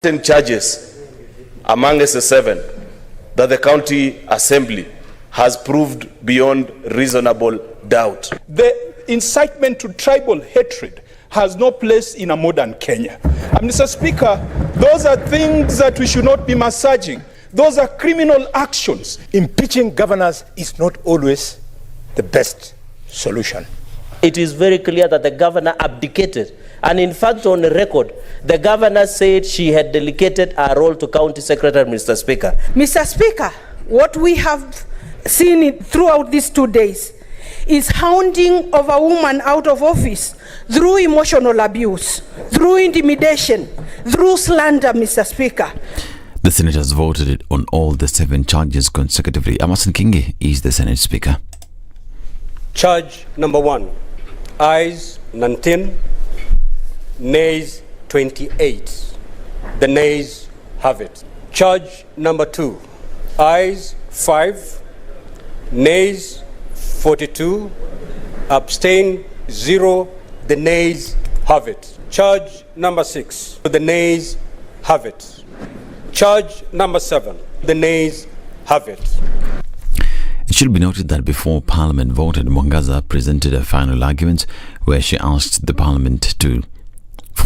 10 charges amongst the 7 that the county assembly has proved beyond reasonable doubt. The incitement to tribal hatred has no place in a modern Kenya. And Mr. Speaker, those are things that we should not be massaging. Those are criminal actions. Impeaching governors is not always the best solution. It is very clear that the governor abdicated. And in fact, on the record, the governor said she had delegated her role to County Secretary, Mr. Speaker. Mr. Speaker, what we have seen throughout these 2 days is hounding of a woman out of office through emotional abuse, through intimidation, through slander, Mr. Speaker. The Senate has voted on all the 7 charges consecutively. Amason Kingi is the Senate Speaker. Charge number 1, ayes 19, nays 28. The nays have it. Charge number 2, ayes 5, nays 42, abstain 0. The nays have it. Charge number 6, the nays have it. Charge number 7, the nays have it. It should be noted that before Parliament voted, Mombasa presented a final argument where she asked the Parliament for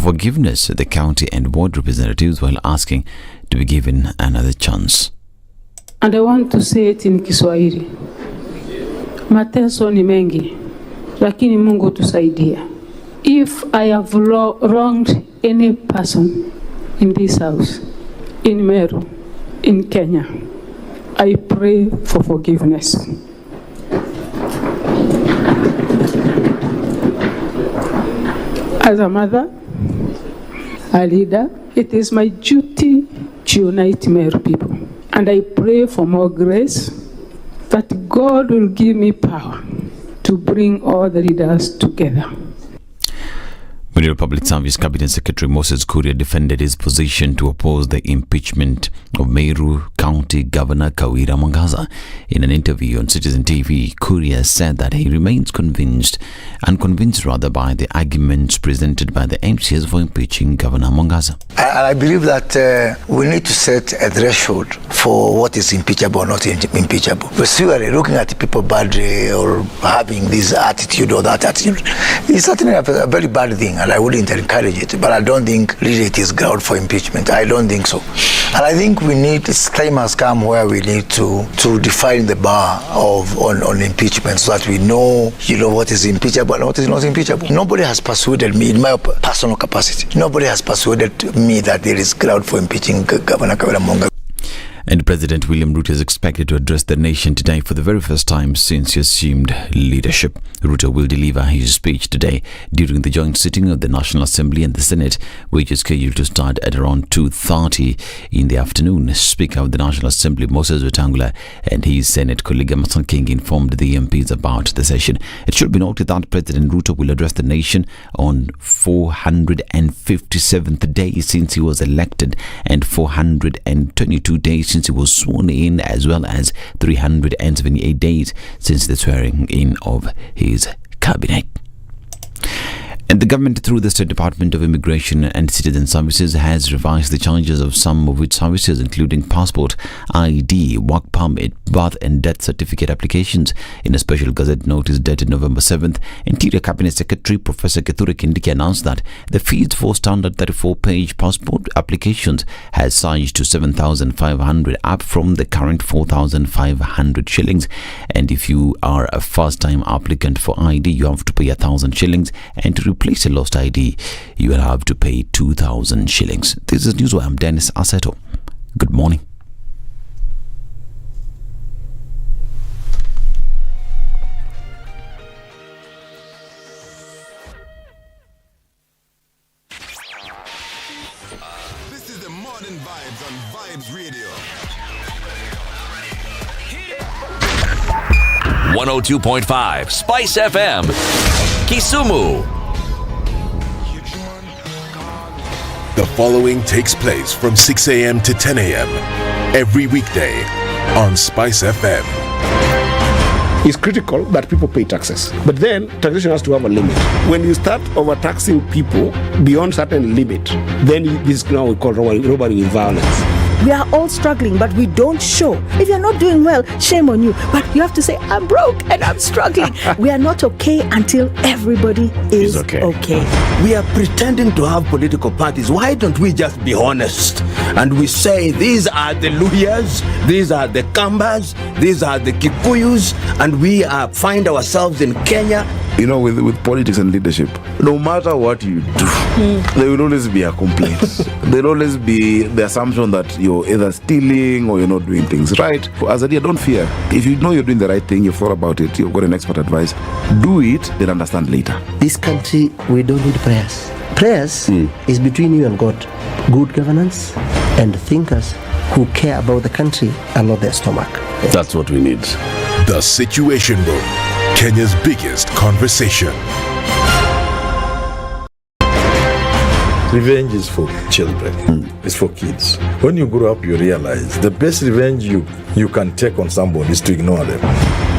forgiveness of the county and ward representatives while asking to be given another chance. And I want to say it in Kiswahili. Mateso ni mengi, lakini Mungu tusaidie. If I have wronged any person in this house, in Meru, in Kenya, I pray for forgiveness. As a mother, a leader, it is my duty to unite Meru people. And I pray for more grace, that God will give me power to bring all the leaders together. Minister of Public Service Cabinet Secretary Moses Kuria defended his position to oppose the impeachment of Meru County Governor Kawira Mwangaza. In an interview on Citizen TV, Kuria said that he remains unconvinced by the arguments presented by the MCs for impeaching Governor Mwangaza. I believe that we need to set a threshold for what is impeachable or not impeachable. Because we are looking at people badly or having this attitude or that attitude. It's certainly a very bad thing, and I wouldn't encourage it, but I don't think really it is ground for impeachment. I don't think so. And I think this time has come where we need to define the bar on impeachment so that we know, what is impeachable and what is not impeachable. Nobody has persuaded me in my personal capacity. Nobody has persuaded me that there is ground for impeaching Governor Kawira Mwangaza. And President William Ruto is expected to address the nation today for the very first time since he assumed leadership. Ruto will deliver his speech today during the joint sitting of the National Assembly and the Senate, which is scheduled to start at around 2:30 in the afternoon. Speaker of the National Assembly, Moses Wetangula, and his Senate colleague Amason Kingi informed the MPs about the session. It should be noted that President Ruto will address the nation on 457th day since he was elected and 422 days since he was sworn in, as well as 378 days since the swearing in of his cabinet. And the government, through the State Department of Immigration and Citizen Services, has revised the charges of some of its services, including passport, ID, work permit, birth and death certificate applications. In a special Gazette notice dated November 7th, Interior Cabinet Secretary Professor Kithure Kindiki announced that the fees for standard 34-page passport applications has surged to 7,500, up from the current 4,500 shillings. And if you are a first-time applicant for ID, you have to pay 1,000 shillings, and to replace a lost ID, you will have to pay 2,000 shillings. This is Newswire. I'm Dennis Aseto. Good morning. This is the Modern Vibes on Vibes Radio. 102.5 Spice FM, Kisumu. The following takes place from 6 a.m. to 10 a.m. every weekday on Spice FM. It's critical that people pay taxes. But then taxation has to have a limit. When you start overtaxing people beyond certain limit, then this is now we call robbery with violence. We are all struggling, but we don't show. If you're not doing well, shame on you. But you have to say, I'm broke and I'm struggling. We are not okay until everybody is okay. We are pretending to have political parties. Why don't we just be honest? And we say, these are the Luyas, these are the Kambas, these are the Kikuyus, and we find ourselves in Kenya. You know, with politics and leadership, no matter what you do, there will always be a complaint. There will always be the assumption that you're either stealing or you're not doing things right. As a leader, don't fear. If you know you're doing the right thing, you've thought about it, you've got an expert advice, do it, then understand later. This country, we don't need prayers. Prayers is between you and God. Good governance and thinkers who care about the country and not their stomach. That's what we need. The Situation Room, Kenya's biggest conversation. Revenge is for children. It's for kids. When you grow up, you realize the best revenge you can take on somebody is to ignore them.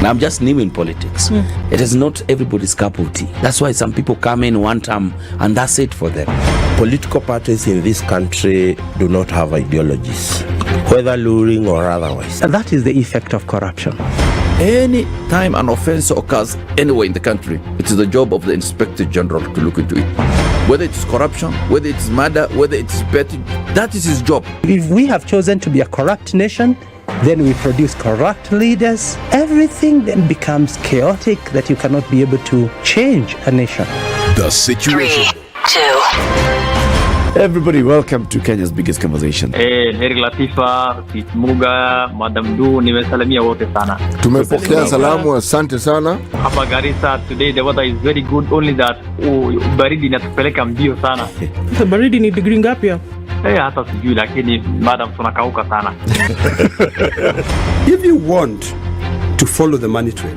I'm just new in politics. It is not everybody's cup of tea. That's why some people come in one term and that's it for them. Political parties in this country do not have ideologies, whether luring or otherwise. And that is the effect of corruption. Any time an offense occurs anywhere in the country, it is the job of the Inspector General to look into it. Whether it's corruption, whether it's murder, whether it's betting, that is his job. If we have chosen to be a corrupt nation, then we produce corrupt leaders. Everything then becomes chaotic that you cannot be able to change a nation. The Situation. 3, 2. Everybody, welcome to Kenya's biggest conversation. Heri Latifa, Muga, Madam Du, nimesalamia wote sana. Tumepokea salamu, asante sana. Hapa Garissa today the weather is very good, only that baridi inatupeleka mbio sana. Baridi ni degree ngapi hapo? Hata sijui lakini madam tunakauka sana. If you want to follow the money trail,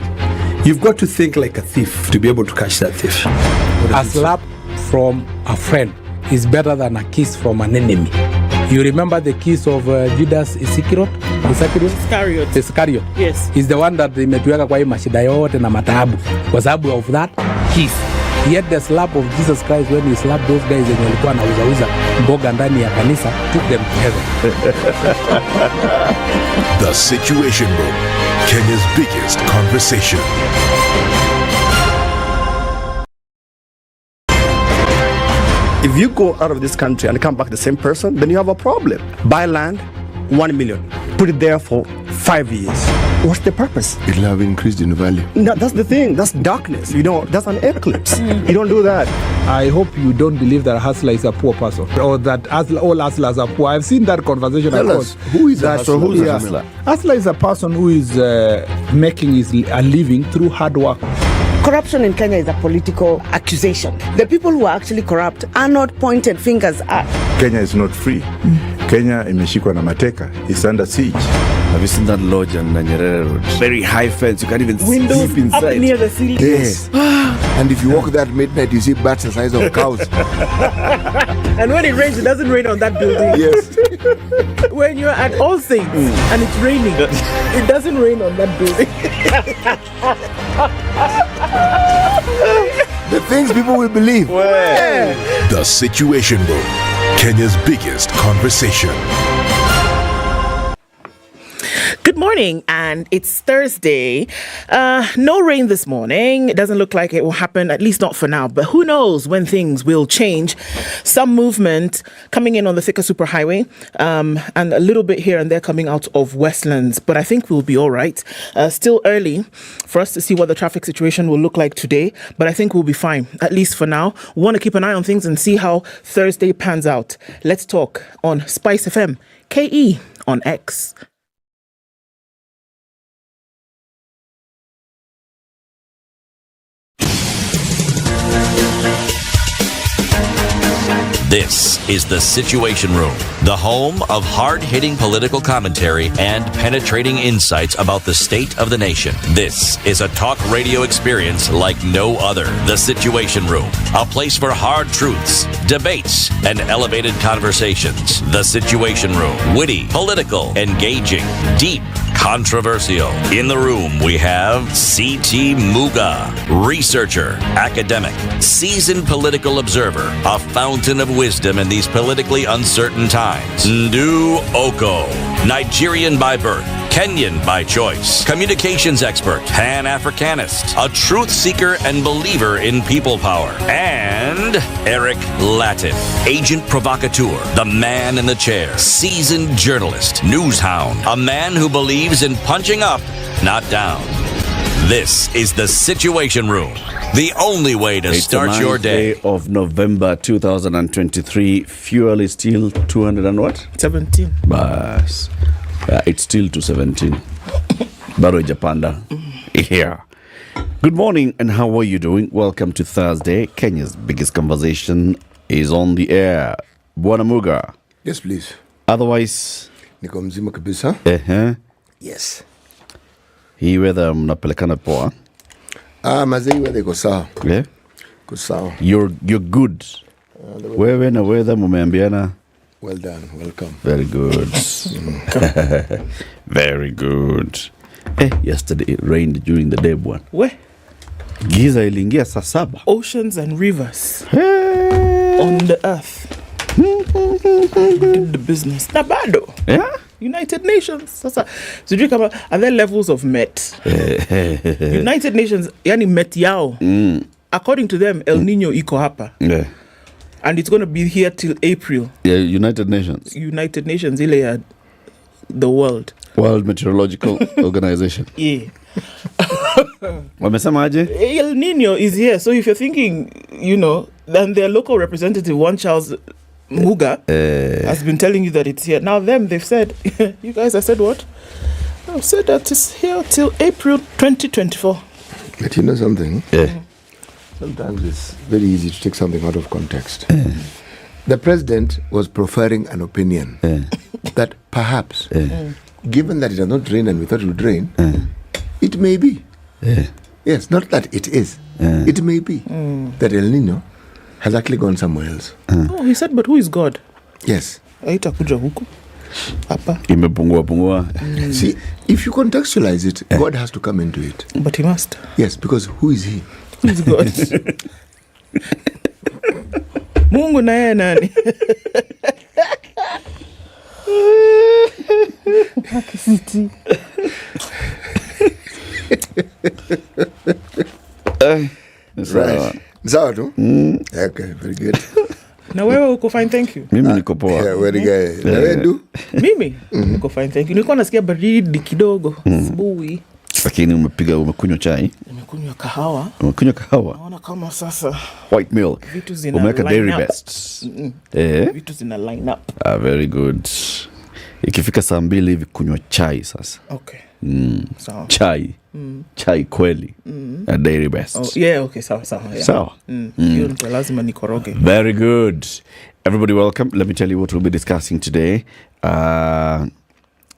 you've got to think like a thief to be able to catch that thief. A slap from a friend is better than a kiss from an enemy. You remember the kiss of Judas Iscariot? Iscariot. Yes. He's the one that imetuweka kwa hii mashida yote na mataabu kwa sababu of that kiss. Yet the slap of Jesus Christ when he slapped those guys wenye walikuwa wanauza mboga ndani ya kanisa took them to heaven. The Situation Room, Kenya's biggest conversation. If you go out of this country and come back the same person, then you have a problem. Buy land, 1 million. Put it there for 5 years. What's the purpose? It'll have increased in value. No, that's the thing. That's darkness. You know, that's an eclipse. You don't do that. I hope you don't believe that a hustler is a poor person or that all hustlers are poor. I've seen that conversation. Tell us, who is a hustler? Who's a hustler? Hustler is a person who is making a living through hard work. Corruption in Kenya is a political accusation. The people who are actually corrupt are not pointed fingers at. Kenya is not free. Kenya imeshikwa na mateka. It's under siege. Have you seen that lodge on Nyeri Road? Very high fence. You can't even Windows sleep inside. Up near the ceiling. Yes. And if you walk that midnight, you see bats the size of cows. And when it rains, it doesn't rain on that building. Yes. When you're at All Saints and it's raining, it doesn't rain on that building. The things people will believe. The Situation Room, Kenya's biggest conversation. Good morning, and it's Thursday. No rain this morning. It doesn't look like it will happen, at least not for now. But who knows when things will change. Some movement coming in on the Thika Superhighway, and a little bit here and there coming out of Westlands. But I think we'll be all right. Still early for us to see what the traffic situation will look like today. But I think we'll be fine, at least for now. We want to keep an eye on things and see how Thursday pans out. Let's talk on Spice FM, KE on X. This is The Situation Room, the home of hard-hitting political commentary and penetrating insights about the state of the nation. This is a talk radio experience like no other. The Situation Room, a place for hard truths, debates, and elevated conversations. The Situation Room, witty, political, engaging, deep, controversial. In the room, we have C.T. Muga, researcher, academic, seasoned political observer, a fountain of wisdom in these politically uncertain times. Ndu Okoh, Nigerian by birth, Kenyan by choice, communications expert, Pan-Africanist, a truth seeker and believer in people power, and Eric Latiff, agent provocateur, the man in the chair, seasoned journalist, news hound, a man who believes in punching up, not down. This is the Situation Room, the only way to start your day. Of November 2023, fuel is still 200 and what? 17. Bas. It's still 217. Baro Japanda. Yeah. Good morning, and how are you doing? Welcome to Thursday. Kenya's biggest conversation is on the air. Bwana Muga. Yes, please. Otherwise, niko mzima kabisa. Yes. Hii weather mnapelekana poa? Mazei weather iko sawa. Yeah. Iko sawa. You're good. Wewe na weather mumeambiana? Well done. Welcome. Very good. Very good. Yesterday it rained during the day, bwana. Where? Giza iliingia saa 7. Oceans and rivers on the earth. Did the business. Na bado. Yeah? United Nations. Sasa sijui kama are there levels of Met? United Nations yani Met yao. According to them El Nino iko hapa. Yeah. And it's going to be here till April. Yeah, United Nations. United Nations ile ya the world. World Meteorological Organization. Yeah. Wamesema aje? El Nino is here. So if you're thinking, then their local representative, one Charles Muga, has been telling you that it's here. Now they've said, you guys have said what? I've said that it's here till April 2024. But you know something? Yeah. Sometimes it's very easy to take something out of context. The president was preferring an opinion that perhaps, given that it does not rain and we thought it would rain, it may be. Yes, not that it is. It may be that El Nino has actually gone somewhere else. Oh, he said, but who is God? Yes. Haitakuja huku. Hapa. Imepungua. See, if you contextualize it, God has to come into it. But he must. Yes, because who is he? Who is God? Mungu na yeye nani? City. Right. Sawa tu? Okay, very good. Na wewe uko fine, thank you. Mimi niko poa. Yeah, very good. Na wewe du? Mimi niko fine, thank you. Nilikuwa nasikia baridi kidogo asubuhi. Lakini umekunywa chai? Nimekunywa kahawa. Umekunywa kahawa? Naona kama sasa white milk. Vitu zina umeweka dairy up. best. Vitu zina line up. Very good. Ikifika saa 2 hivi kunywa chai sasa. Okay. Sawa. Chai. Chai kweli. Dairy best. Oh, yeah, okay, sawa. Yeah. Sawa. Hiyo ndio lazima nikoroge. Very good. Everybody welcome. Let me tell you what we'll be discussing today.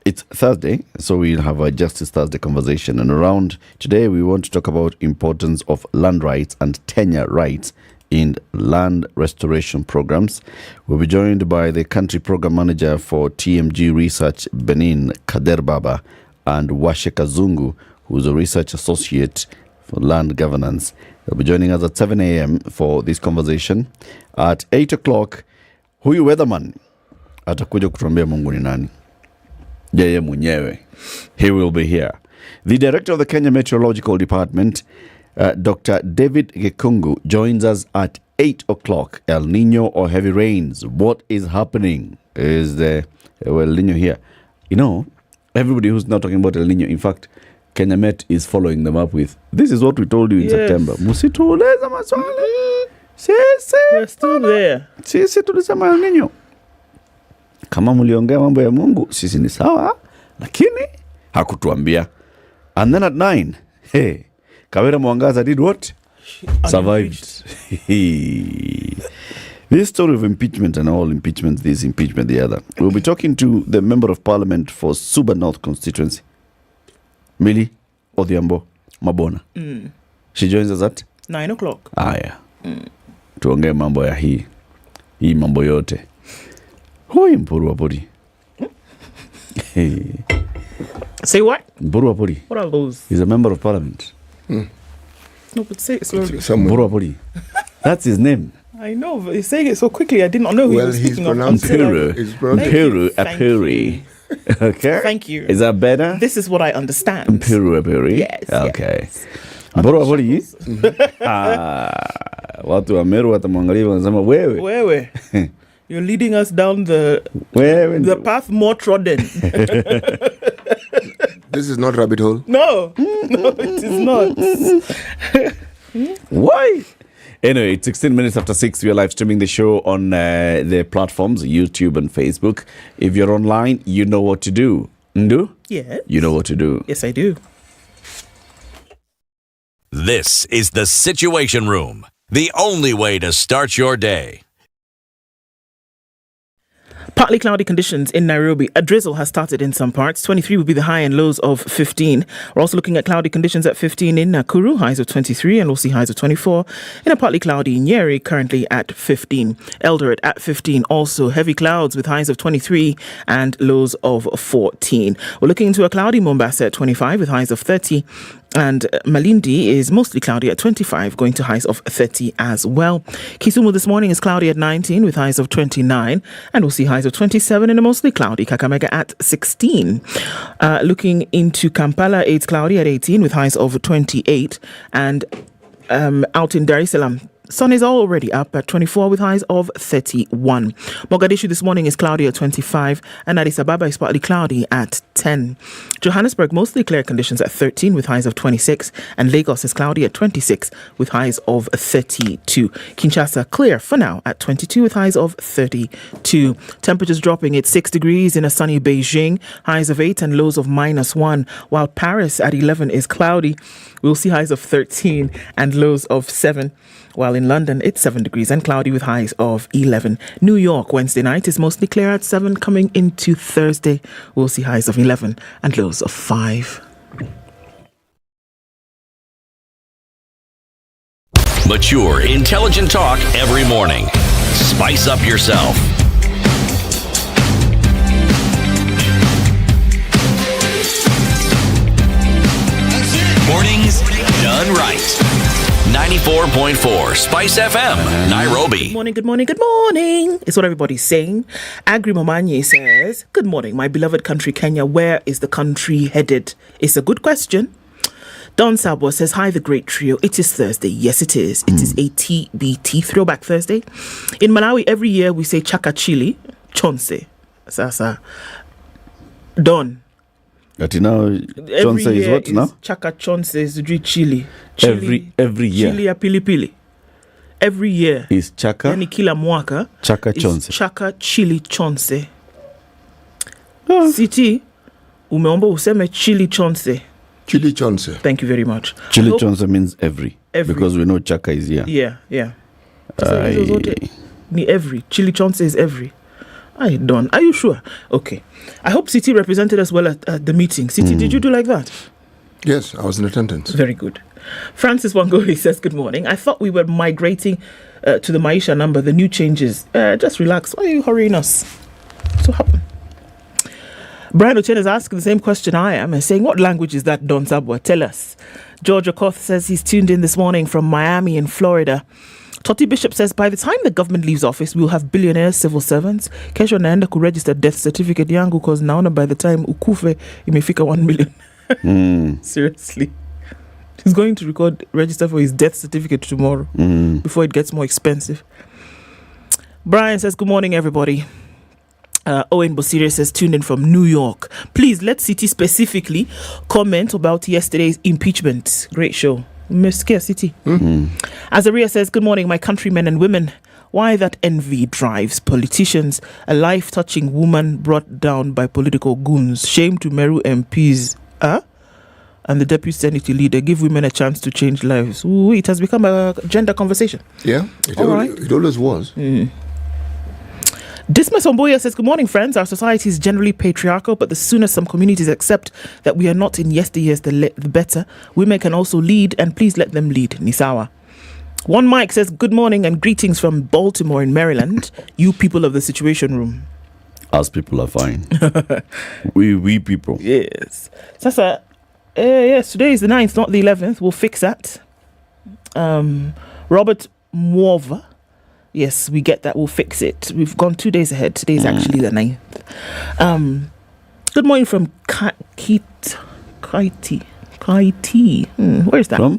It's Thursday, so we'll have a Justice Thursday conversation. And around today, we want to talk about importance of land rights and tenure rights in land restoration programs. We'll be joined by the country program manager for TMG Research Benin, Kader Baba, and Washe Kazungu, who's a research associate for land governance. They'll be joining us at 7 a.m. for this conversation. At 8 o'clock, huyu weatherman atakuja kutuambia Mungu ni nani. Yeye mwenyewe. He will be here. The director of the Kenya Meteorological Department, Dr. David Gekungu, joins us at 8 o'clock. El Nino or heavy rains. What is happening? Is the El Nino here? You know, everybody who's now talking about El Nino, in fact, Kenya Met is following them up with, this is what we told you in September. Musituuleza maswali. We're still there. Sisi tulisema El Nino. Kama mliongea mambo ya Mungu, sisi ni sawa, lakini hakutuambia. And then at 9, Kawera Mwangaza did what? Survived. This story of impeachment and all impeachments, this impeachment, the other. We'll be talking to the Member of Parliament for Suba North constituency, Millie Odhiambo Mabona. She joins us at 9 o'clock. Yeah. Tuongee mambo ya hii mambo yote. Hoi mpuru wa bodi. Say what? Mburu Apuri. What are those? He's a member of parliament. No, but say it slowly. Mburu Apuri. That's his name. I know, but he's saying it so quickly. I did not know who he was speaking of. Mpiru Apuri. Okay. Thank you. Is that better? This is what I understand. Mpiru Apuri. Yes. Okay. Mburu Apuri. Watu wa Meru watamwangalia wanasema wewe. You're leading us down the path more trodden. This is not rabbit hole. No, it is not. Why? Anyway, it's 16 minutes after 6. We are live streaming the show on the platforms, YouTube and Facebook. If you're online, you know what to do. Ndu? Yes. You know what to do. Yes, I do. This is the Situation Room, the only way to start your day. Partly cloudy conditions in Nairobi. A drizzle has started in some parts. 23 will be the high and lows of 15. We're also looking at cloudy conditions at 15 in Nakuru, highs of 23, and we'll see highs of 24. In a partly cloudy Nyeri, currently at 15. Eldoret at 15. Also heavy clouds with highs of 23 and lows of 14. We're looking into a cloudy Mombasa at 25 with highs of 30. And Malindi is mostly cloudy at 25, going to highs of 30 as well. Kisumu this morning is cloudy at 19 with highs of 29, and we'll see highs of 27 in a mostly cloudy Kakamega at 16. Looking into Kampala, it's cloudy at 18 with highs of 28, and out in Dar es Salaam, sun is already up at 24 with highs of 31. Mogadishu this morning is cloudy at 25, and Addis Ababa is partly cloudy at 10. Johannesburg, mostly clear conditions at 13 with highs of 26, and Lagos is cloudy at 26 with highs of 32. Kinshasa, clear for now at 22 with highs of 32. Temperatures dropping at 6 degrees in a sunny Beijing, highs of 8 and lows of -1, while Paris at 11 is cloudy. We'll see highs of 13 and lows of 7. While in London, it's 7 degrees and cloudy with highs of 11. New York, Wednesday night is mostly clear at 7. Coming into Thursday, we'll see highs of 11 and lows of 5. Mature, intelligent talk every morning. Spice up yourself. Mornings done right. 94.4 Spice FM, Nairobi. Good morning. It's what everybody's saying. Agri Momanye says, good morning, my beloved country, Kenya. Where is the country headed? It's a good question. Don Sabo says, hi, the great trio. It is Thursday. Yes, it is. It is a TBT, Throwback Thursday. In Malawi, every year we say Chaka Chili, Chonse. Sasa. Don. But now, Chonse is what now? Chaka Chonse is chili. Every year. Chili ya pilipili. Every year. Is Chaka? Yani kila mwaka. Chaka Chonse. Chaka Chili Chonse. City, umeomba useme Chili Chonse. Chili Chonse. Thank you very much. Chili Chonse means every. Because we know Chaka is here. Yeah. Ni every. Chili Chonse is every. I done. Are you sure? Okay. I hope City represented us well at the meeting. City, did you do like that? Yes, I was in attendance. Very good. Francis Wangoi says, good morning. I thought we were migrating to the Maisha number, the new changes. Just relax. Why are you hurrying us? What's what happened? Brian Ochen is asking the same question I am and saying, what language is that, Don Sabwa? Tell us. George Okoh says he's tuned in this morning from Miami in Florida. Toti Bishop says, by the time the government leaves office, we'll have billionaire civil servants. Kesho naenda kuregister death certificate yangu because naona by the time ukufe, imefika 1 million. Seriously. He's going to register for his death certificate tomorrow before it gets more expensive. Brian says, good morning, everybody. Owen Bosire says, tuned in from New York. Please, let City specifically comment about yesterday's impeachment. Great show. Meskia City. Azaria says, good morning, my countrymen and women. Why that envy drives politicians? A life-touching woman brought down by political goons. Shame to Meru MPs. And the deputy senate leader. Give women a chance to change lives. Ooh, it has become a gender conversation. Yeah, it always was. Dismas Omboya says, good morning, friends. Our society is generally patriarchal, but the sooner some communities accept that we are not in yesteryears, the better. Women can also lead, and please let them lead. Nisawa. One Mike says, good morning and greetings from Baltimore in Maryland. You people of the Situation Room. Us people are fine. we people. Yes. Sasa, yes, today is the 9th, not the 11th. We'll fix that. Robert Mwova. Yes, we get that. We'll fix it. We've gone 2 days ahead. Today's actually the 9th. Good morning from Kaiti. Where's that? From?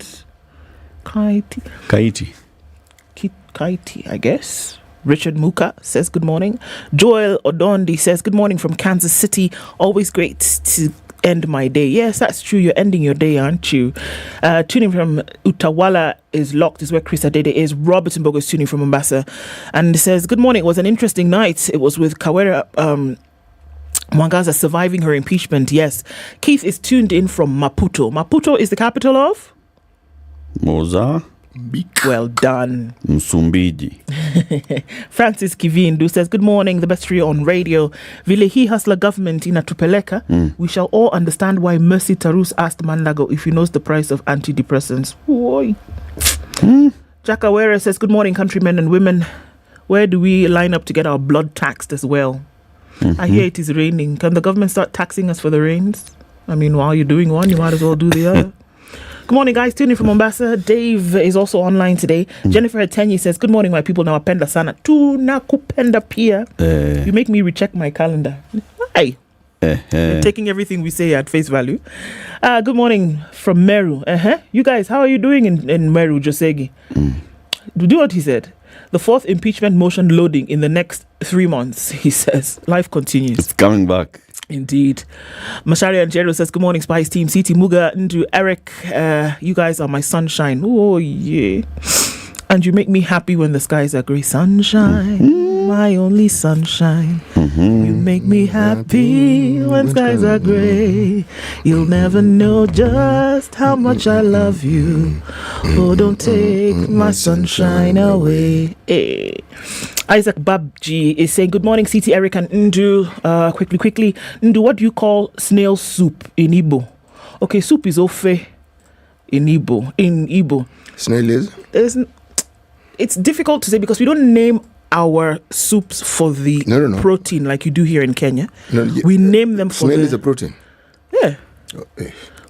Kaiti, I guess. Richard Muga says good morning. Joel Odondi says good morning from Kansas City. Always great to end my day. Yes, that's true. You're ending your day, aren't you? Tuning from Utawala is locked, is where Chris Adede is. Robert Mbogo is tuning from Mombasa and says good morning. It was an interesting night. It was with Kawera Mwangaza surviving her impeachment. Yes. Keith is tuned in from Maputo. Maputo is the capital of Mozambique. Well done. Msumbiji. Francis Kivindu says good morning, the best trio on radio. Vile hii hustler government inatupeleka. We shall all understand why Mercy Tarus asked Mandago if he knows the price of antidepressants. Oi. Jack Awere says good morning, countrymen and women. Where do we line up to get our blood taxed as well? I hear it is raining. Can the government start taxing us for the rains? I mean, while you're doing one, you might as well do the other. Good morning, guys. Tuning from Mombasa. Dave is also online today. Jennifer Atenyi says, good morning, my people. Nawapenda sana. Tunakupenda pia. You make me recheck my calendar. Why? You're taking everything we say at face value. Good morning from Meru. You guys, how are you doing in Meru, Josegi? Do what he said. The 4th impeachment motion loading in the next 3 months, he says. Life continues. It's coming back. Indeed. Mashari Anjero says, good morning, Spice Team. CT Muga, Ndu, Eric, you guys are my sunshine. Oh, yeah. And you make me happy when the skies are grey. Sunshine, my only sunshine. You make me happy when skies are grey. You'll never know just how much I love you. Oh, don't take my sunshine away. Hey. Isaac Babji is saying, good morning, CT, Eric, and Ndu. Quickly. Ndu, what do you call snail soup in Igbo? Okay, soup is ofe in Igbo. Snail is? It's difficult to say because we don't name our soups for the protein like you do here in Kenya. We name them for snail is a protein? Yeah.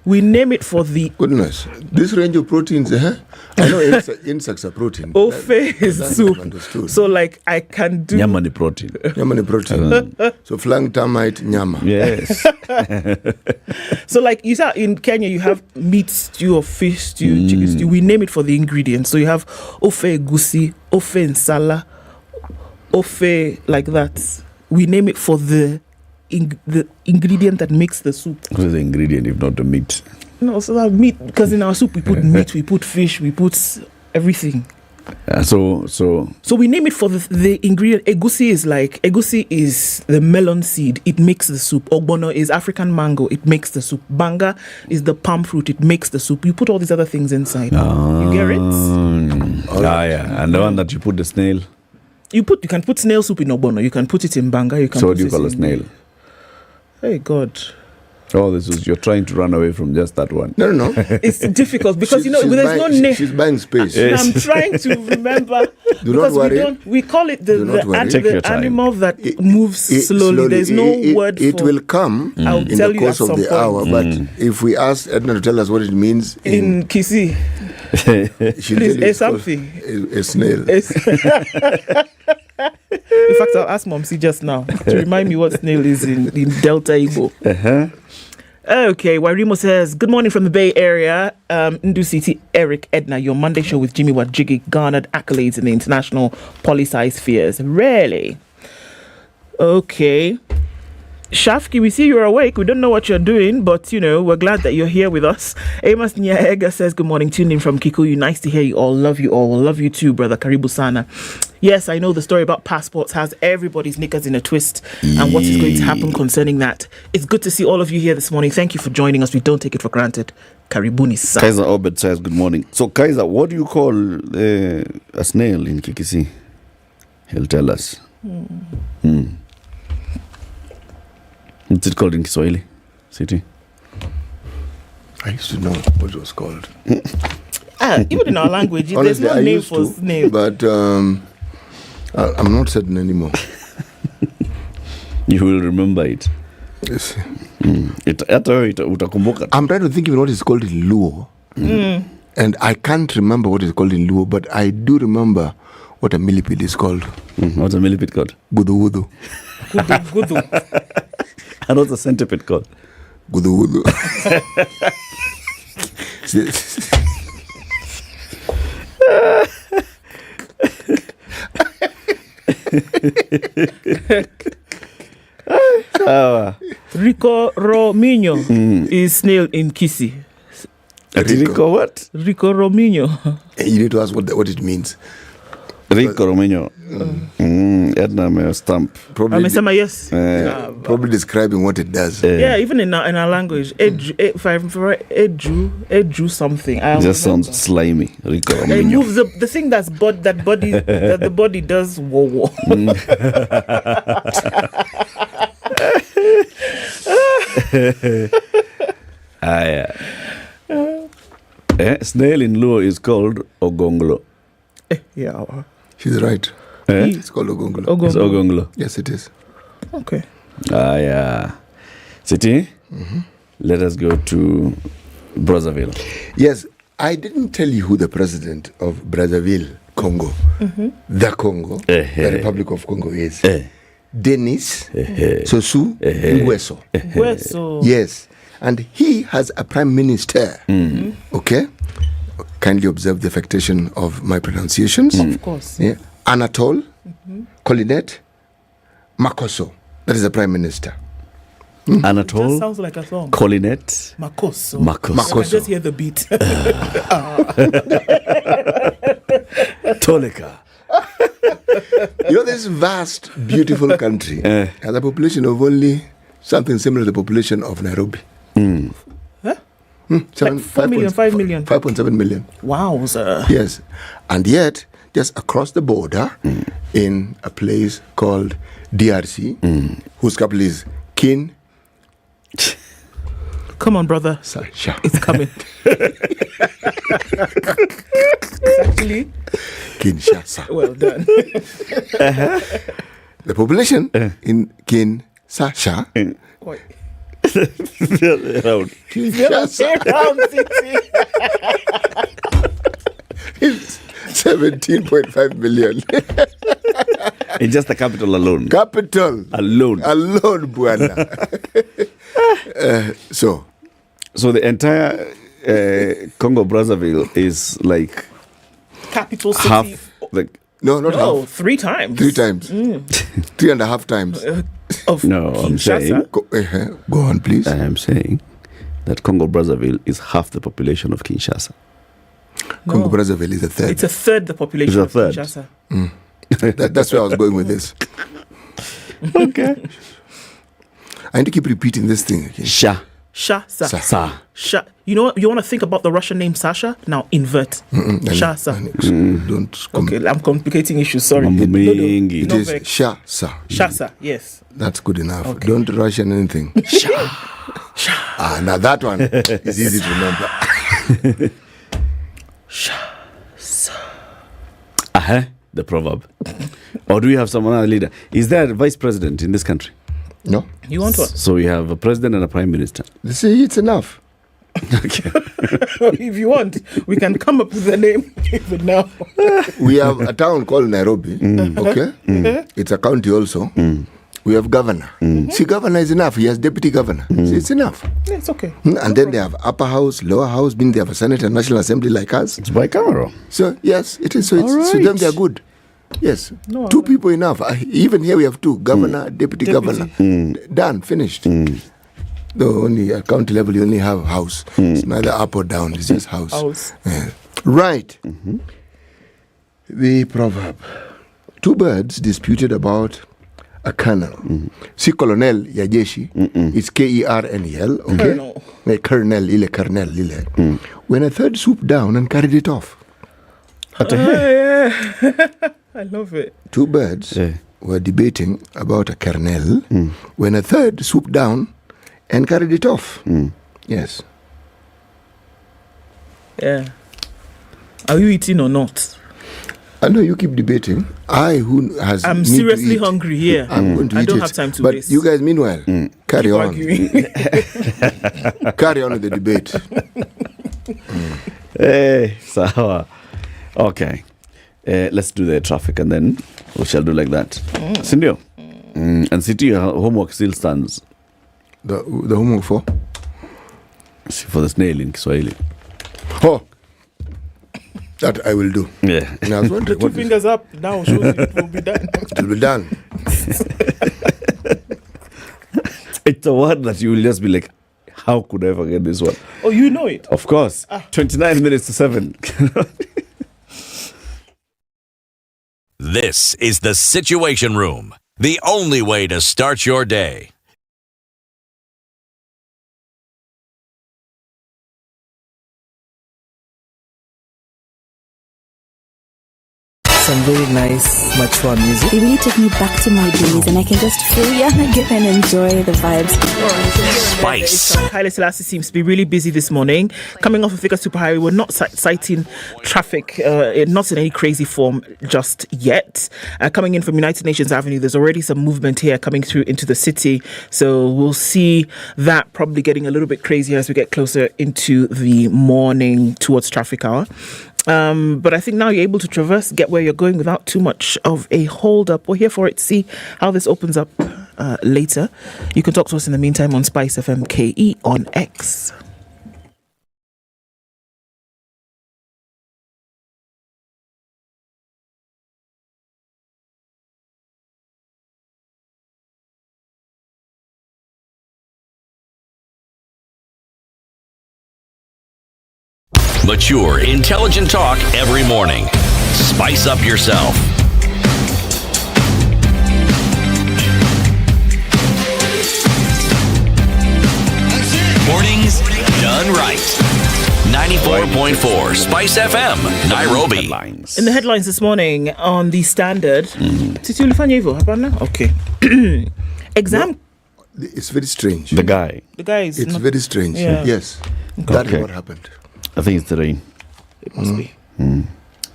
We name it for the... Goodness. This range of proteins, I know insects are protein. Ofe is soup. So like I can do... Nyamani protein. So flang termite nyama. Yes. So like you saw in Kenya, you have meat stew or fish stew, chicken stew. We name it for the ingredients. So you have ofe gusi, ofe nsala, ofe like that. We name it for the ingredient that makes the soup. What is the ingredient if not the meat? No, so that meat, because in our soup we put meat, we put fish, we put everything. So we name it for the ingredient. Egusi is the melon seed. It makes the soup. Ogbono is African mango. It makes the soup. Banga is the palm fruit. It makes the soup. You put all these other things inside. You get it? Yeah. And the one that you put the snail. You can put snail soup in Ogbono. You can put it in Banga. You can. So what do you call a snail? Hey God. Oh, you're trying to run away from just that one. No. It's difficult because there's no name. She's buying space. Yes. I'm trying to remember. Do not worry. We call it the animal that moves slowly. There's no word for it. It will come in the course of the hour. But if we ask Ednah to tell us what it means in Kisi, it's something. A snail. In fact, I'll ask Momsi just now to remind me what snail is in Delta Igbo. Okay, Wairimo says, good morning from the Bay Area. Ndu City, Eric, Ednah, your Monday show with Jimmy Wajigi garnered accolades in the international poli-sci spheres. Really? Okay. Shafki, we see you're awake. We don't know what you're doing, but, we're glad that you're here with us. Amos Nyaega says, good morning, tuned in from Kikuyu. Nice to hear you all. Love you all. We'll love you too, brother. Karibu sana. Yes, I know the story about passports has everybody's knickers in a twist and what is going to happen concerning that. It's good to see all of you here this morning. Thank you for joining us. We don't take it for granted. Karibuni sana. Kaiser Obed says, good morning. So, Kaiser, what do you call a snail in Kikisi? He'll tell us. What's it called in Kiswahili City? I used to know what it was called. Even in our language, honestly, there's no name for snail. But I'm not certain anymore. You will remember it. Yes. Utakumbuka. I'm trying to think of what is called in Luo. And I can't remember what is called in Luo, but I do remember what a millipede is called. What's a millipede called? Gudu. Gudu. And what's a centipede called? Gudu. Rico Romino is snail in Kisi. Rico what? Rico Romino. You need to ask what it means. Rico Romino. Ednah may stamp. Probably, yes. Probably describing what it does. Yeah, even in our language, edu something. It just sounds slimy. Rico It Romino. moves the thing that the body does. Whoa. Snail in Luo is called Ogonglo. Yeah. She's right. It's called Ogonglo. It's Ogonglo. Yes, it is. Okay. City, let us go to Brazzaville. Yes, I didn't tell you who the president of Brazzaville, Congo, the Congo, the Republic of Congo is. Denis Sassou Nguesso. Yes. And he has a prime minister. Okay? Kindly observe the affectation of my pronunciations. Of course. Yeah. Anatole Collinet Makosso. That is the prime minister. Anatole. That sounds like a song. Collinet Makosso. I can just hear the beat. Tolika. You know, this vast, beautiful country has a population of only something similar to the population of Nairobi. Like 5 million. 5.7 million. Wow, sir. Yes. And yet, just across the border, in a place called DRC, whose capital is Kin. Come on, brother. Sasha. It's coming. It's actually Kinshasa. Well done. The population in Kinshasa around it's 17.5 million. In just the capital alone. Capital alone, buana. So the entire Congo Brazzaville is like capital city. Half, like not half. 3 times. 3 times. 3.5 times. I'm saying. Go on, please. I am saying that Congo Brazzaville is half the population of Kinshasa. Congo Brazzaville is a third. It's a third the population of Kinshasa. That's where I was going with this. Okay. I need to keep repeating this thing again. Sa. You know what? You want to think about the Russian name Sasha? Now invert. Don't. Okay, I'm complicating issues. Sorry. It is Shasa. Shasa. Yes. That's good enough. Okay. Don't Russian anything. Now that one is easy to remember. The proverb. Or do we have some other leader? Is there a vice president in this country? No. You want one? So we have a president and a prime minister. See, it's enough. Okay. If you want, we can come up with a name even now. We have a town called Nairobi. Okay? It's a county also. We have governor. See, governor is enough. He has deputy governor. See, it's enough. Yeah, it's okay. And then they have upper house, lower house, meaning they have a Senate and National Assembly like us. It's bicameral. So, yes, it is. So, to them, they are good. Yes. 2 people enough. Even here we have 2. Governor, deputy governor. Done. Finished. Though only at county level you only have house. It's neither up or down. It's just house. Right. The proverb. 2 birds disputed about a colonel. Si colonel ya jeshi. It's Kernel. Okay. Colonel. When a third swooped down and carried it off. I love it. 2 birds were debating about a kernel when a third swooped down and carried it off. Yes. Yeah. Are you eating or not? I know you keep debating. I'm seriously hungry here. I'm going to eat I don't it. have time to but waste. you guys, meanwhile, carry Keep on. arguing. Carry on with the debate. Hey, sawa. Okay. Let's do the traffic and then we shall do like that. Sindio? And City, your homework still stands. The homework for? For the snail in Kiswahili. Oh, that I will do. Yeah. And I was wondering, Two fingers up now shows it will be done. It will be done. It's a word that you will just be like, how could I forget this one? Oh, you know it? Of course. 29 minutes to 7. This is the Situation Room, the only way to start your day. Some very nice, mature music. They really took me back to my days, and I can just feel young again and enjoy the vibes. Spice. Haile Selassie seems to be really busy this morning. Coming off of Thika Superhighway, we're not citing traffic, not in any crazy form just yet. Coming in from United Nations Avenue, there's already some movement here coming through into the city. So we'll see that probably getting a little bit crazier as we get closer into the morning towards traffic hour. But I think now you're able to traverse, get where you're going without too much of a hold up. We're here for it. See how this opens up later. You can talk to us in the meantime on Spice FM KE on X. Mature, intelligent talk every morning. Spice up yourself. Mornings done right. 94.4 Spice FM, Nairobi. In the headlines this morning on the Standard. Okay. Exam. It's very strange. The guy. The guy is. It's very strange. Yeah. Yes. That is what happened. I think it's the rain. It must be.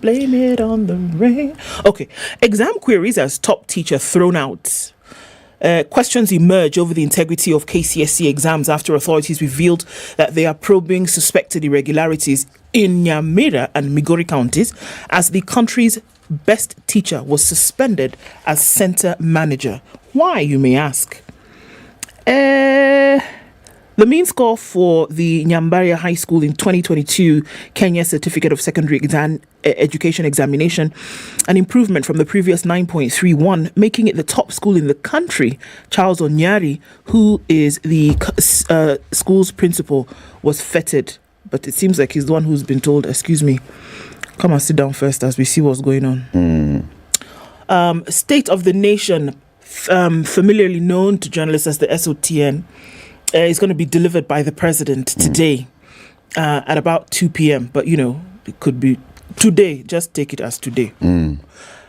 Blame it on the rain. Okay. Exam queries as top teacher thrown out. Questions emerge over the integrity of KCSE exams after authorities revealed that they are probing suspected irregularities in Nyeri and Migori counties as the country's best teacher was suspended as center manager. Why, you may ask? The mean score for the Nyambaria High School in 2022 Kenya Certificate of Secondary Education examination, an improvement from the previous 9.31, making it the top school in the country. Charles Onyari, who is the school's principal, was feted, but it seems like he's the one who's been told, excuse me, come and sit down first as we see what's going on. State of the Nation, familiarly known to journalists as the SOTN, is going to be delivered by the president today at about 2 p.m. But, you know, it could be today. Just take it as today. And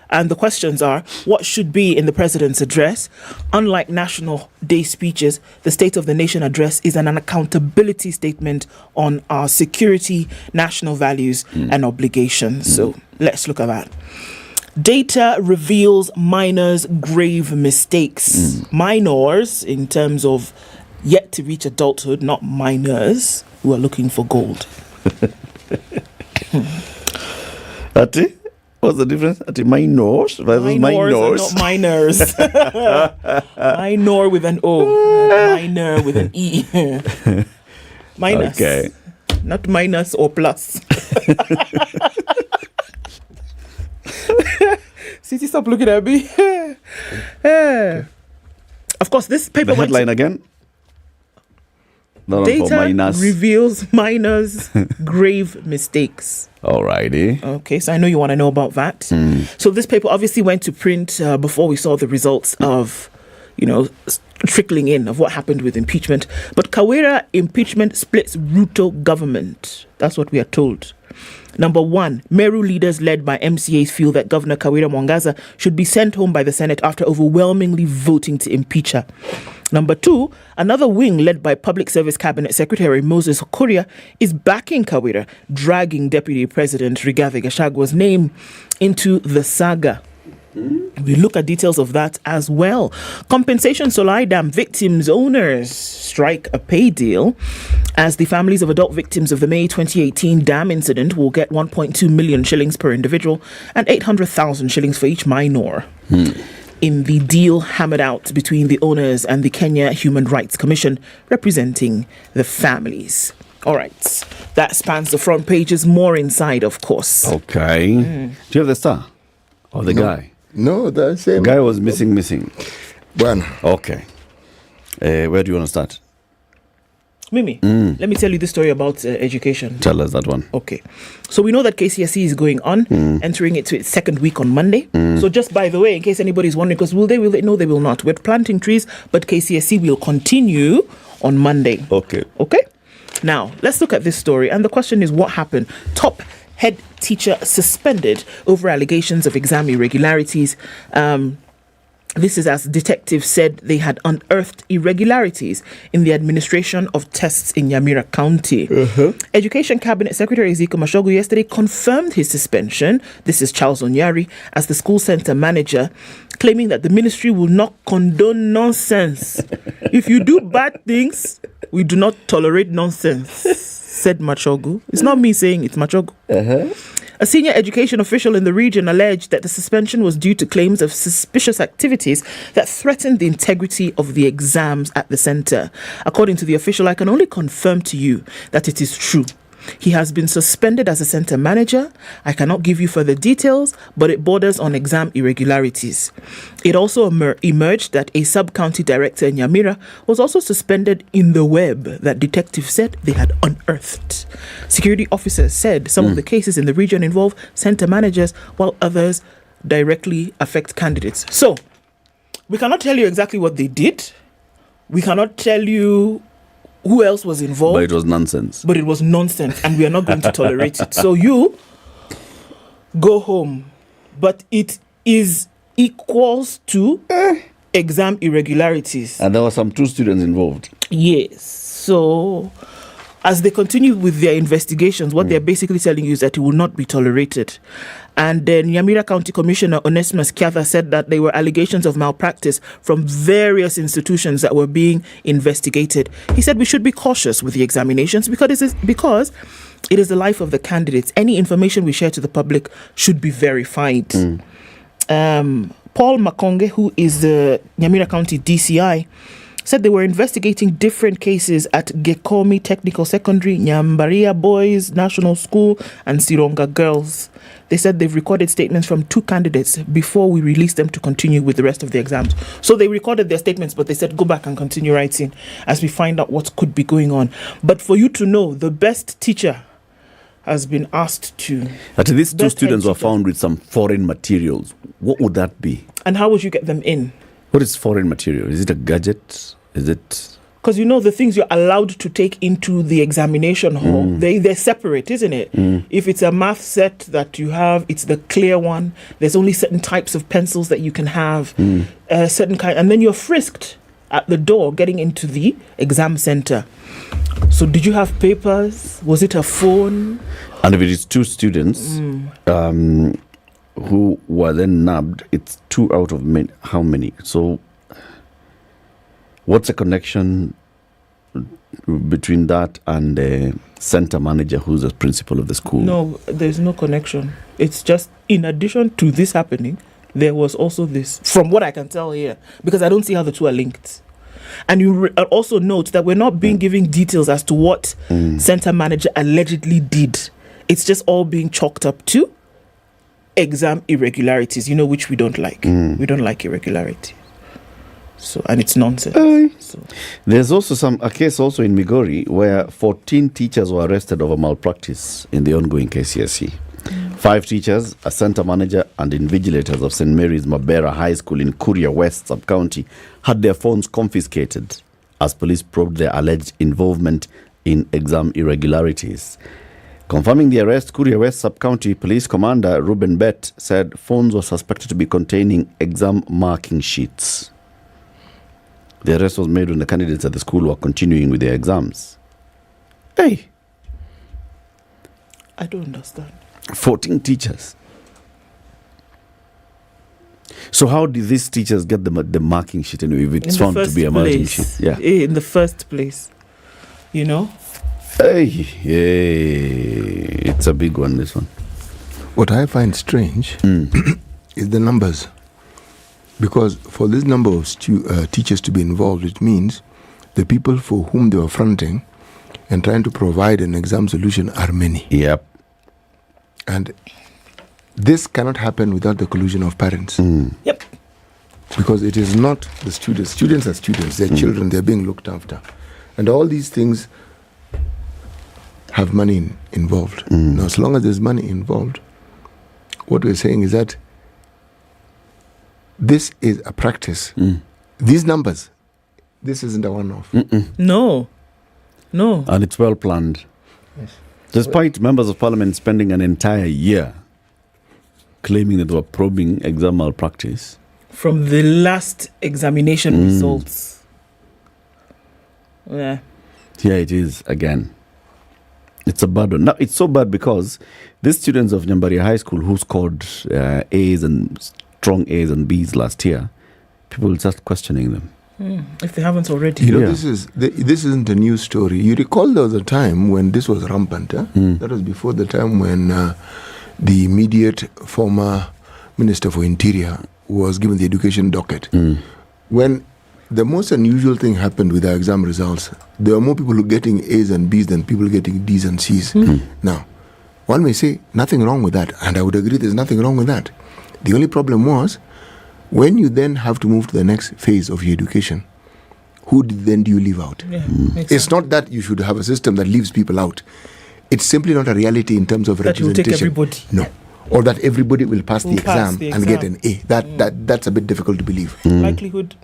the questions are, what should be in the president's address? Unlike National Day speeches, the State of the Nation address is an accountability statement on our security, national values and obligations. So let's look at that. Data reveals minors' grave mistakes. Minors, in terms of yet to reach adulthood, not minors who are looking for gold. Ati? What's the difference? Ati minors versus minors? Not minors. Minor with an O. Minor with an E. Minus. Okay. Not minus or plus. City, stop looking at me. Of course, this paper. The headline again? Data reveals minors' grave mistakes. Alrighty. Okay, so I know you want to know about that. So this paper obviously went to print before we saw the results of, trickling in of what happened with impeachment. But Kawera impeachment splits Ruto government. That's what we are told. Number 1, Meru leaders led by MCAs feel that Governor Kawira Mwangaza should be sent home by the Senate after overwhelmingly voting to impeach her. Number 2, another wing led by Public Service Cabinet Secretary Moses Kuria is backing Kawira, dragging Deputy President Rigathi Gachagua's name into the saga. We look at details of that as well. Compensation Solai Dam victims' owners strike a pay deal as the families of adult victims of the May 2018 dam incident will get 1.2 million shillings per individual and 800,000 shillings for each minor. In the deal hammered out between the owners and the Kenya Human Rights Commission representing the families. All right, that spans the front pages. More inside, of course. Okay. Do you have the star or the guy? No, the same. Guy was missing. Bueno. Okay. Where do you want to start? Mimi, let me tell you the story about education. Tell us that one. Okay. So we know that KCSE is going on, entering it to its second week on Monday. So just by the way, in case anybody's wondering, because will they? No, they will not. We're planting trees, but KCSE will continue on Monday. Okay. Okay? Now, let's look at this story. And the question is, what happened? Top head teacher suspended over allegations of exam irregularities. This is as detectives said they had unearthed irregularities in the administration of tests in Nyamira County. Education Cabinet Secretary Ezekiel Mashogu yesterday confirmed his suspension. This is Charles Onyari as the school center manager, claiming that the ministry will not condone nonsense. If you do bad things, we do not tolerate nonsense, said Mashogu. It's not me saying it's Mashogu. A senior education official in the region alleged that the suspension was due to claims of suspicious activities that threatened the integrity of the exams at the center. According to the official, I can only confirm to you that it is true. He has been suspended as a center manager. I cannot give you further details, but it borders on exam irregularities. It also emerged that a sub-county director in Nyamira was also suspended in the web that detectives said they had unearthed. Security officers said some of the cases in the region involve center managers, while others directly affect candidates. So, we cannot tell you exactly what they did. We cannot tell you who else was involved. But it was nonsense. But it was nonsense, and we are not going to tolerate it. So you go home. But it is equals to exam irregularities. And there were some 2 students involved. Yes. So as they continue with their investigations, what they're basically telling you is that it will not be tolerated. And then Nyamira County Commissioner Onesimus Kiatha said that there were allegations of malpractice from various institutions that were being investigated. He said we should be cautious with the examinations because it is the life of the candidates. Any information we share to the public should be verified. Paul Makonge, who is the Nyamira County DCI, said they were investigating different cases at Gekomi Technical Secondary, Nyambaria Boys National School, and Sironga Girls. They said they've recorded statements from 2 candidates before we release them to continue with the rest of the exams. So they recorded their statements, but they said go back and continue writing as we find out what could be going on. But for you to know, the best teacher has been asked to... That these 2 students were found with some foreign materials. What would that be? And how would you get them in? What is foreign material? Is it a gadget? Is it... Because you know the things you're allowed to take into the examination hall, they're separate, isn't it? If it's a math set that you have, it's the clear one. There's only certain types of pencils that you can have, certain kind, and then you're frisked at the door getting into the exam center. So did you have papers? Was it a phone? And if it is 2 students who were then nabbed, it's 2 out of how many? So what's the connection between that and the center manager who's the principal of the school? No, there's no connection. It's just in addition to this happening, there was also this, from what I can tell here, because I don't see how the 2 are linked. And you also note that we're not being given details as to what center manager allegedly did. It's just all being chalked up to exam irregularities, which we don't like. We don't like irregularity. So, and it's nonsense. So. There's also a case also in Migori where 14 teachers were arrested over malpractice in the ongoing KCSE. 5 teachers, a center manager, and invigilators of St. Mary's Mabera High School in Kuria West Sub-County had their phones confiscated as police probed their alleged involvement in exam irregularities. Confirming the arrest, Kuria West Sub-County Police Commander Ruben Bett said phones were suspected to be containing exam marking sheets. The arrest was made when the candidates at the school were continuing with their exams. Hey! I don't understand. 14 teachers. So how did these teachers get the marking sheet anyway if it's found to be a marking sheet? Yeah. In the first place, you know? Hey, it's a big one, this one. What I find strange is the numbers. Because for this number of teachers to be involved, it means the people for whom they were fronting and trying to provide an exam solution are many. Yep. And this cannot happen without the collusion of parents. Yep. Because it is not the students. Students are students. They're children. They're being looked after. And all these things have money involved. Now, as long as there's money involved, what we're saying is that this is a practice. These numbers, this isn't a one-off. No. And it's well planned. Yes. Despite members of parliament spending an entire year claiming that they were probing exam malpractice. From the last examination results. Yeah. Here it is again. It's a bad one. Now, it's so bad because these students of Nyambari High School who scored A's and strong A's and B's last year, people will start questioning them. If they haven't already. You know, this isn't a new story. You recall there was a time when this was rampant. That was before the time when the immediate former Minister for Interior was given the education docket. When the most unusual thing happened with our exam results, there were more people who getting A's and B's than people getting D's and C's. Now, one may say nothing wrong with that, and I would agree there's nothing wrong with that. The only problem was when you then have to move to the next phase of your education, who then do you leave out? It's not that you should have a system that leaves people out. It's simply not a reality in terms of that representation. That you take everybody. No. Or that everybody will pass the exam and get an A. That's a bit difficult to believe. Likelihood?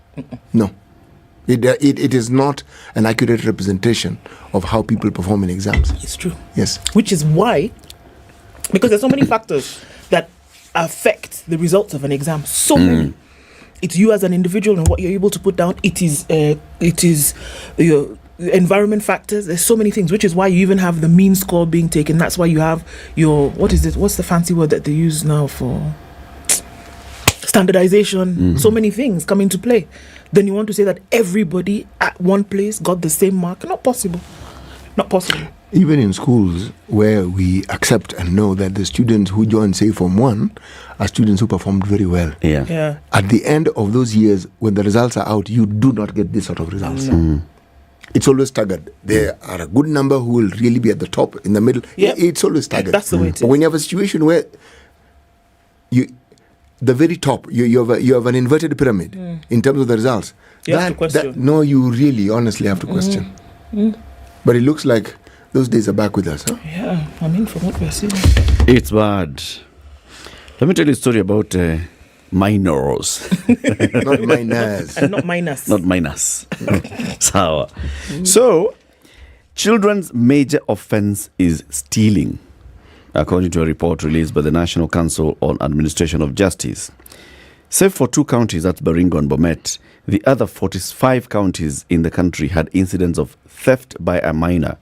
No. It is not an accurate representation of how people perform in exams. It's true. Yes. Which is why, because there's so many factors that affect the results of an exam. So many. It's you as an individual and what you're able to put down. It is your environment factors. There's so many things, which is why you even have the mean score being taken. That's why you have your, what's the fancy word that they use now for standardization? So many things come into play. Then you want to say that everybody at one place got the same mark. Not possible. Not possible. Even in schools where we accept and know that the students who join, say, Form 1 are students who performed very well. Yeah. At the end of those years, when the results are out, you do not get this sort of results. It's always staggered. There are a good number who will really be at the top, in the middle. It's always staggered. That's the way it is. But when you have a situation where the very top, you have an inverted pyramid in terms of the results. You have to question. No, you really, honestly have to question. But it looks like those days are back with us, huh? Yeah, I mean, from what we're seeing. It's bad. Let me tell you a story about minors. Not minors. And not minus. Not minus. Sour. So, children's major offense is stealing, according to a report released by the National Council on Administration of Justice. Save for 2 counties, that's Baringo and Bomet, the other 45 counties in the country had incidents of theft by a minor.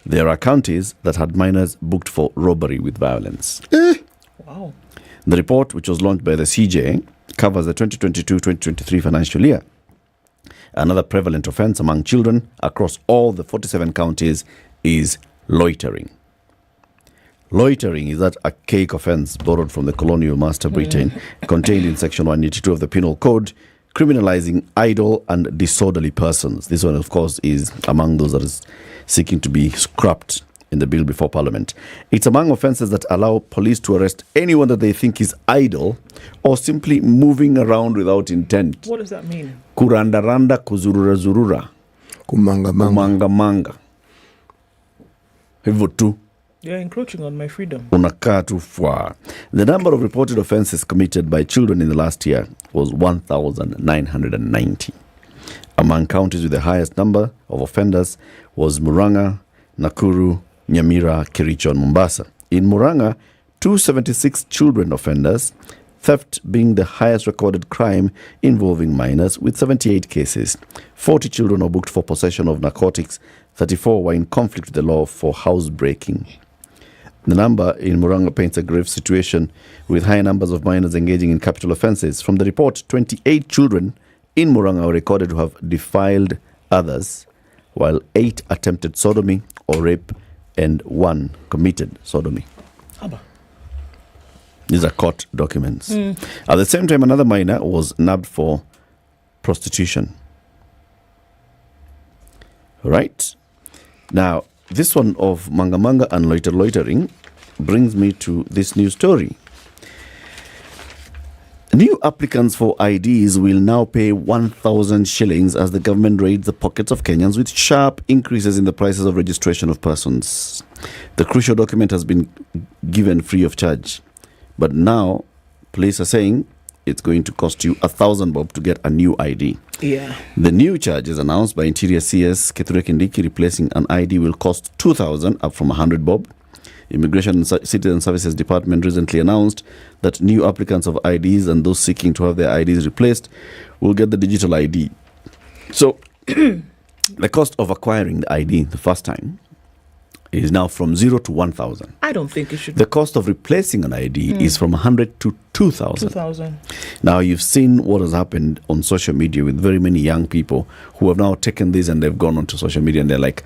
There are counties that had minors booked for robbery with violence. Wow. The report, which was launched by the CJ, covers the 2022-2023 financial year. Another prevalent offense among children across all the 47 counties is loitering. Loitering is that archaic offense borrowed from the colonial master Britain, contained in Section 182 of the Penal Code, criminalizing idle and disorderly persons. This one, of course, is among those that is seeking to be scrapped in the bill before Parliament. It's among offences that allow police to arrest anyone that they think is idle or simply moving around without intent. What does that mean? Kurandaranda, kuzurura-zurura. Kumanga-manga. Hivyo tu. You're encroaching on my freedom. Unakaa tu fwa. The number of reported offences committed by children in the last year was 1,990. Among counties with the highest number of offenders was Murang'a, Nakuru, Nyamira, Kericho, and Mombasa. In Muranga, 276 children offenders, theft being the highest recorded crime involving minors with 78 cases. 40 children were booked for possession of narcotics. 34 were in conflict with the law for housebreaking. The number in Muranga paints a grave situation with high numbers of minors engaging in capital offences. From the report, 28 children in Muranga were recorded to have defiled others, while 8 attempted sodomy or rape and 1 committed sodomy. These are court documents. At the same time, another minor was nabbed for prostitution. Right? Now, this one of Manga and loitering brings me to this new story. New applicants for IDs will now pay 1,000 shillings as the government raids the pockets of Kenyans with sharp increases in the prices of registration of persons. The crucial document has been given free of charge, but now police are saying it's going to cost you 1,000 bob to get a new ID. Yeah. The new charges announced by Interior CS Kithure Kindiki replacing an ID will cost 2,000, up from 100 bob. Immigration and Citizen Services Department recently announced that new applicants of IDs and those seeking to have their IDs replaced will get the digital ID. So the cost of acquiring the ID the first time is now from 0 to 1,000. I don't think it should. The cost of replacing an ID is from 100 to 2,000. 2,000. Now, you've seen what has happened on social media with very many young people who have now taken this and they've gone onto social media and they're like,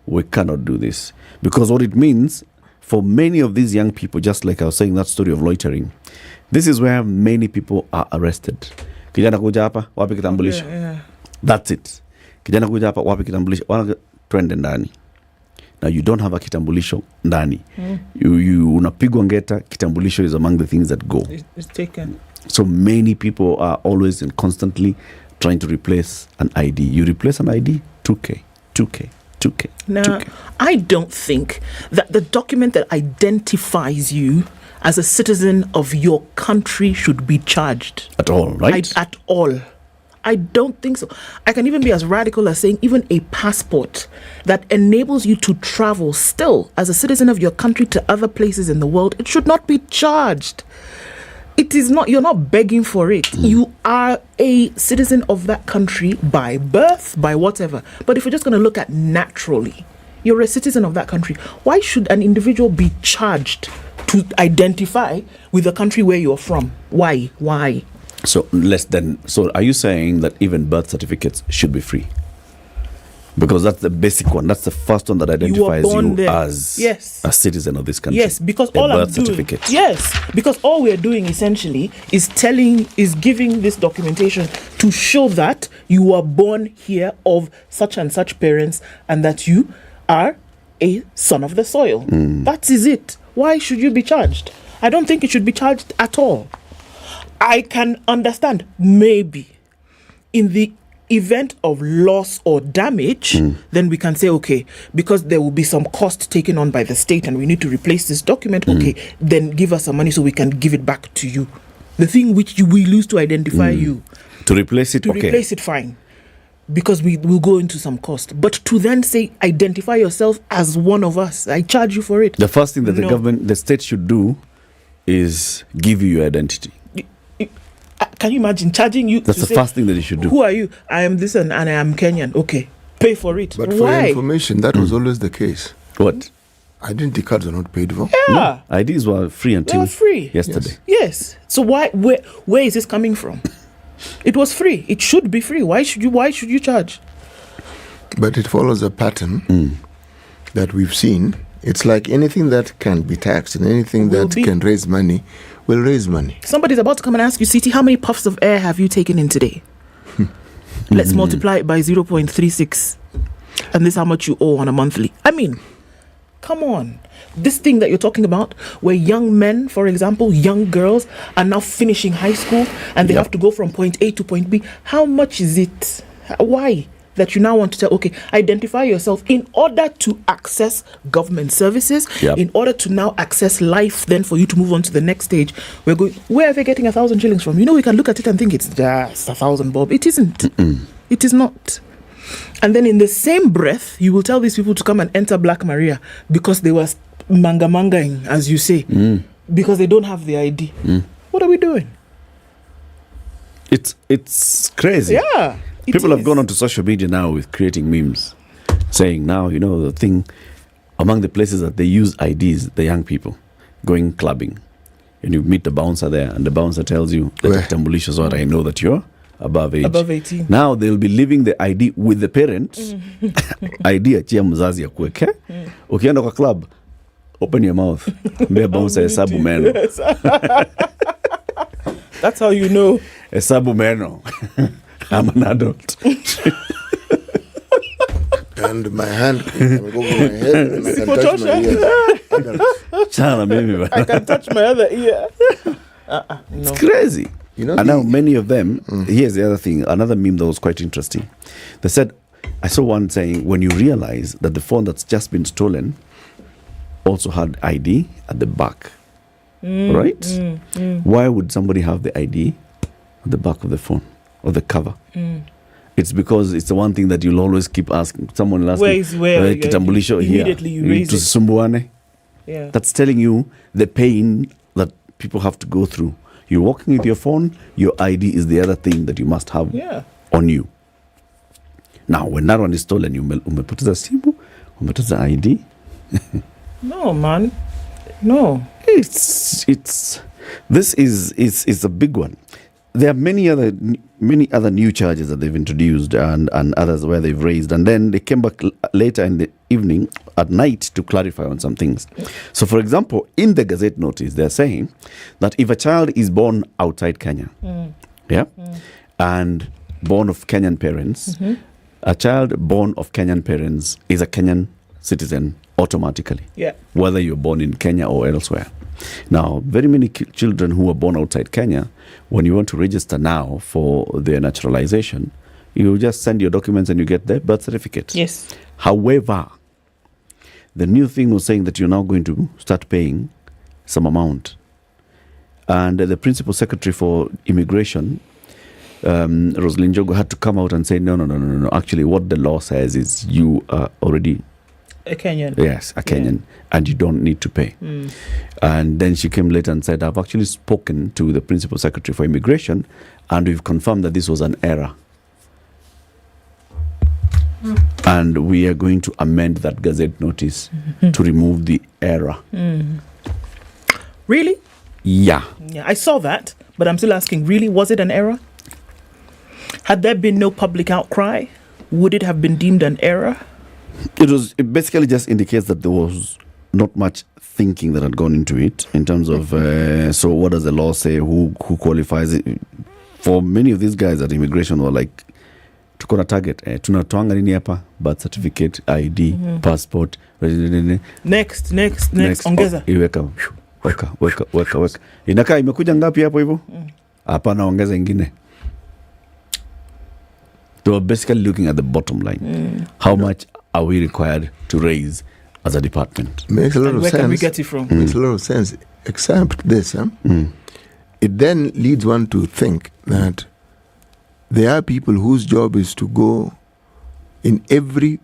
we cannot do this. Because what it means for many of these young people, just like I was saying that story of loitering, this is where many people are arrested. Kijana kuja hapa, wapi kitambulisho? That's it. Kijana kuja hapa, wapi kitambulisho? Wana twende ndani. Now you don't have a kitambulisho ndani. You unapigwa ngeta, kitambulisho is among the things that go. It's taken. So many people are always and constantly trying to replace an ID. You replace an ID, 2K. Now, 2K. I don't think that the document that identifies you as a citizen of your country should be charged. At all, right? At all. I don't think so. I can even be as radical as saying even a passport that enables you to travel still as a citizen of your country to other places in the world, it should not be charged. It is not, you're not begging for it. You are a citizen of that country by birth, by whatever. But if we're just going to look at naturally, you're a citizen of that country. Why should an individual be charged to identify with the country where you're from? Why? So are you saying that even birth certificates should be free? Because that's the basic one. That's the first one that identifies you as a citizen of this country. Yes, because all I'm doing, because all we're doing essentially is giving this documentation to show that you were born here of such and such parents and that you are a son of the soil. That is it. Why should you be charged? I don't think it should be charged at all. I can understand maybe in the event of loss or damage, then we can say, okay, because there will be some cost taken on by the state and we need to replace this document, okay, then give us some money so we can give it back to you. The thing which we lose to identify you. To replace it, okay. To replace it, fine. Because we will go into some cost. But to then say, identify yourself as one of us, I charge you for it. The first thing that the state should do is give you your identity. Can you imagine charging you? That's the first thing that you should do. Who are you? I am this and I am Kenyan. Okay, pay for it. But for your information, that was always the case. What? Identity cards are not paid for. Yeah. No, IDs were free until yesterday. Yes. So where is this coming from? It was free. It should be free. Why should you charge? But it follows a pattern that we've seen. It's like anything that can be taxed and anything that can raise money will raise money. Somebody's about to come and ask you, CT, how many puffs of air have you taken in today? Let's multiply it by 0.36. And this is how much you owe on a monthly. I mean, come on. This thing that you're talking about, where young men, for example, young girls, are now finishing high school and they have to go from point A to point B. How much is it? Why? That you now want to tell, okay, identify yourself in order to access government services, in order to now access life, then for you to move on to the next stage. Where are they getting 1,000 shillings from? We can look at it and think it's just 1,000 bob. It isn't. It is not. And then in the same breath, you will tell these people to come and enter Black Maria because they were mangaing, as you say, because they don't have the ID. What are we doing? It's crazy. Yeah. People have gone onto social media now with creating memes, saying now, the thing, among the places that they use IDs, the young people going clubbing. And you meet the bouncer there, and the bouncer tells you, kitambulisho is what I know that you're above age. Above 18. Now they'll be leaving the ID with the parents. ID achia mzazi ya kuweke. Ukienda kwa club, open your mouth. Mbea bouncer hesabu meno. That's how you know. Hesabu meno. I'm an adult. And my hand can go over my head and I can touch my ear. I can touch my other ear. No. It's crazy. And now many of them, here's the other thing, another meme that was quite interesting. They said, I saw one saying, when you realize that the phone that's just been stolen also had ID at the back, right? Why would somebody have the ID at the back of the phone or the cover? It's because it's the one thing that you'll always keep asking. Someone will ask where kitambulisho here. Immediately you raise it. Yeah. That's telling you the pain that people have to go through. You're walking with your phone, your ID is the other thing that you must have on you. Now, when that one is stolen, you umepoteza simu, umepoteza ID. No, man. No. This is a big one. There are many other new charges that they've introduced and others where they've raised, and then they came back later in the evening at night to clarify on some things. So, for example, in the Gazette notice, they're saying that if a child is born outside Kenya, and born of Kenyan parents, a child born of Kenyan parents is a Kenyan citizen automatically, whether you're born in Kenya or elsewhere. Now, very many children who are born outside Kenya, when you want to register now for their naturalization, you just send your documents and you get their birth certificate. Yes. However, the new thing was saying that you're now going to start paying some amount. And the principal secretary for immigration, Rosalind Jogo, had to come out and say, no. Actually, what the law says is you are already a Kenyan. Yes, a Kenyan. And you don't need to pay. And then she came later and said, I've actually spoken to the principal secretary for immigration and we've confirmed that this was an error. And we are going to amend that Gazette notice to remove the error. Really? Yeah. I saw that, but I'm still asking, really, was it an error? Had there been no public outcry, would it have been deemed an error? It basically just indicates that there was not much thinking that had gone into it in terms of, so what does the law say, who qualifies it? For many of these guys at immigration were like, tuko na target, tunatoanga nini hapa, birth certificate, ID, passport, next, ongeza. Weka. Inakaa imekuja ngapi hapo hivyo? Hapana, ongeza ingine. They were basically looking at the bottom line. How much are we required to raise as a department? Makes a lot of where sense. Can we get it from? Makes a lot of sense. Except this, it then leads one to think that there are people whose job is to go in every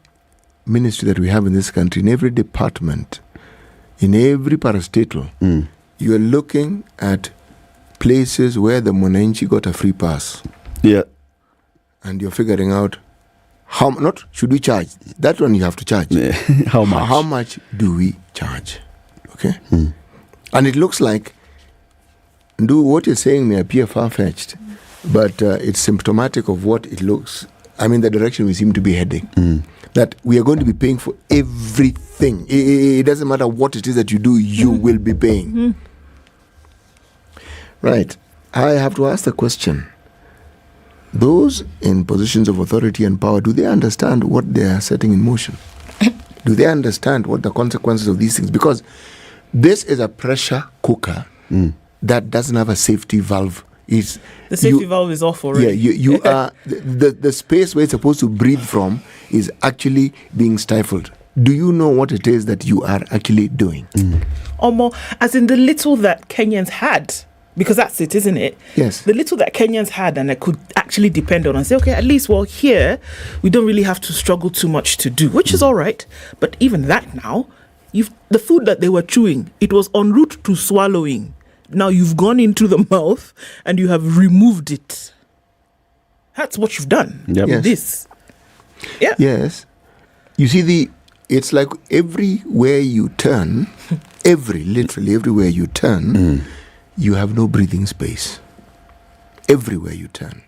ministry that we have in this country, in every department, in every parastatal. You are looking at places where the Mwananchi got a free pass. Yeah. And you're figuring out how not should we charge? That one you have to charge. How much? How much do we charge? Okay? And it looks like what you're saying may appear far-fetched, but it's symptomatic of what it looks. I mean, the direction we seem to be heading. That we are going to be paying for everything. It doesn't matter what it is that you do, you will be paying. Right. I have to ask the question. Those in positions of authority and power, do they understand what they are setting in motion? Do they understand what the consequences of these things? Because this is a pressure cooker that doesn't have a safety valve. The safety valve is off already. Yeah, you are the space where it's supposed to breathe from is actually being stifled. Do you know what it is that you are actually doing? As in the little that Kenyans had Because that's it, isn't it? Yes. The little that Kenyans had and I could actually depend on and say, okay, at least, well, here, we don't really have to struggle too much to do, which is all right. But even that now, the food that they were chewing, it was en route to swallowing. Now you've gone into the mouth and you have removed it. That's what you've done with Yes. this. Yeah. Yes. You see, it's like everywhere you turn, literally everywhere you turn, you have no breathing space. Everywhere you turn.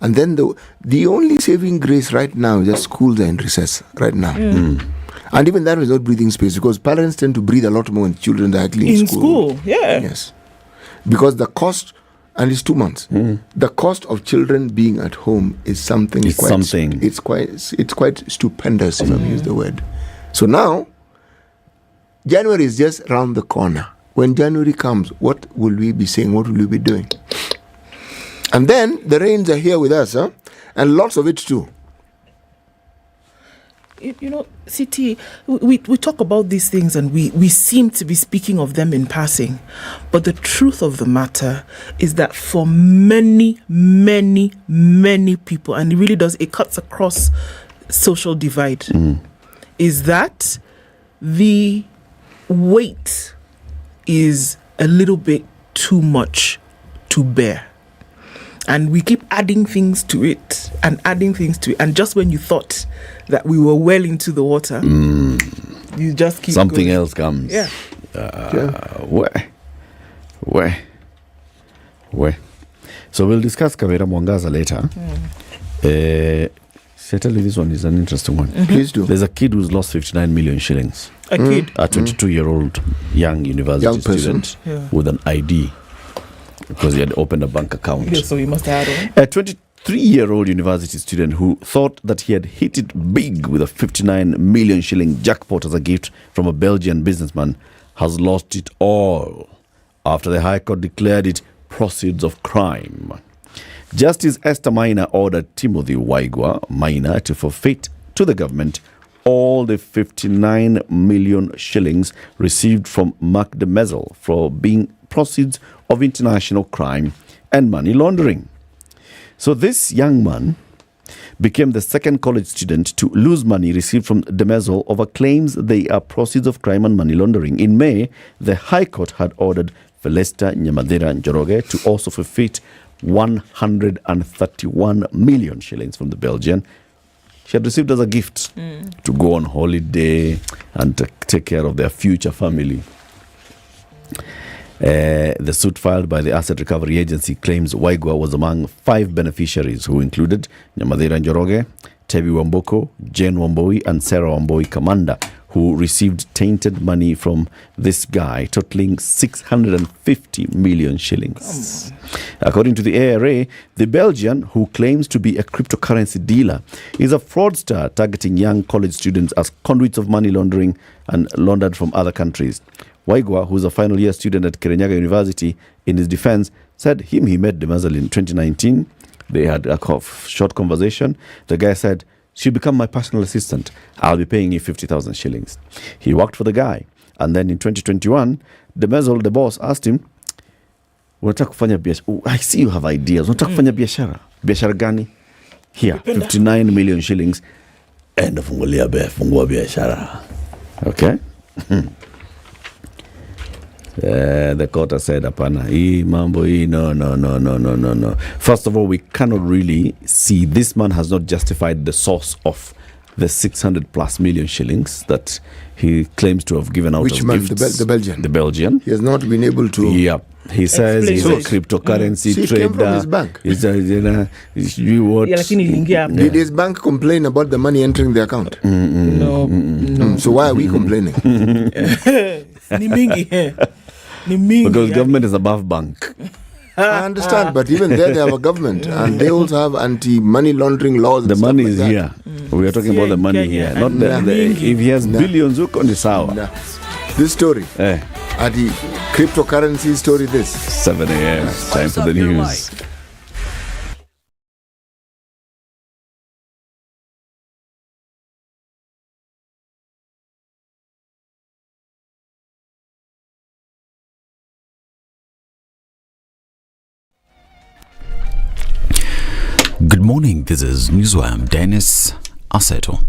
And then the only saving grace right now is that schools are in recess right now. And even that is not breathing space because parents tend to breathe a lot more when children are actually in school. Yeah. Yes. Because the cost, and it's 2 months, the cost of children being at home is something It's something. It's quite stupendous, if I may use the word. So now, January is just around the corner. When January comes, what will we be saying? What will we be doing? And then the rains are here with us, and lots of it too. You know, CT, we talk about these things and we seem to be speaking of them in passing. But the truth of the matter is that for many, many, many people, and it really does, it cuts across social divide, is that the weight is a little bit too much to bear. And we keep adding things to it and adding things to it. And just when you thought that we were well into the water, you just keep something going. else comes. Yeah. Where? So we'll discuss Kavera Mwangaza later. I tell you, this one is an interesting one. Please do. There's a kid who's lost 59 million shillings. A kid? A 22-year-old young university student with an ID because he had opened a bank account. Yeah, so he must have had one. A 23-year-old university student who thought that he had hit it big with a 59 million shilling jackpot as a gift from a Belgian businessman has lost it all after the High Court declared it proceeds of crime. Justice Esther Maina ordered Timothy Waigwa Maina to forfeit to the government all the 59 million shillings received from Mark de Mezel for being proceeds of international crime and money laundering. So this young man became the second college student to lose money received from de Mezel over claims they are proceeds of crime and money laundering. In May, the High Court had ordered Felesta Nyamadera Njoroge to also forfeit 131 million shillings from the Belgian she had received as a gift to go on holiday and to take care of their future family. The suit filed by the Asset Recovery Agency claims Waigwa was among 5 beneficiaries who included Nyamadera Njoroge, Tebi Wamboko, Jane Wamboi and Sarah Wamboi Kamanda, who received tainted money from this guy totaling 650 million shillings. According to the ARA, the Belgian, who claims to be a cryptocurrency dealer, is a fraudster targeting young college students as conduits of money laundering and laundered from other countries. Waigwa, who is a final year student at Kirinyaga University, in his defense, said he met de Mezel in 2019. They had a short conversation. The guy said, "She'll become my personal assistant. I'll be paying you 50,000 shillings. He worked for the guy. And then in 2021, de Mezel, the boss, asked him, unataka kufanya biashara? I see you have ideas. Unataka kufanya biashara? Biashara gani? Here, 59 million shillings. And fungua biashara. Okay? The court has said, "Apana, no. First of all, we cannot really see, this man has not justified the source of the 600 plus million shillings that he claims to have given out. Which as man? gifts. The Belgian? The Belgian. He has not been able to... Yeah. He says he's a cryptocurrency See, trader. it came from his bank. He's a, you what? Did his bank complain about the money entering the account? No. So why are we complaining? Because government is above bank. I understand, but even there they have a government and they also have anti-money laundering laws. The money is like here. We are talking about the money here. Not if he has billions, who on the sour. This story, the cryptocurrency story, this 7 a.m. Time for the news. morning. This is Newswire. I'm Dennis Aseto.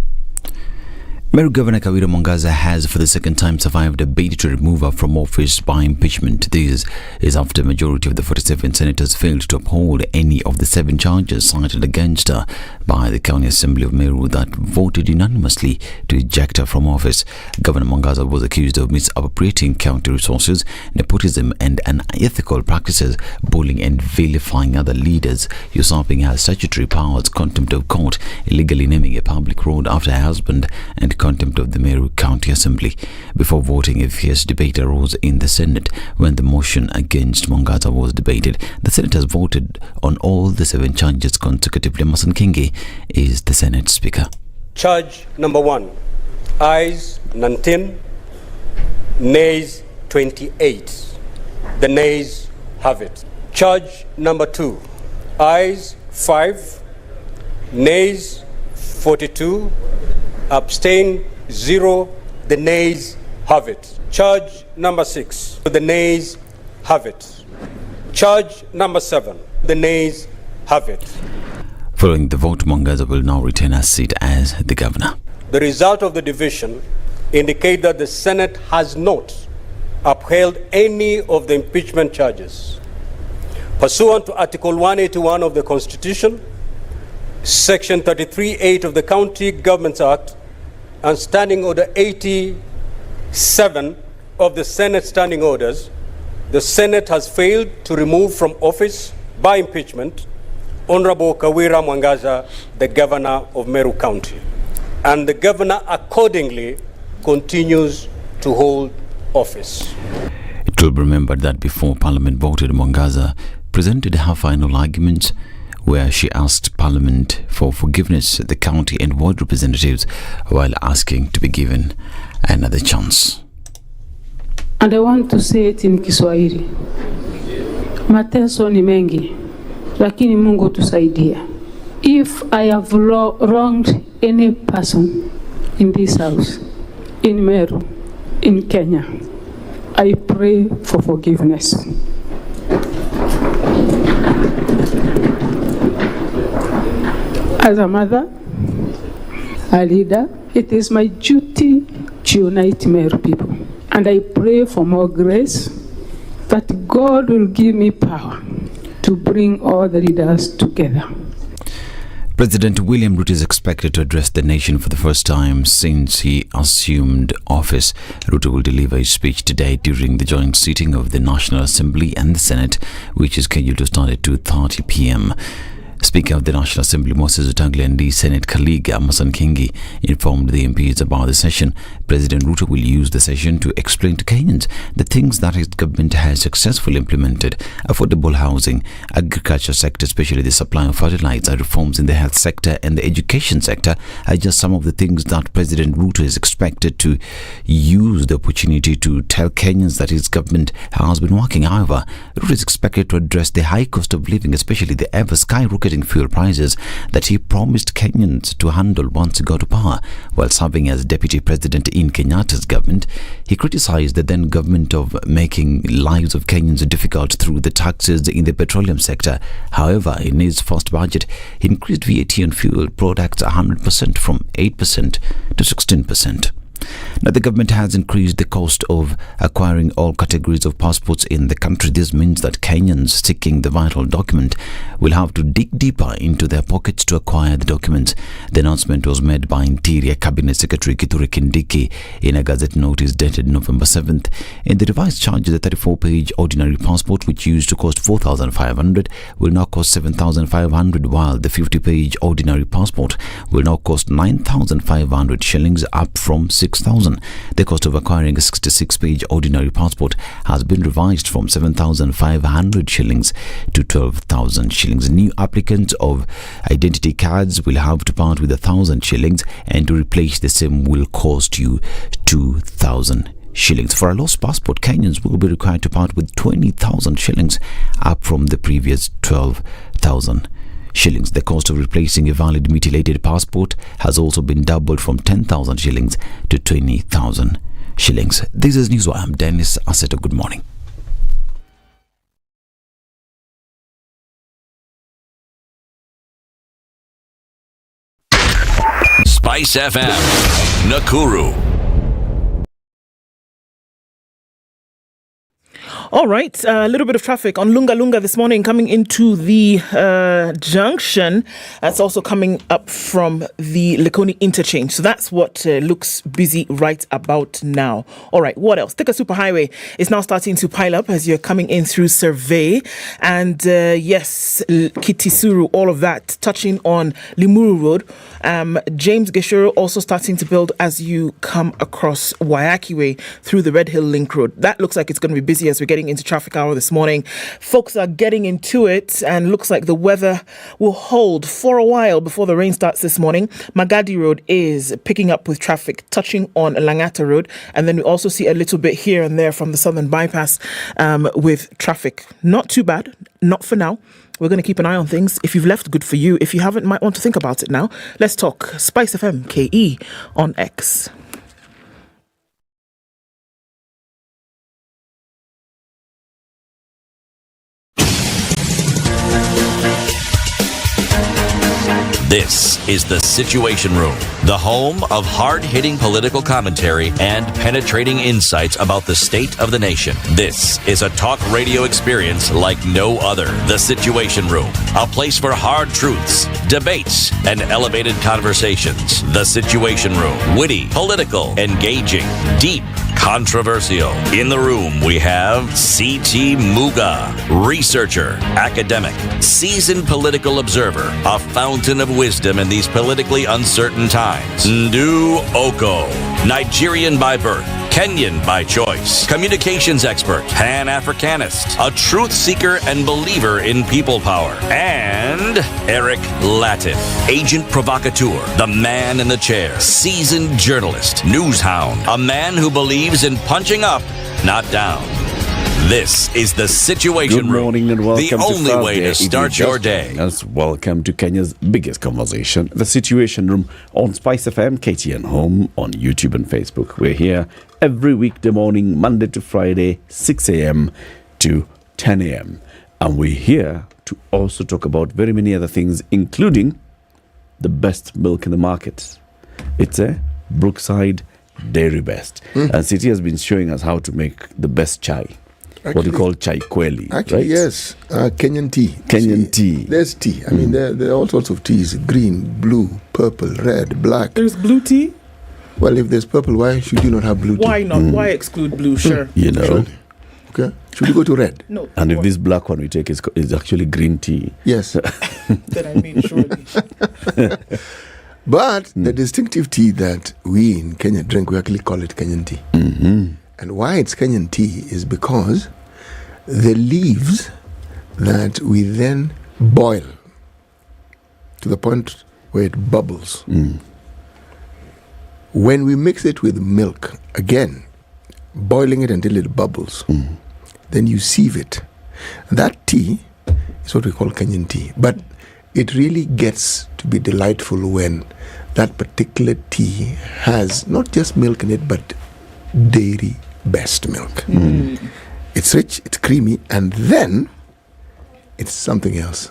Meru Governor Kawira Mwangaza has for the second time survived a bid to remove her from office by impeachment. This is after a majority of the 47 senators failed to uphold any of the 7 charges cited against her by the County Assembly of Meru that voted unanimously to eject her from office. Governor Mwangaza was accused of misappropriating county resources, nepotism and unethical practices, bullying and vilifying other leaders, usurping her statutory powers, contempt of court, illegally naming a public road after her husband, and contempt of the Meru County Assembly. Before voting, a fierce debate arose in the Senate. When the motion against Mwangaza was debated, the senators voted on all the 7 charges consecutively. Mason Kingi is the Senate Speaker. Charge number 1, ayes 19, nays 28. The nays have it. Charge number 2, ayes 5, nays 42, abstain 0. The nays have it. Charge number 6, the nays have it. Charge number 7, the nays have it. Following the vote, Mwangaza will now retain her seat as the governor. The result of the division indicate that the Senate has not upheld any of the impeachment charges. Pursuant to Article 181 of the Constitution, Section 33(8) of the County Governments Act, and Standing Order 87 of the Senate Standing Orders, the Senate has failed to remove from office by impeachment Honorable Kawira Mwangaza, the Governor of Meru County. And the Governor accordingly continues to hold office. It will be remembered that before Parliament voted, Mwangaza presented her final arguments, where she asked Parliament for forgiveness at the county and ward representatives while asking to be given another chance. And I want to say it in Kiswahili. Mateso ni mengi, lakini Mungu tusaidia. If I have wronged any person in this house, in Meru, in Kenya, I pray for forgiveness. As a mother, a leader, it is my duty to unite Meru people. And I pray for more grace, that God will give me power to bring all the leaders together. President William Ruto is expected to address the nation for the first time since he assumed office. Ruto will deliver his speech today during the joint sitting of the National Assembly and the Senate, which is scheduled to start at 2:30 p.m. Speaker of the National Assembly Moses Wetangula and the Senate colleague Mason Kingi informed the MPs about the session. President Ruto will use the session to explain to Kenyans the things that his government has successfully implemented: affordable housing, agriculture sector, especially the supply of fertilizer, reforms in the health sector and the education sector are just some of the things that President Ruto is expected to use the opportunity to tell Kenyans that his government has been working. However, Ruto is expected to address the high cost of living, especially the ever skyrocketing fuel prices that he promised Kenyans to handle once he got to power. While serving as deputy president in Kenyatta's government, he criticized the then government of making lives of Kenyans difficult through the taxes in the petroleum sector. However, in his first budget, he increased VAT on fuel products 100% from 8% to 16%. Now, the government has increased the cost of acquiring all categories of passports in the country. This means that Kenyans seeking the vital document will have to dig deeper into their pockets to acquire the documents. The announcement was made by Interior Cabinet Secretary Kithure Kindiki in a Gazette notice dated November 7th. In the revised charges, the 34-page ordinary passport, which used to cost 4,500, will now cost 7,500, while the 50-page ordinary passport will now cost 9,500 shillings, up from 6,000. The cost of acquiring a 66-page ordinary passport has been revised from 7,500 shillings to 12,000 shillings. New applicants of identity cards will have to part with 1,000 shillings, and to replace the same will cost you 2,000 shillings. For a lost passport, Kenyans will be required to part with 20,000 shillings, up from the previous 12,000 shillings. The cost of replacing a valid mutilated passport has also been doubled from 10,000 shillings to 20,000 shillings. This is Newswire. I'm Dennis Aseto. Good morning. Spice FM, Nakuru. All right, a little bit of traffic on Lunga Lunga this morning coming into the junction. That's also coming up from the Likoni interchange. So that's what looks busy right about now. All right, what else? Thika Superhighway is now starting to pile up as you're coming in through Survey. And yes, Kitisuru, all of that, touching on Limuru Road. James Geshuru also starting to build as you come across Wayaki Way through the Red Hill Link Road. That looks like it's going to be busy as we're getting into traffic hour this morning. Folks are getting into it and looks like the weather will hold for a while before the rain starts this morning. Magadi Road is picking up with traffic touching on Langata Road, and then we also see a little bit here and there from the Southern Bypass with traffic. Not too bad, not for now. We're going to keep an eye on things. If you've left, good for you. If you haven't, might want to think about it now. Let's talk Spice FM KE on X. This is the Situation Room, the home of hard-hitting political commentary and penetrating insights about the state of the nation. This is a talk radio experience like no other. The Situation Room, a place for hard truths, debates, and elevated conversations. The Situation Room, witty, political, engaging, deep, controversial. In the room, we have C.T. Muga, researcher, academic, seasoned political observer, a fountain of wisdom in these politically uncertain times. Ndu Okoh, Nigerian by birth, Kenyan by choice, communications expert, Pan-Africanist, a truth seeker and believer in people power, and Eric Latiff, agent provocateur, the man in the chair, seasoned journalist, news hound, a man who believes in punching up, not down. This is the Situation Good morning and welcome the only to way to start your day. Welcome to Kenya's biggest conversation, the Situation Room on Spice FM, KTN Home, on YouTube and Facebook. We're here every weekday morning, Monday to Friday, 6 a.m. to 10 a.m. And we're here to also talk about very many other things, including the best milk in the market. It's a Brookside Dairy Best. And City has been showing us how to make the best chai. Actually, what we call chai kweli, actually, right? Yes, Kenyan tea. Kenyan tea. There's tea. I mean, there are all sorts of teas: green, blue, purple, red, black. There's blue tea? Well, if there's purple, why should you not have blue tea? Why not? Why exclude blue? Sure. You know. Surely. Okay. Should we go to red? No. And if this black one we take is actually green tea. Yes. Then I mean, surely. But the distinctive tea that we in Kenya drink, we actually call it Kenyan tea. And why it's Kenyan tea is because the leaves that we then boil to the point where it bubbles. When we mix it with milk, again, boiling it until it bubbles, then you sieve it. That tea is what we call Kenyan tea. But it really gets to be delightful when that particular tea has not just milk in it, but dairy best milk. It's rich, it's creamy, and then it's something else.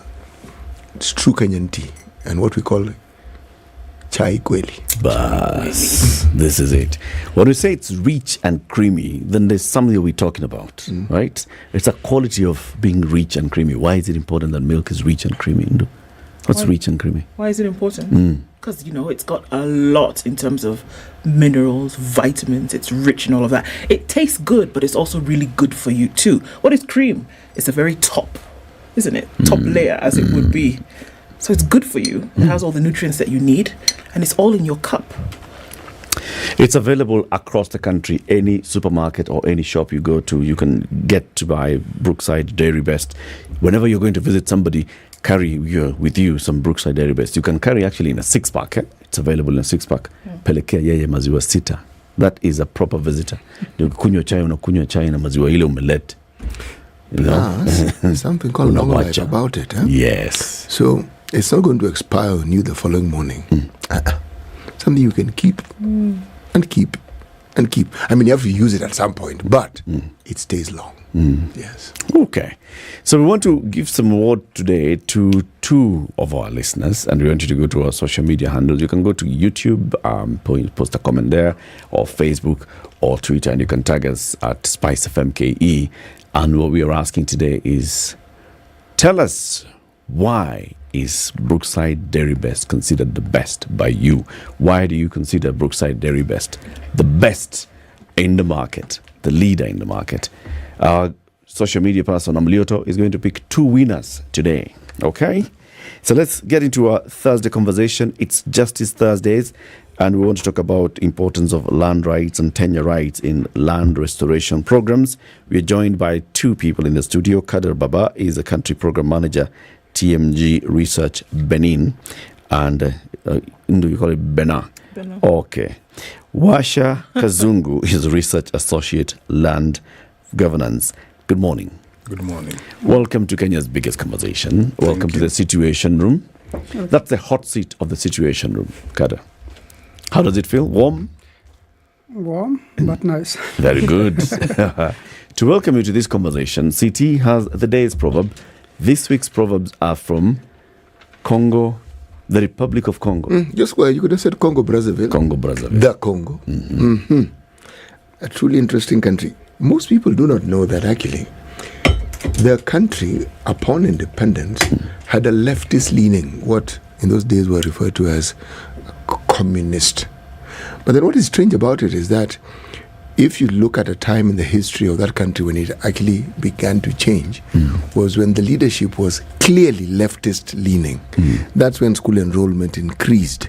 It's true Kenyan tea, and what we call chai kweli. Bas, this is it. When we say it's rich and creamy, then there's something we're talking about, right? It's a quality of being rich and creamy. Why is it important that milk is rich and creamy? What's rich and creamy? Why is it important? Because, it's got a lot in terms of minerals, vitamins. It's rich and all of that. It tastes good, but it's also really good for you too. What is cream? It's a very top, isn't it? Top layer, as it would be. So it's good for you. It has all the nutrients that you need, and it's all in your cup. It's available across the country. Any supermarket or any shop you go to, you can get to buy Brookside Dairy Best. Whenever you're going to visit somebody, carry with you some Brookside Dairy Best. You can carry actually in a 6-pack. It's available in a 6-pack. Pelekea yeye maziwa sita. That is a proper visitor. Kunywa chai unakunywa chai na maziwa ile umelete. Something called long life about it. Yes. So it's not going to expire on you the following morning. Something you can keep and keep and keep. I mean, you have to use it at some point, but it stays long. Yes. Okay. So we want to give some award today to two of our listeners, and we want you to go to our social media handles. You can go to YouTube, post a comment there, or Facebook, or Twitter, and you can tag us at SpiceFMKE. And what we are asking today is, tell us, why is Brookside Dairy Best considered the best by you? Why do you consider Brookside Dairy Best the best in the market, the leader in the market? Our social media person, Amlioto, is going to pick two winners today. Okay? So let's get into our Thursday conversation. It's Justice Thursdays, and we want to talk about importance of land rights and tenure rights in land restoration programs. We are joined by two people in the studio. Kader Baba is a country program manager, TMG Research Benin, and you call it Bena? Bena. Okay. Washa Kazungu is research associate, land governance. Good morning. Good morning. Welcome to Kenya's biggest conversation. Welcome to the Situation Room. That's the hot seat of the Situation Room. Kader, how does it feel? Warm? Warm, but nice. Very good. To welcome you to this conversation, CT has the day's proverb. This week's proverbs are from Congo, the Republic of Congo. Just where you could have said Congo Brazzaville. Congo Brazzaville. The Congo. A truly interesting country. Most people do not know that actually the country, upon independence, had a leftist leaning, what in those days were referred to as communist. But then what is strange about it is that if you look at a time in the history of that country when it actually began to change, was when the leadership was clearly leftist leaning. That's when school enrollment increased.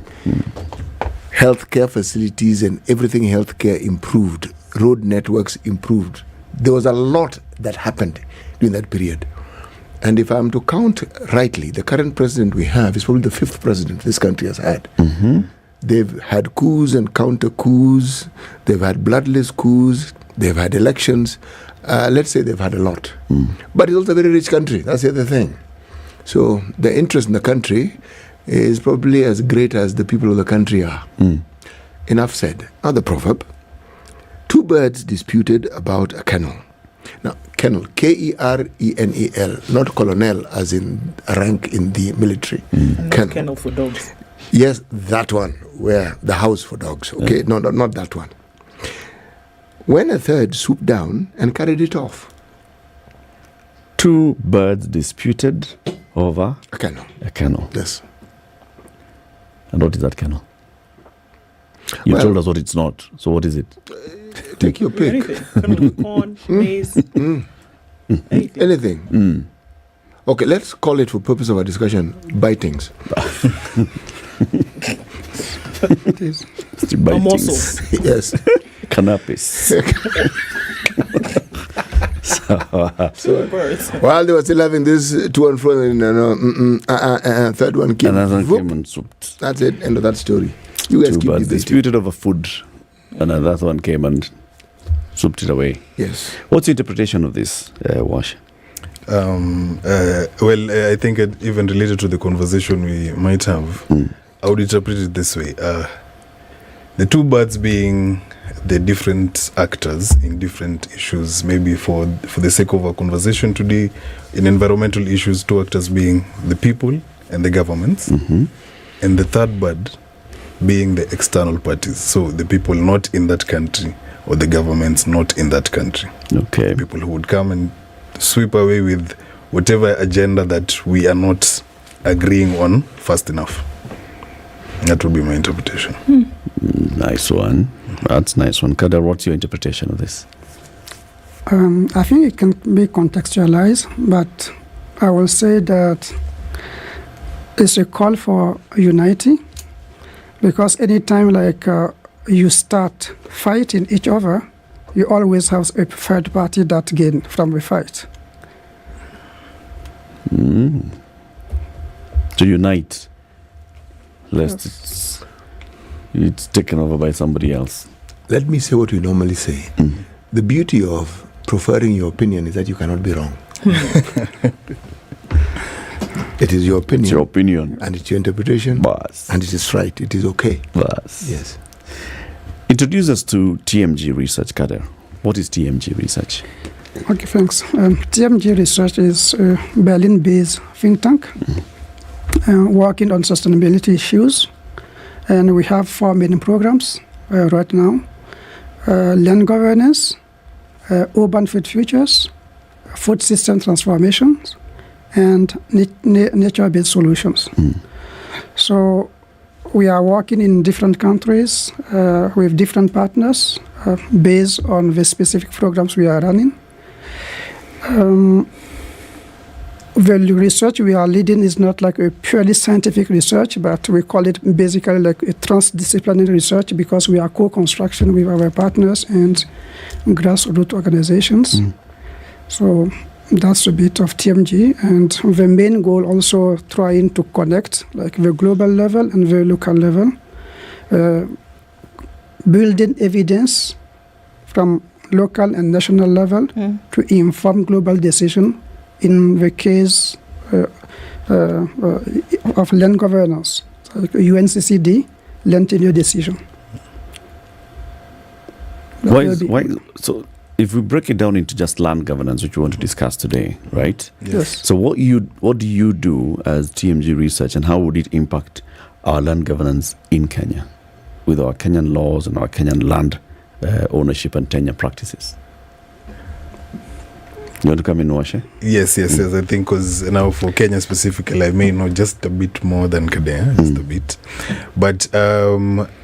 Healthcare facilities and everything healthcare improved. Road networks improved. There was a lot that happened during that period. And if I'm to count rightly, the current president we have is probably the fifth president this country has had. They've had coups and counter coups. They've had bloodless coups. They've had elections. Let's say they've had a lot. But it's also a very rich country. That's the other thing. So the interest in the country is probably as great as the people of the country are. Enough said. Now the proverb. Two birds disputed about a kennel. Now, kennel, K-E-R-E-N-E-L, not colonel as in a rank in the military. Kennel for dogs. Yes, that one, where the house for dogs. Okay, no, not that one. When a third swooped down and carried it off. Two birds disputed over a kennel. A kennel. Yes. And what is that kennel? You told us what it's not. So what is it? Take your pick. Anything. Corn, maize. Anything. Okay, let's call it for purpose of our discussion, bitings. Bitings. Yes. Canapes. So, while they were still having this to and fro, third one came. Another one came and swooped. That's it. End of that story. You guys keep debating. Disputed over food. And another one came and swooped it away. Yes. What's your interpretation of this, Wash? Well, I think even related to the conversation we might have, I would interpret it this way. The two birds being the different actors in different issues, maybe for the sake of our conversation today, in environmental issues, two actors being the people and the governments, and the third bird being the external parties, so the people not in that country or the governments not in that country. Okay. People who would come and sweep away with whatever agenda that we are not agreeing on fast enough. That would be my interpretation. Nice one. That's a nice one. Kader, what's your interpretation of this? I think it can be contextualized, but I will say that it's a call for unity, because anytime you start fighting each other, you always have a third party that gain from the fight. To unite, lest it's taken over by somebody else. Let me say what we normally say. The beauty of preferring your opinion is that you cannot be wrong. It is your opinion. It's your opinion. And it's your interpretation. Bas. And it is right. It is okay. Bas. Yes. Introduce us to TMG Research, Kader. What is TMG Research? Okay, thanks. TMG Research is a Berlin-based think tank working on sustainability issues. And we have 4 main programs right now. Land governance, urban food futures, food system transformations, and nature-based solutions. So we are working in different countries with different partners based on the specific programs we are running. The research we are leading is not like a purely scientific research, but we call it basically like a transdisciplinary research because we are co-construction with our partners and grassroots organizations. So that's a bit of TMG, and the main goal also trying to connect like the global level and the local level, building evidence from local and national level to inform global decision in the case of land governance, like UNCCD, land tenure decision. So if we break it down into just land governance, which we want to discuss today, right? Yes. So what do you do as TMG Research, and how would it impact our land governance in Kenya with our Kenyan laws and our Kenyan land ownership and tenure practices? You want to come in, Washe? Yes. I think because now for Kenya specifically, I may know just a bit more than Kadea, just a bit. But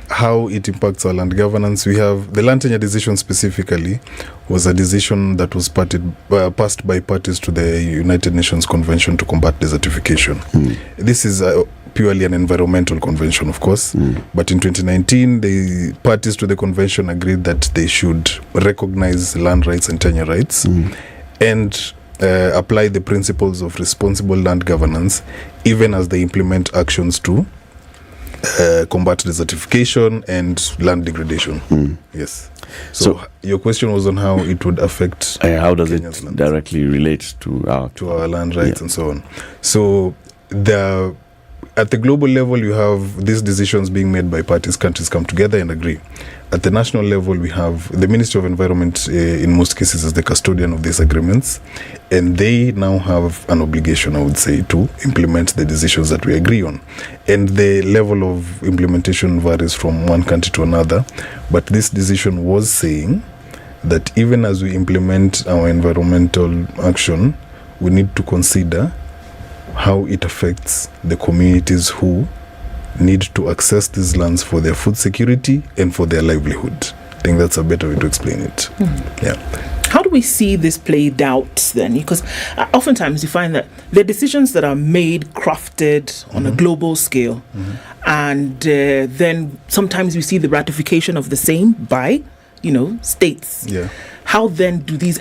how it impacts our land governance, we have the land tenure decision specifically was a decision that was passed by parties to the United Nations Convention to Combat Desertification. This is purely an environmental convention, of course. But in 2019, the parties to the convention agreed that they should recognize land rights and tenure rights and apply the principles of responsible land governance, even as they implement actions to combat desertification and land degradation. Yes. So your question was on how it would affect. How does Kenya's it lands directly relate to our land rights and so on? So at the global level, you have these decisions being made by parties. Countries come together and agree. At the national level, we have the Ministry of Environment, in most cases, is the custodian of these agreements. And they now have an obligation, I would say, to implement the decisions that we agree on. And the level of implementation varies from one country to another. But this decision was saying that even as we implement our environmental action, we need to consider how it affects the communities who need to access these lands for their food security and for their livelihood. I think that's a better way to explain it. Yeah. How do we see this played out then? Because oftentimes you find that the decisions that are made, crafted on a global scale, and then sometimes we see the ratification of the same by, states. Yeah. How then do these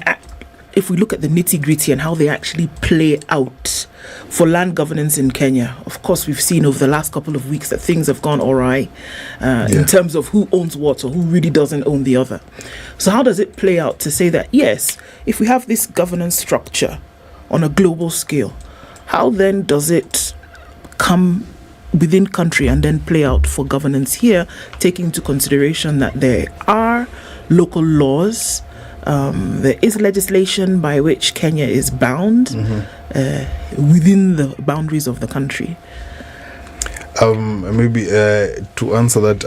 if we look at the nitty-gritty and how they actually play out for land governance in Kenya? Of course, we've seen over the last couple of weeks that things have gone awry in terms of who owns what or who really doesn't own the other. So how does it play out to say that, yes, if we have this governance structure on a global scale, how then does it come within country and then play out for governance here, taking into consideration that there are local laws, there is legislation by which Kenya is bound within the boundaries of the country? Maybe to answer that,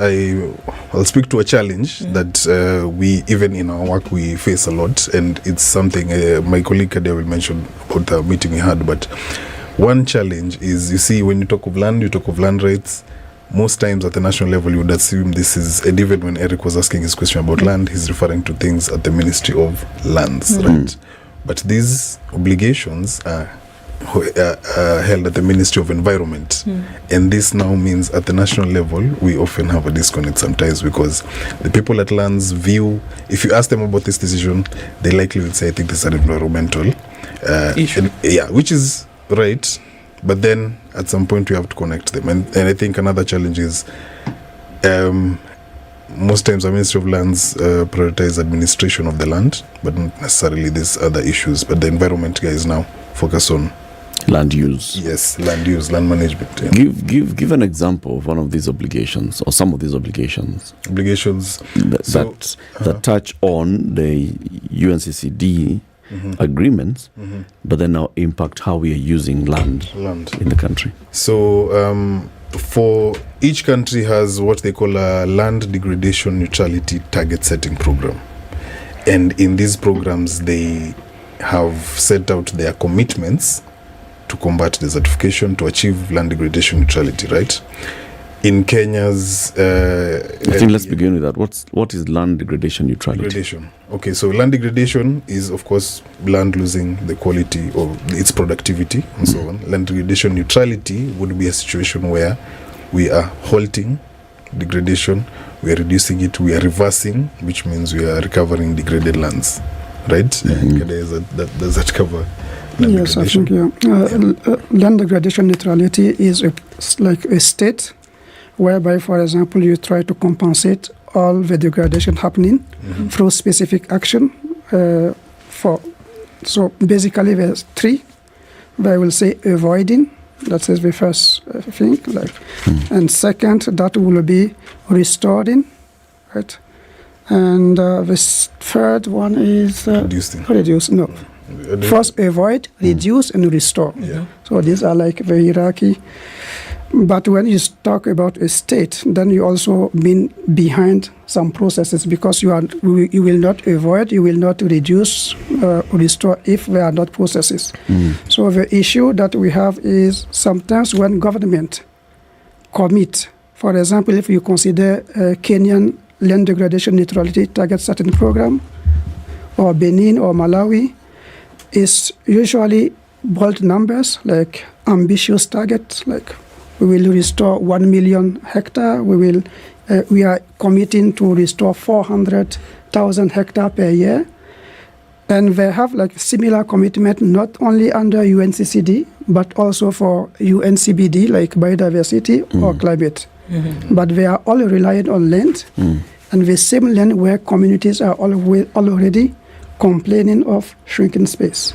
I'll speak to a challenge that we, even in our work, we face a lot, and it's something my colleague Kadia will mention about the meeting we had. But one challenge is, you see, when you talk of land, you talk of land rights. Most times at the national level, you would assume this is, and even when Eric was asking his question about land, he's referring to things at the Ministry of Lands, right? But these obligations are held at the Ministry of Environment. And this now means at the national level, we often have a disconnect sometimes, because the people at lands view, if you ask them about this decision, they likely will say, I think this is an environmental issue. Which is right. But then at some point we have to connect them. And I think another challenge is most times the Ministry of Lands prioritize administration of the land, but not necessarily these other issues. But the environment guys now focus on Land use. Yes, land use, land management. Yeah. Give an example of one of these obligations, or some of these obligations. Obligations that touch on the UNCCD agreements, but then now impact how we are using land in the country. So for each country has what they call a land degradation neutrality target setting program. And in these programs, they have set out their commitments to combat desertification, to achieve land degradation neutrality, right? In Kenya's... I think let's begin with that. What is land degradation neutrality? Degradation. Okay, so land degradation is, of course, land losing the quality or its productivity and so on. Land degradation neutrality would be a situation where we are halting degradation, we are reducing it, we are reversing, which means we are recovering degraded lands, right? Does that cover land yes, degradation? I think, land degradation neutrality is like a state whereby, for example, you try to compensate all the degradation happening through specific action. So basically, there's three. I will say avoiding. That is the first thing. And second, that will be restoring, right? And the third one is reduce. No. First, avoid, reduce, and restore. Yeah. So these are like the hierarchy. But when you talk about a state, then you also mean behind some processes, because you will not avoid, you will not reduce, restore if they are not processes. So the issue that we have is sometimes when government commit, for example, if you consider Kenyan land degradation neutrality target setting program, or Benin or Malawi, is usually bold numbers, like ambitious targets, like we will restore 1 million hectare. We are committing to restore 400,000 hectare per year, and they have like similar commitment not only under UNCCD but also for UNCBD, like biodiversity or climate. But they are all reliant on land, and the same land where communities are already complaining of shrinking space.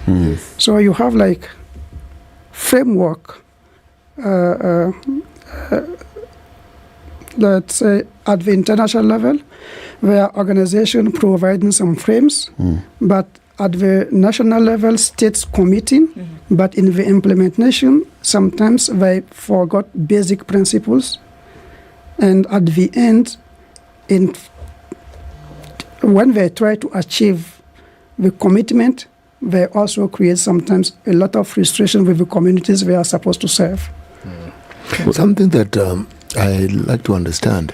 So you have like framework. Let's say at the international level, where organization providing some frames, but at the national level, states committing, but in the implementation, sometimes they forgot basic principles, and at the end, when they try to achieve the commitment, they also create sometimes a lot of frustration with the communities they are supposed to serve. Something that I'd like to understand,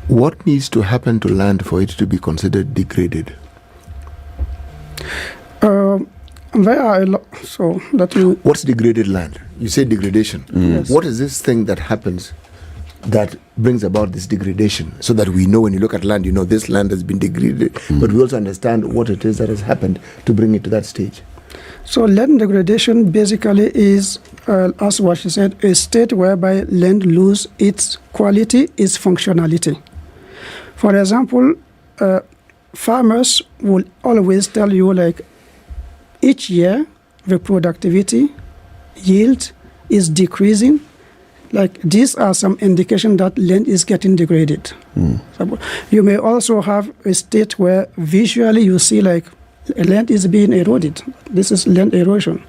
what needs to happen to land for it to be considered degraded? There are a lot. So that what's degraded land? You say degradation. Yes. What is this thing that happens that brings about this degradation, so that we know when you look at land, you know this land has been degraded, but we also understand what it is that has happened to bring it to that stage? So land degradation basically is, as what she said, a state whereby land loses its quality, its functionality. For example, farmers will always tell you, like, each year the productivity, yield is decreasing. Like, these are some indication that land is getting degraded. So you may also have a state where visually you see like land is being eroded. This is land erosion.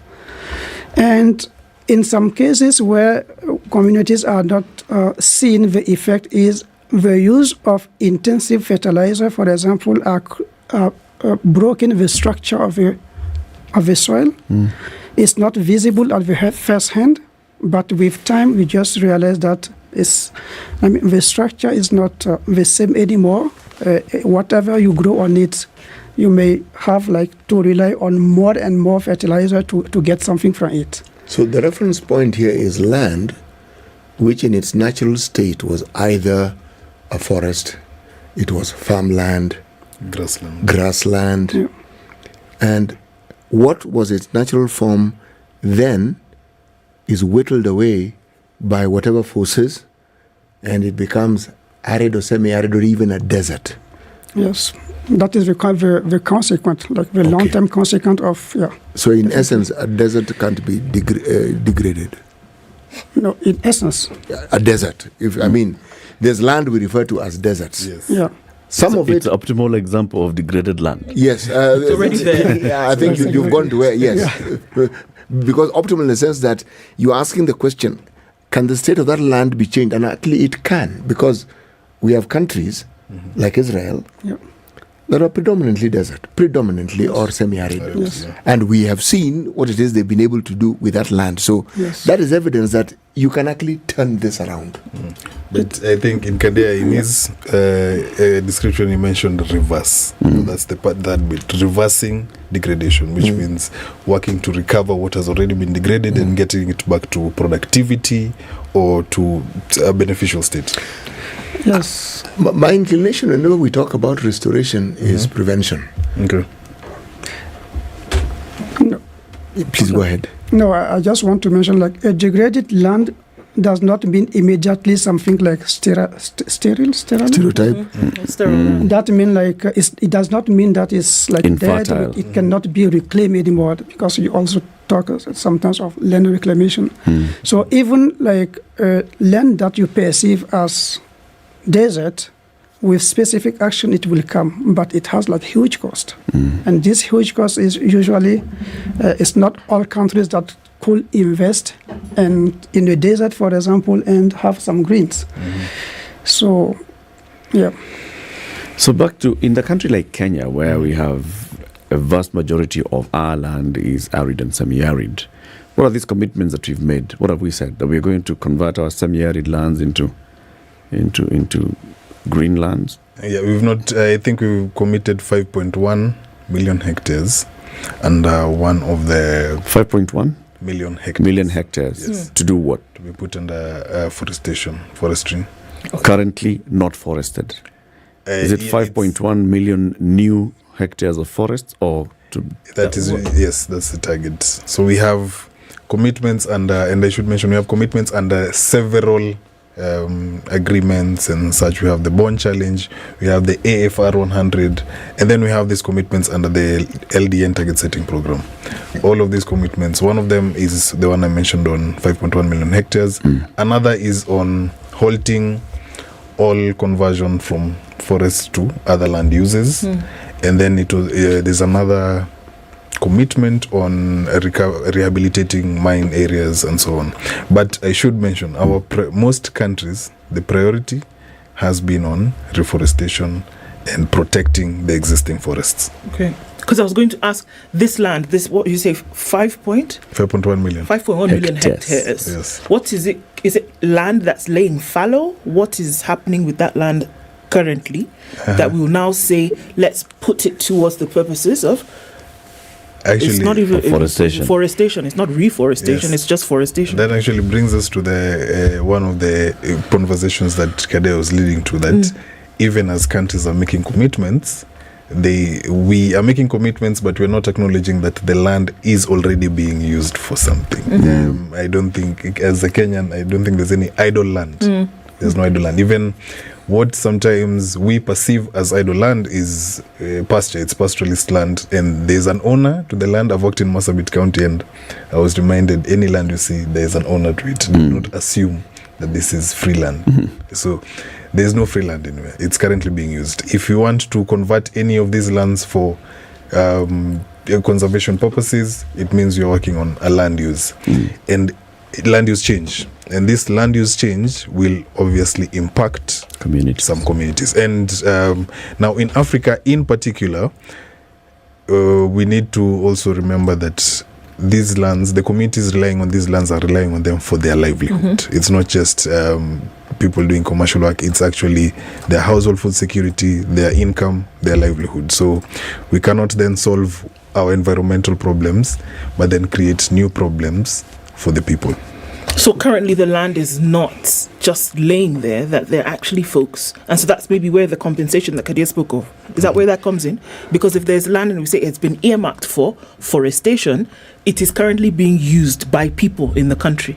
And in some cases where communities are not seeing the effect is the use of intensive fertilizer, for example, are broken the structure of the soil. It's not visible at the first hand, but with time we just realize that the structure is not the same anymore. Whatever you grow on it, you may have like to rely on more and more fertilizer to get something from it. So the reference point here is land, which in its natural state was either a forest, it was farmland, grassland. Yeah. And what was its natural form then is whittled away by whatever forces, and it becomes arid or semi-arid or even a desert. Yes. That is the consequent, like the long-term consequence of, So in essence, a desert can't be degraded. No, in essence. A desert. There's land we refer to as deserts. Yes. Yeah. It's an optimal example of degraded land. Yes. It's already there. I think you've gone to where, yes. Yeah. Because optimal in the sense that you're asking the question, can the state of that land be changed? And actually it can, because we have countries like Israel that are predominantly desert, or semi-arid. Yes. And we have seen what it is they've been able to do with that land. So that is evidence that you can actually turn this around. But I think in Kadea, in his description, he mentioned reverse. That's the part, that bit, reversing degradation, which means working to recover what has already been degraded and getting it back to productivity or to a beneficial state. Yes. My inclination whenever we talk about restoration is prevention. Okay. No. Please go ahead. No, I just want to mention, like, a degraded land does not mean immediately something like stereotype. That means like it does not mean that it's like infertile. Dead. It cannot be reclaimed anymore, because you also talk sometimes of land reclamation. So even like land that you perceive as desert, with specific action it will come, but it has like huge cost. And this huge cost is usually it's not all countries that could invest in the desert, for example, and have some greens. So back to in the country like Kenya, where we have a vast majority of our land is arid and semi-arid, what are these commitments that we've made? What have we said? That we're going to convert our semi-arid lands into green lands? Yeah, we've not. I think we've committed 5.1 million hectares, and one of the 5.1 million hectares. Yes. To do what? To be put under forestry. Okay. Currently not forested. Is it 5.1 million new hectares of forests, or to yes, that's the target. So we have commitments under, and I should mention we have commitments under several agreements and such. We have the Bond Challenge, we have the AFR 100, and then we have these commitments under the LDN target setting program. All of these commitments, one of them is the one I mentioned on 5.1 million hectares. Another is on halting all conversion from forests to other land uses. And then there's another commitment on rehabilitating mine areas and so on. But I should mention, most countries, the priority has been on reforestation and protecting the existing forests. Okay. Because I was going to ask, this land, what you say, 5.1 million. 5.1 million hectares. Yes. What is it? Is it land that's laying fallow? What is happening with that land currently that we will now say, let's put it towards the purposes of? Actually, it's not even forestation. It's not reforestation. It's just forestation. That actually brings us to the one of the conversations that Kadea was leading to. That even as countries are making commitments, we are making commitments, but we're not acknowledging that the land is already being used for something. I don't think, as a Kenyan, I don't think there's any idle land. There's no idle land. Even what sometimes we perceive as idle land is pasture. It's pastoralist land, and there's an owner to the land. I've worked in Marsabit County, and I was reminded, any land you see, there's an owner to it. Do not assume that this is free land. So there's no free land anywhere. It's currently being used. If you want to convert any of these lands for conservation purposes, it means you're working on a land use. And land use change. And this land use change will obviously impact some communities. And now in Africa in particular, we need to also remember that these lands, the communities relying on these lands are relying on them for their livelihood. It's not just people doing commercial work, it's actually their household food security, their income, their livelihood. So we cannot then solve our environmental problems, but then create new problems for the people. So currently the land is not just laying there, that they're actually folks. And so that's maybe where the compensation that Kadea spoke of, is that where that comes in? Because if there's land and we say it's been earmarked for forestation, it is currently being used by people in the country.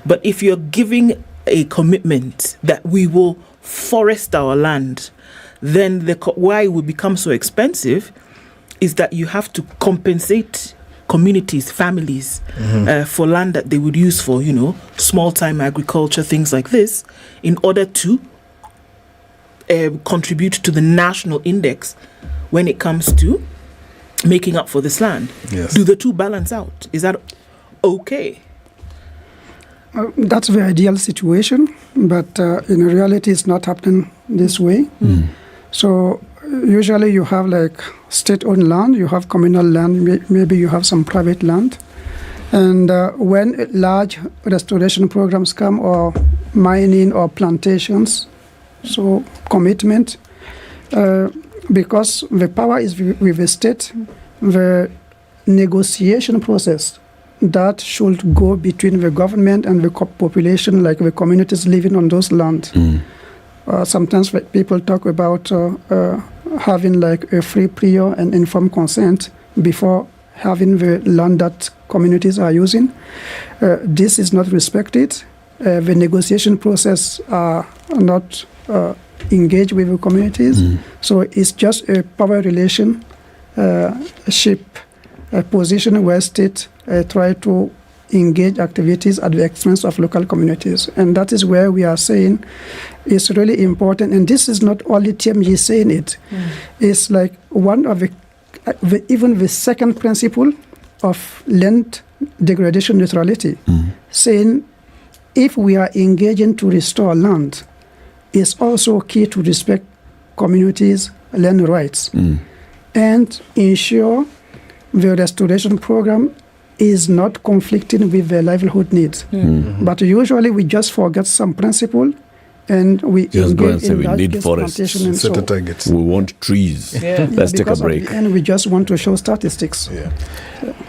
But if you're giving a commitment that we will forest our land, then why it will become so expensive is that you have to compensate communities, families, for land that they would use for, small-time agriculture, things like this, in order to contribute to the national index when it comes to making up for this land. Yes. Do the two balance out? Is that okay? That's the ideal situation, but in reality, it's not happening this way. So usually you have like state-owned land, you have communal land, maybe you have some private land. And when large restoration programs come, or mining or plantations, so commitment, because the power is with the state, the negotiation process that should go between the government and the population, like the communities living on those lands. Sometimes people talk about having like a free, prior and informed consent before having the land that communities are using. This is not respected. The negotiation process are not engaged with the communities. So it's just a power relationship position where state try to engage activities at the expense of local communities. And that is where we are saying it's really important. And this is not only TMG saying it. It's like one of even the second principle of land degradation neutrality, saying if we are engaging to restore land, it's also key to respect communities' land rights and ensure the restoration program is not conflicting with their livelihood needs. But usually we just forget some principle and we just go and say we in need forests. Set a target. We want trees. Let's take a break. And we just want to show statistics.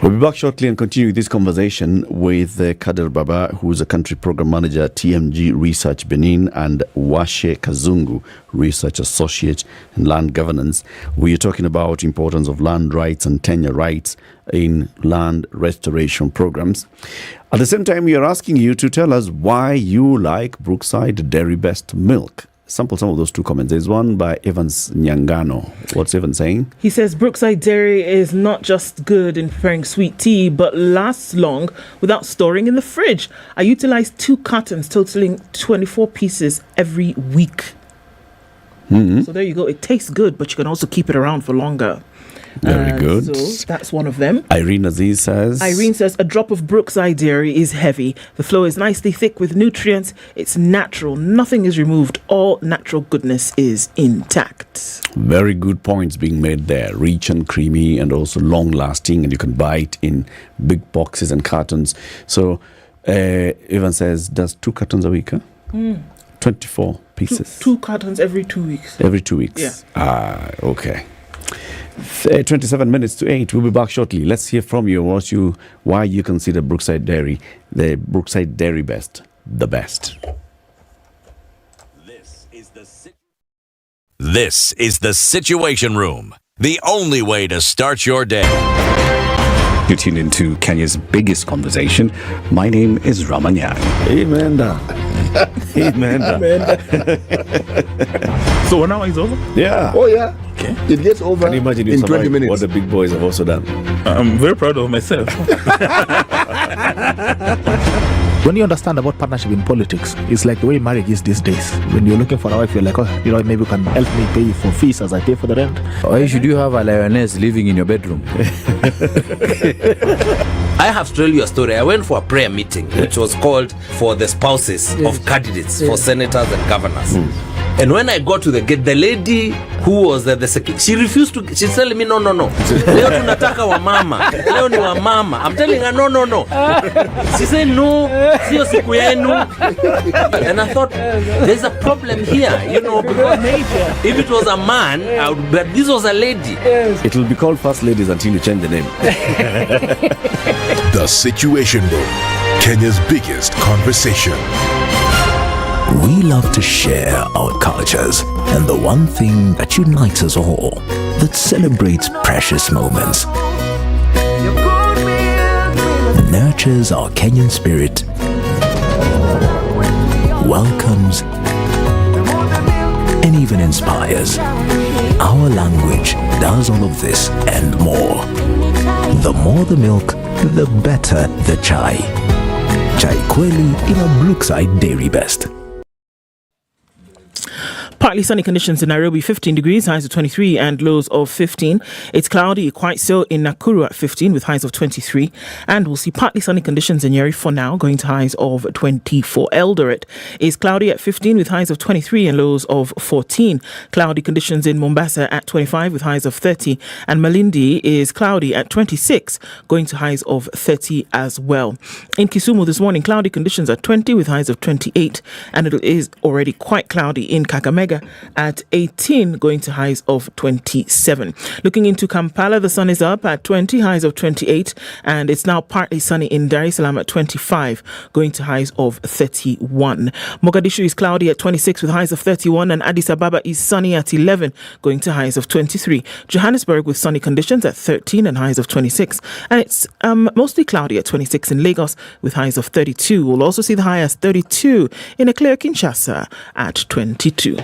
We'll be back shortly and continue this conversation with Kader Baba, who's a country program manager at TMG Research Benin, and Washe Kazungu, research associate in land governance. We are talking about importance of land rights and tenure rights in land restoration programs. At the same time, we are asking you to tell us why you like Brookside Dairy Best Milk. Sample some of those two comments. There's one by Evans Nyangano. What's Evans saying? He says Brookside Dairy is not just good in preparing sweet tea, but lasts long without storing in the fridge. I utilize 2 cartons totaling 24 pieces every week. So there you go. It tastes good, but you can also keep it around for longer. Very good. So that's one of them. Irene Aziz says... Irene says, a drop of Brookside Dairy is heavy. The flow is nicely thick with nutrients. It's natural. Nothing is removed. All natural goodness is intact. Very good points being made there. Rich and creamy and also long-lasting, and you can buy it in big boxes and cartons. So, Evan says, does 2 cartons a week? 24 pieces. 2 cartons every 2 weeks. Every 2 weeks? Yeah. Okay. 27 minutes to 8. We'll be back shortly. Let's hear from you why you consider Brookside Dairy, the Brookside Dairy Best, the best. This is the Situation Room, the only way to start your day. You tune into Kenya's biggest conversation. My name is Ramanyang. Amen. So 1 hour is over? Yeah. Oh, yeah. Okay. It gets over Can you imagine in 20 minutes. What the big boys have also done? I'm very proud of myself. When you understand about partnership in politics, it's like the way marriage is these days. When you're looking for a wife, you're like, maybe you can help me pay for fees as I pay for the rent. Why should you have a lioness living in your bedroom? I have to tell you a story. I went for a prayer meeting, which was called for the spouses of candidates for senators and governors. And when I got to the gate, the lady who was the secretary, she refused to. She's telling me, no. Leo tunataka wa mama. Leo ni wa mama. I'm telling her, no. She said, no, sio siku yenu. And I thought, there's a problem here, because if it was a man, but this was a lady. It will be called First Ladies until you change the name. The Situation Room, Kenya's biggest conversation. We love to share our cultures, and the one thing that unites us all, that celebrates precious moments, nurtures our Kenyan spirit, welcomes and even inspires. Our language does all of this and more. The more the milk, the better the chai. Chai kweli ina Brookside Dairy Best. Partly sunny conditions in Nairobi, 15 degrees, highs of 23 and lows of 15. It's cloudy, quite so in Nakuru at 15 with highs of 23. And we'll see partly sunny conditions in Nyeri for now, going to highs of 24. Eldoret is cloudy at 15 with highs of 23 and lows of 14. Cloudy conditions in Mombasa at 25 with highs of 30. And Malindi is cloudy at 26, going to highs of 30 as well. In Kisumu this morning, cloudy conditions at 20 with highs of 28. And it is already quite cloudy in Kakamega at 18, going to highs of 27. Looking into Kampala, the sun is up at 20, highs of 28, and it's now partly sunny in Dar es Salaam at 25, going to highs of 31. Mogadishu is cloudy at 26 with highs of 31, and Addis Ababa is sunny at 11, going to highs of 23. Johannesburg with sunny conditions at 13 and highs of 26, and it's mostly cloudy at 26 in Lagos with highs of 32. We'll also see the high as 32 in a clear Kinshasa at 22.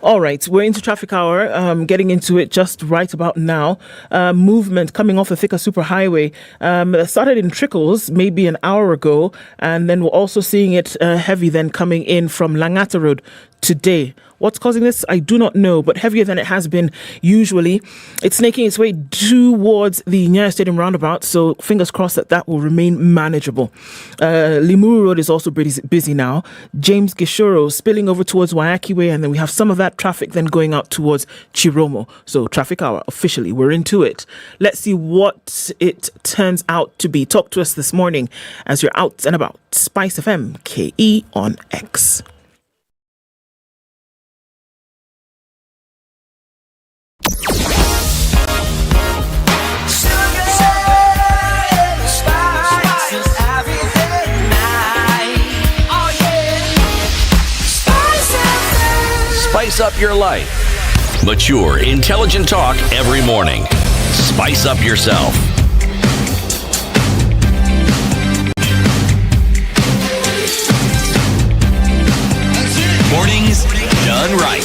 All right, we're into traffic hour, getting into it just right about now. Movement coming off the Thika Superhighway started in trickles maybe an hour ago, and then we're also seeing it heavy then coming in from Langata Road today. What's causing this? I do not know, but heavier than it has been usually. It's snaking its way towards the Nyeri Stadium roundabout, so fingers crossed that will remain manageable. Limuru Road is also busy now. James Gishoro spilling over towards Wayaki Way, and then we have some of that traffic then going out towards Chiromo. So traffic hour, officially, we're into it. Let's see what it turns out to be. Talk to us this morning as you're out and about. Spice FM, KE on X. Spice up your life. Mature, intelligent talk every morning. Spice up yourself. Mornings done right.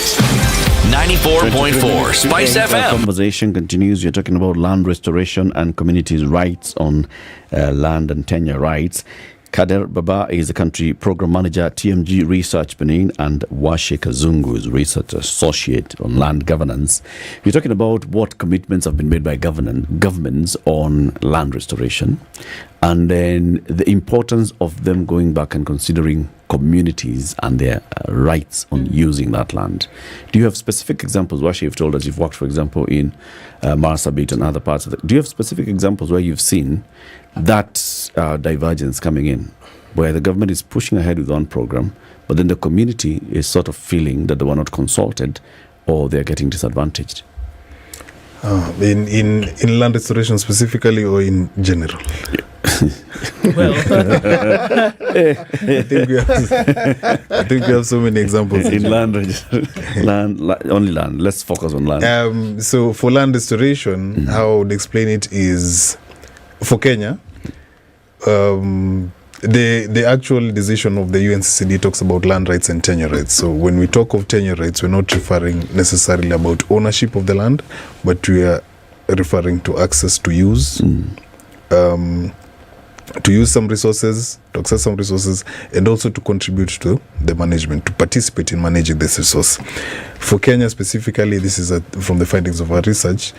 94.4 Spice FM. Our conversation continues. You're talking about land restoration and communities' rights on land and tenure rights. Kader Baba is the country program manager at TMG Research Benin, and Washe Kazungu is research associate on land governance. We're talking about what commitments have been made by governments on land restoration, and then the importance of them going back and considering communities and their rights on using that land. Do you have specific examples? Washe, you've told us you've worked, for example, in Marsabit and other parts of it. Do you have specific examples where you've seen that divergence coming in, where the government is pushing ahead with one program, but then the community is sort of feeling that they were not consulted or they're getting disadvantaged? In land restoration specifically, or in general? Well, I think we have so many examples in land. Only land. Let's focus on land. So for land restoration, how I would explain it is, for Kenya, the actual decision of the UNCCD talks about land rights and tenure rights. So when we talk of tenure rights, we're not referring necessarily about ownership of the land, but we are referring to access to use, to use some resources, to access some resources, and also to contribute to the management, to participate in managing this resource. For Kenya specifically, this is from the findings of our research.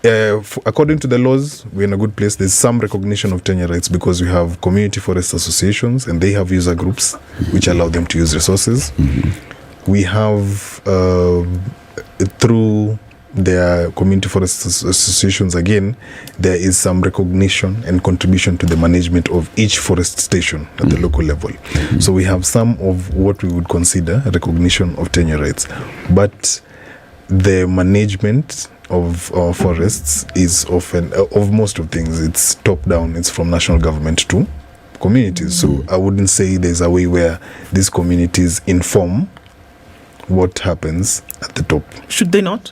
According to the laws, we're in a good place. There's some recognition of tenure rights because we have community forest associations and they have user groups which allow them to use resources. We have, through their community forest associations, again, there is some recognition and contribution to the management of each forest station at the local level. So we have some of what we would consider recognition of tenure rights. But the management of our forests is often, of most of things, it's top down. It's from national government to communities. So I wouldn't say there's a way where these communities inform what happens at the top. Should they not?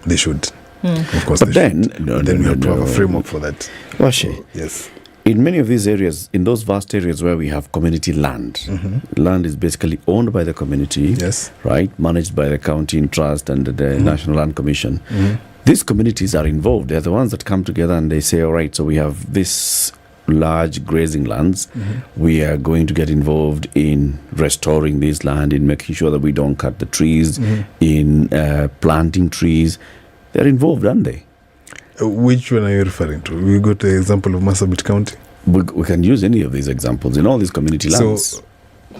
They should. Of course, but they then, should. Then we have to have a framework for that. Washi, yes. In many of these areas, in those vast areas where we have community land, land is basically owned by the community, yes, right, managed by the county in trust and the National Land Commission. These communities are involved. They're the ones that come together and they say, all right, so we have this large grazing lands. We are going to get involved in restoring this land, in making sure that we don't cut the trees, in planting trees. They're involved, aren't they? Which one are you referring to? We go to the example of Marsabit County. We can use any of these examples in all these community lands. So,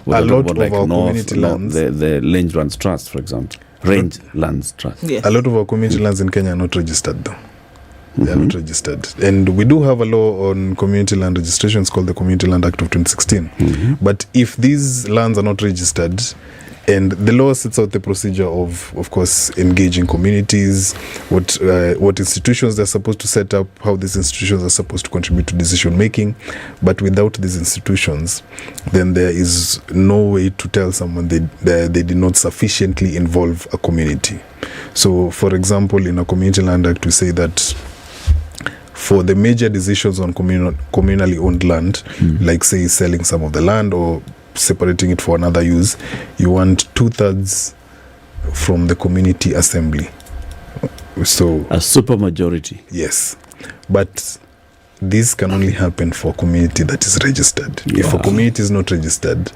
a lot of our community lands, the Range Lands Trust, for example, Range Lands Trust. Yeah. A lot of our community lands in Kenya are not registered, though. They are not registered, and we do have a law on community land registrations called the Community Land Act of 2016. But if these lands are not registered, and the law sets out the procedure of course, engaging communities, what institutions they're supposed to set up, how these institutions are supposed to contribute to decision making. But without these institutions, then there is no way to tell someone they did not sufficiently involve a community. So, for example, in a Community Land Act, we say that for the major decisions on communally owned land, like say selling some of the land or separating it for another use, you want 2/3 from the community assembly. So a super majority. Yes, but this can only happen for a community that is registered. If a community is not registered,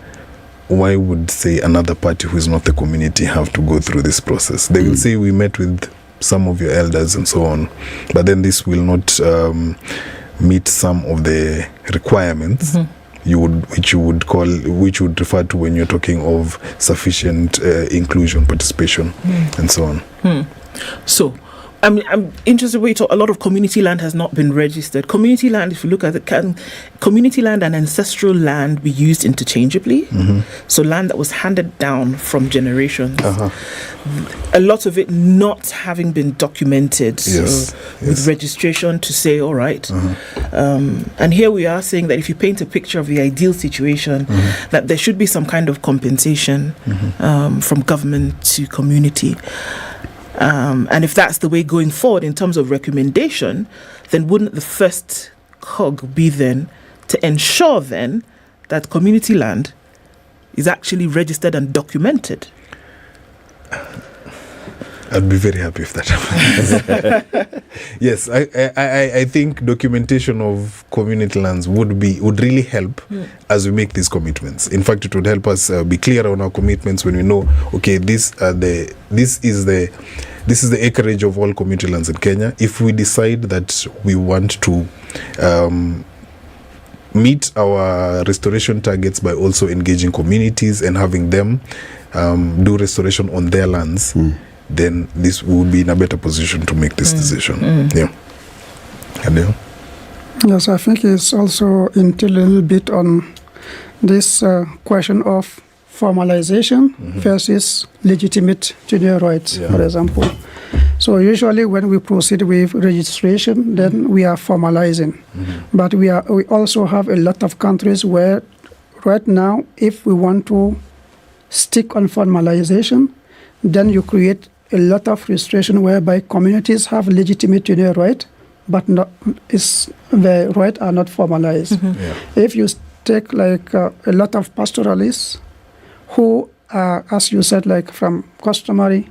why would say another party who is not the community have to go through this process? They will say we met with some of your elders and so on, but then this will not meet some of the requirements which you would refer to when you're talking of sufficient inclusion, participation, and so on. So, I'm interested where you talk. A lot of community land has not been registered. Community land, if you look at it, can community land and ancestral land be used interchangeably? So land that was handed down from generations. A lot of it not having been documented with registration to say, all right. And here we are saying that if you paint a picture of the ideal situation, that there should be some kind of compensation from government to community. And if that's the way going forward in terms of recommendation, then wouldn't the first cog be then to ensure then that community land is actually registered and documented? I'd be very happy if that happens. Yes, I think documentation of community lands would really help as we make these commitments. In fact, it would help us be clear on our commitments when we know, okay, this is the acreage of all community lands in Kenya. If we decide that we want to meet our restoration targets by also engaging communities and having them do restoration on their lands, then this will be in a better position to make this decision. Yeah. Adele? Yes, I think it's also into a little bit on this question of formalization versus legitimate tenure rights, for example. So usually when we proceed with registration, then we are formalizing. But we also have a lot of countries where right now, if we want to stick on formalization, then you create a lot of restriction whereby communities have legitimate tenure right, but the rights are not formalized. If you take like a lot of pastoralists who are, as you said, like from customary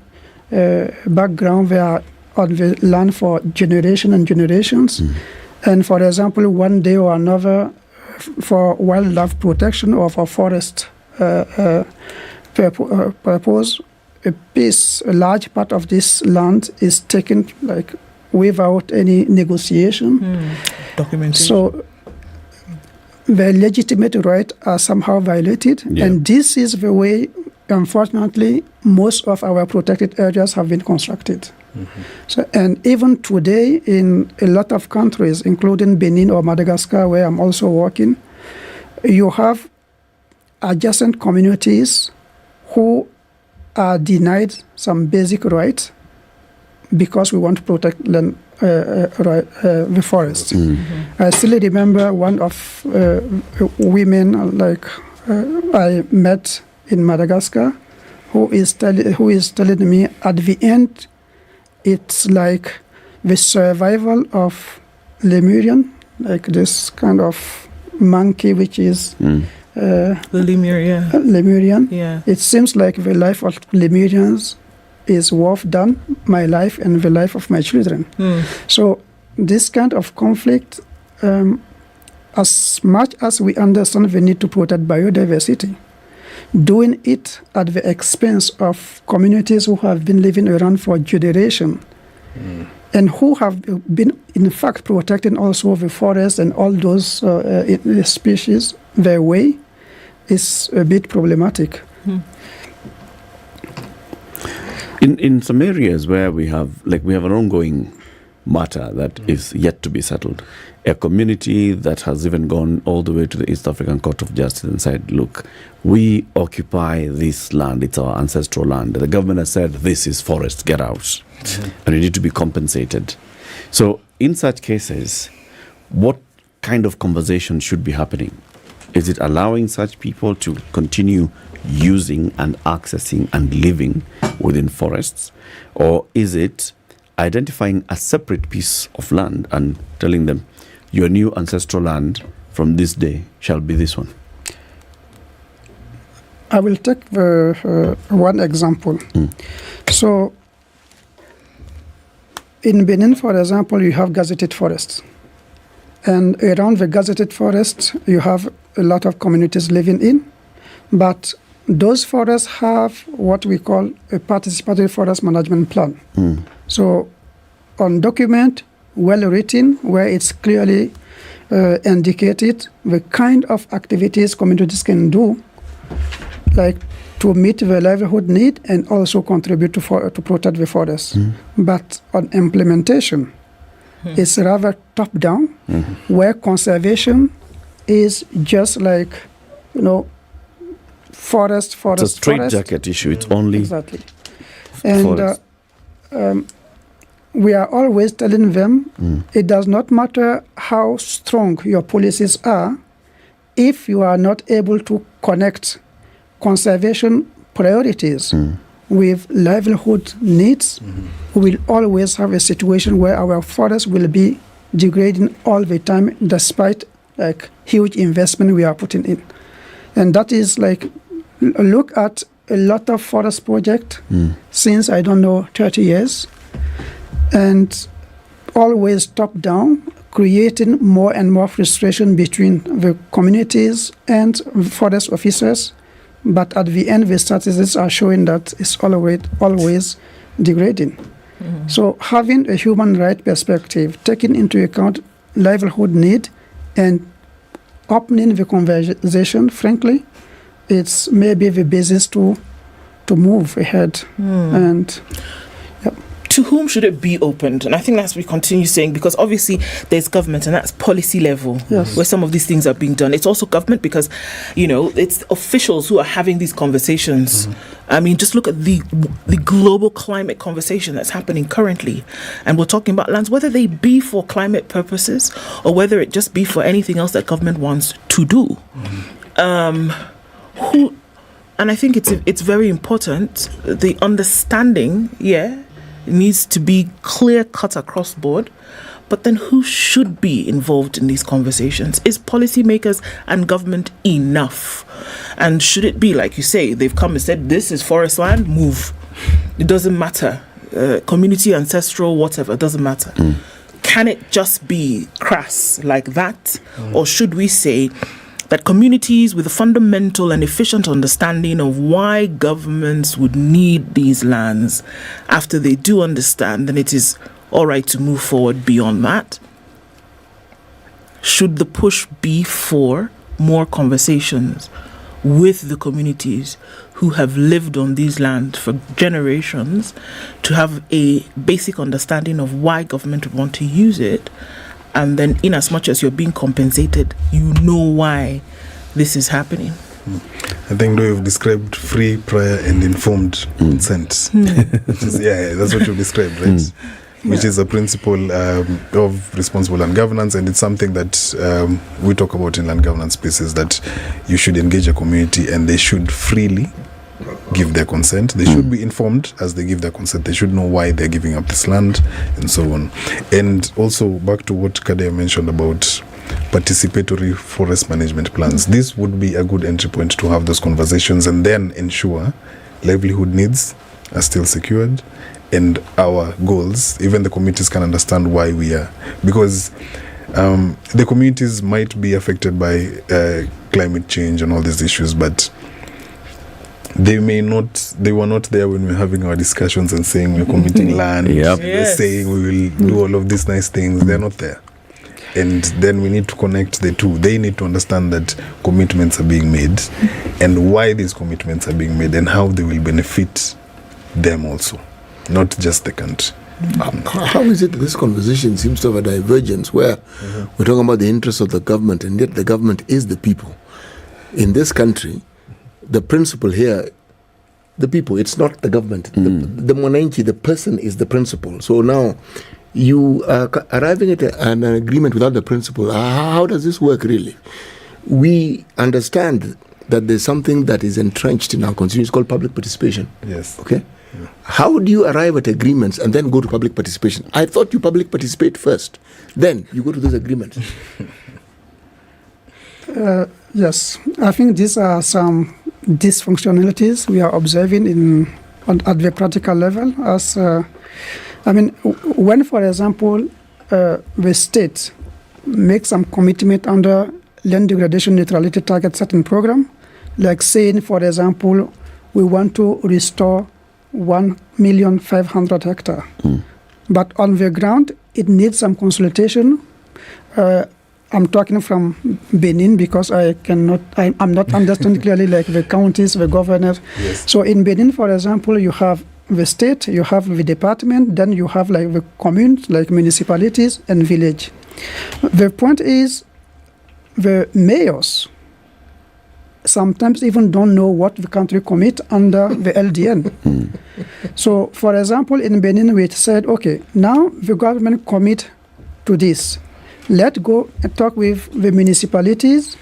background, they are on the land for generation and generations. And for example, one day or another, for wildlife protection or for forest purpose, a large part of this land is taken like without any negotiation. Documentation. So the legitimate rights are somehow violated, and this is the way, unfortunately, most of our protected areas have been constructed. So, and even today, in a lot of countries, including Benin or Madagascar, where I'm also working, you have adjacent communities who are denied some basic rights because we want to protect land the forest. I still remember one of women I met in Madagascar, who is telling me at the end, it's like the survival of Lemurian, like this kind of monkey which is Lemurian. Yeah. It seems like the life of Lemurians is worth than my life and the life of my children. So this kind of conflict, as much as we understand the need to protect biodiversity, doing it at the expense of communities who have been living around for generations and who have been, in fact, protecting also the forest and all those species their way is a bit problematic. In some areas where we have an ongoing matter that is yet to be settled, a community that has even gone all the way to the East African Court of Justice and said, look, we occupy this land, it's our ancestral land. The government has said, this is forest, get out. And you need to be compensated. So in such cases, what kind of conversation should be happening? Is it allowing such people to continue using and accessing and living within forests? Or is it identifying a separate piece of land and telling them, your new ancestral land from this day shall be this one? I will take one example. So, in Benin, for example, you have gazetted forests. And around the gazetted forest, you have a lot of communities living in. But those forests have what we call a participatory forest management plan. So, on document, well written, where it's clearly indicated the kind of activities communities can do, like to meet the livelihood need and also contribute to protect the forest. But on implementation, it's rather top-down, where conservation is just like, forest. It's a straitjacket issue. It's only exactly. And we are always telling them it does not matter how strong your policies are if you are not able to connect conservation priorities with livelihood needs. We will always have a situation where our forests will be degrading all the time despite huge investment we are putting in. And that is look at a lot of forest projects since, 30 years. And always top-down, creating more and more frustration between the communities and forest officers. But at the end, the statistics are showing that it's always degrading. So having a human right perspective, taking into account livelihood need and opening the conversation, frankly, it's maybe the basis to move ahead. And to whom should it be opened? And I think that's what we continue saying, because obviously there's government and that's policy level where some of these things are being done. It's also government because, it's officials who are having these conversations. I mean, just look at the global climate conversation that's happening currently. And we're talking about lands, whether they be for climate purposes or whether it just be for anything else that government wants to do. And I think it's very important, the understanding, needs to be clear-cut across board. But then who should be involved in these conversations? Is policymakers and government enough? And should it be, like you say, they've come and said, this is forest land, move. It doesn't matter. Community, ancestral, whatever, it doesn't matter. Can it just be crass like that? Or should we say that communities with a fundamental and efficient understanding of why governments would need these lands, after they do understand, then it is all right to move forward beyond that? Should the push be for more conversations with the communities who have lived on these lands for generations to have a basic understanding of why government would want to use it? And then in as much as you're being compensated, you know why this is happening. I think you've described free, prior and informed consent. Which is, that's what you described, right? which is a principle of responsible land governance, and it's something that we talk about in land governance spaces, that you should engage a community and they should freely give their consent. They should be informed as they give their consent. They should know why they're giving up this land and so on. And also back to what Kadea mentioned about participatory forest management plans. This would be a good entry point to have those conversations and then ensure livelihood needs are still secured and our goals, even the communities can understand why we are. Because the communities might be affected by climate change and all these issues, but they were not there when we were having our discussions and saying we're committing land. Yep. We're saying we will do all of these nice things. They're not there. And then we need to connect the two. They need to understand that commitments are being made and why these commitments are being made and how they will benefit them also, not just the country. How is it that this conversation seems to have a divergence where we're talking about the interests of the government and yet the government is the people? In this country, the principle here, the people, it's not the government. The mwananchi, the person is the principle. So now you are arriving at an agreement without the principle. How does this work really? We understand that there's something that is entrenched in our constitution. It's called public participation. Yes. Okay? Yeah. How do you arrive at agreements and then go to public participation? I thought you public participate first. Then you go to those agreements. Yes, I think these are some dysfunctionalities we are observing at the practical level. As when, for example, the state makes some commitment under land degradation neutrality target setting program, like saying, for example, we want to restore 1,500,000 hectares. But on the ground, it needs some consultation. I'm talking from Benin because I'm not understanding clearly like the counties, the governor. Yes. So in Benin, for example, you have the state, you have the department, then you have like the communes, like municipalities and village. The point is the mayors sometimes even don't know what the country commit under the LDN. So, for example, in Benin, we said, okay, now the government commit to this. Let's go and talk with the municipalities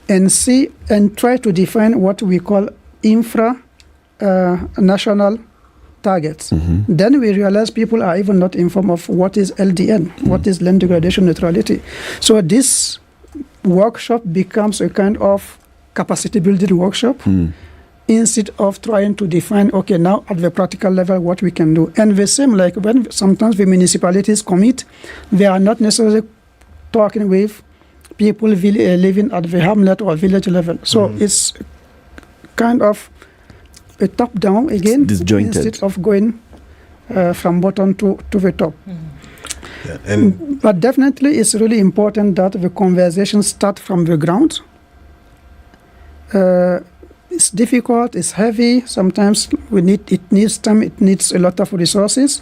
and see and try to define what we call national targets. Then we realize people are even not informed of what is LDN, what is land degradation neutrality. So this workshop becomes a kind of capacity building workshop instead of trying to define, okay, now at the practical level what we can do. And the same, like when sometimes the municipalities commit, they are not necessarily talking with people living at the hamlet or village level. So it's kind of a top-down again, instead of going from bottom to the top. Yeah, but definitely it's really important that the conversation start from the ground. It's difficult, it's heavy, sometimes it needs time, it needs a lot of resources.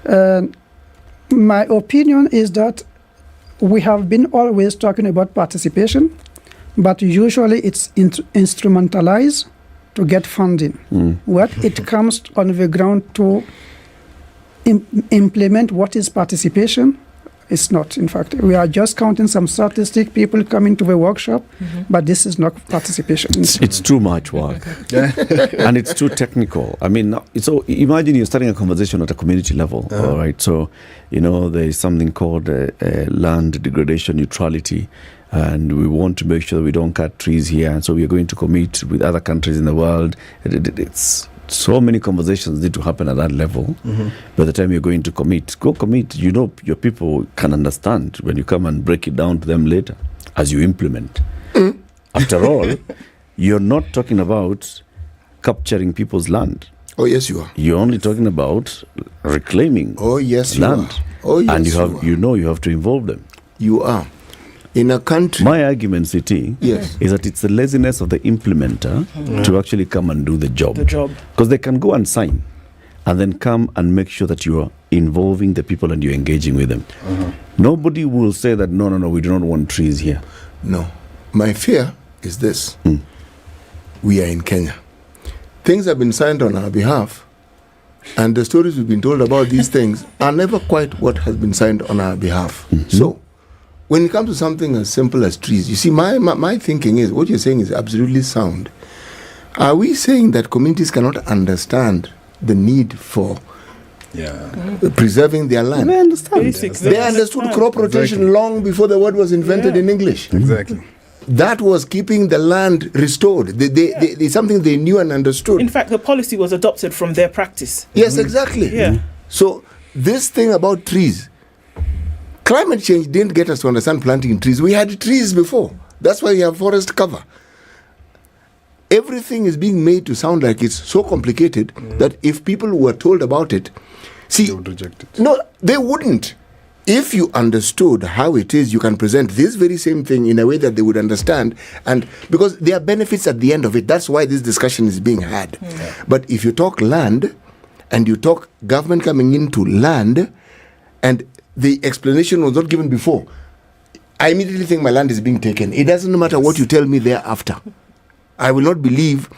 My opinion is that we have been always talking about participation, but usually it's instrumentalized to get funding. When it comes on the ground to implement what is participation, it's not. In fact, we are just counting some statistics, people coming to the workshop, but this is not participation. It's too much work. And it's too technical. I mean, so imagine you're starting a conversation at a community level, all right? So, there is something called land degradation neutrality, and we want to make sure that we don't cut trees here, and so we are going to commit with other countries in the world. It's so many conversations need to happen at that level. By the time you're going to go commit. Your people can understand when you come and break it down to them later as you implement. After all, you're not talking about capturing people's land. Oh, yes, you are. You're only talking about reclaiming land. You are. Oh, yes, and you have to involve them. You are. In a country... My argument, CT, is that it's the laziness of the implementer to actually come and do the job. Because they can go and sign and then come and make sure that you are involving the people and you're engaging with them. Nobody will say that, no, we do not want trees here. No. My fear is this. We are in Kenya. Things have been signed on our behalf, And the stories we've been told about these things are never quite what has been signed on our behalf. So, when it comes to something as simple as trees, you see, my thinking is, what you're saying is absolutely sound. Are we saying that communities cannot understand the need for preserving their land? They understand. They understood crop rotation long before the word was invented in English. Exactly. That was keeping the land restored. They something they knew and understood. In fact, the policy was adopted from their practice. Yes, exactly. Yeah. So this thing about trees, climate change didn't get us to understand planting trees. We had trees before. That's why we have forest cover. Everything is being made to sound like it's so complicated that if people were told about it, see, they would reject it. No, they wouldn't. If you understood how it is, you can present this very same thing in a way that they would understand, and because there are benefits at the end of it. That's why this discussion is being had. But if you talk land, and you talk government coming into land, and the explanation was not given before, I immediately think my land is being taken. It doesn't matter what you tell me thereafter. I will not believe.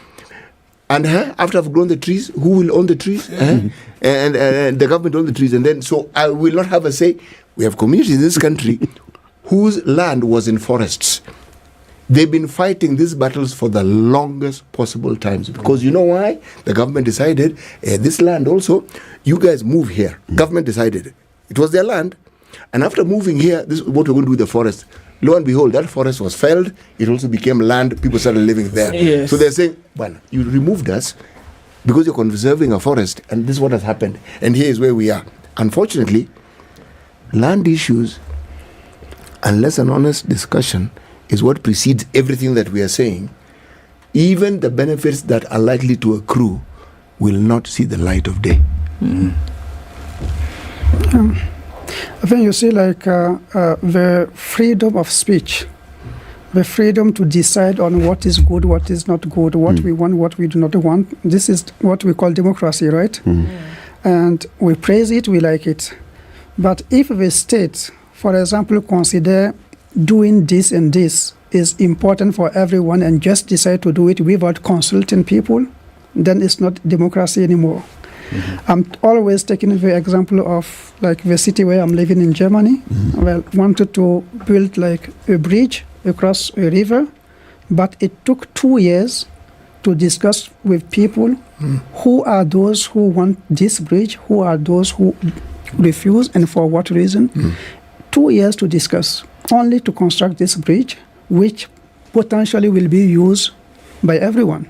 And after I've grown the trees, who will own the trees? And the government owns the trees. And then, so I will not have a say. We have communities in this country whose land was in forests. They've been fighting these battles for the longest possible times. Because you know why? The government decided, this land also, you guys move here. Government decided. It was their land. And after moving here, this is what we're going to do with the forest. Lo and behold, that forest was felled. It also became land. People started living there. Yes. So they're saying, well, you removed us because you're conserving a forest, and this is what has happened. And here is where we are. Unfortunately, land issues, unless an honest discussion is what precedes everything that we are saying, even the benefits that are likely to accrue will not see the light of day. I think you see, like the freedom of speech, the freedom to decide on what is good, what is not good, what we want, what we do not want. This is what we call democracy, right? And we praise it, we like it. But if the state, for example, consider doing this and this is important for everyone and just decide to do it without consulting people, then it's not democracy anymore. I'm always taking the example of like the city where I'm living in Germany. Well, wanted to build like a bridge across a river, but it took 2 years to discuss with people who are those who want this bridge, who are those who refuse, and for what reason. 2 years to discuss, only to construct this bridge, which potentially will be used by everyone.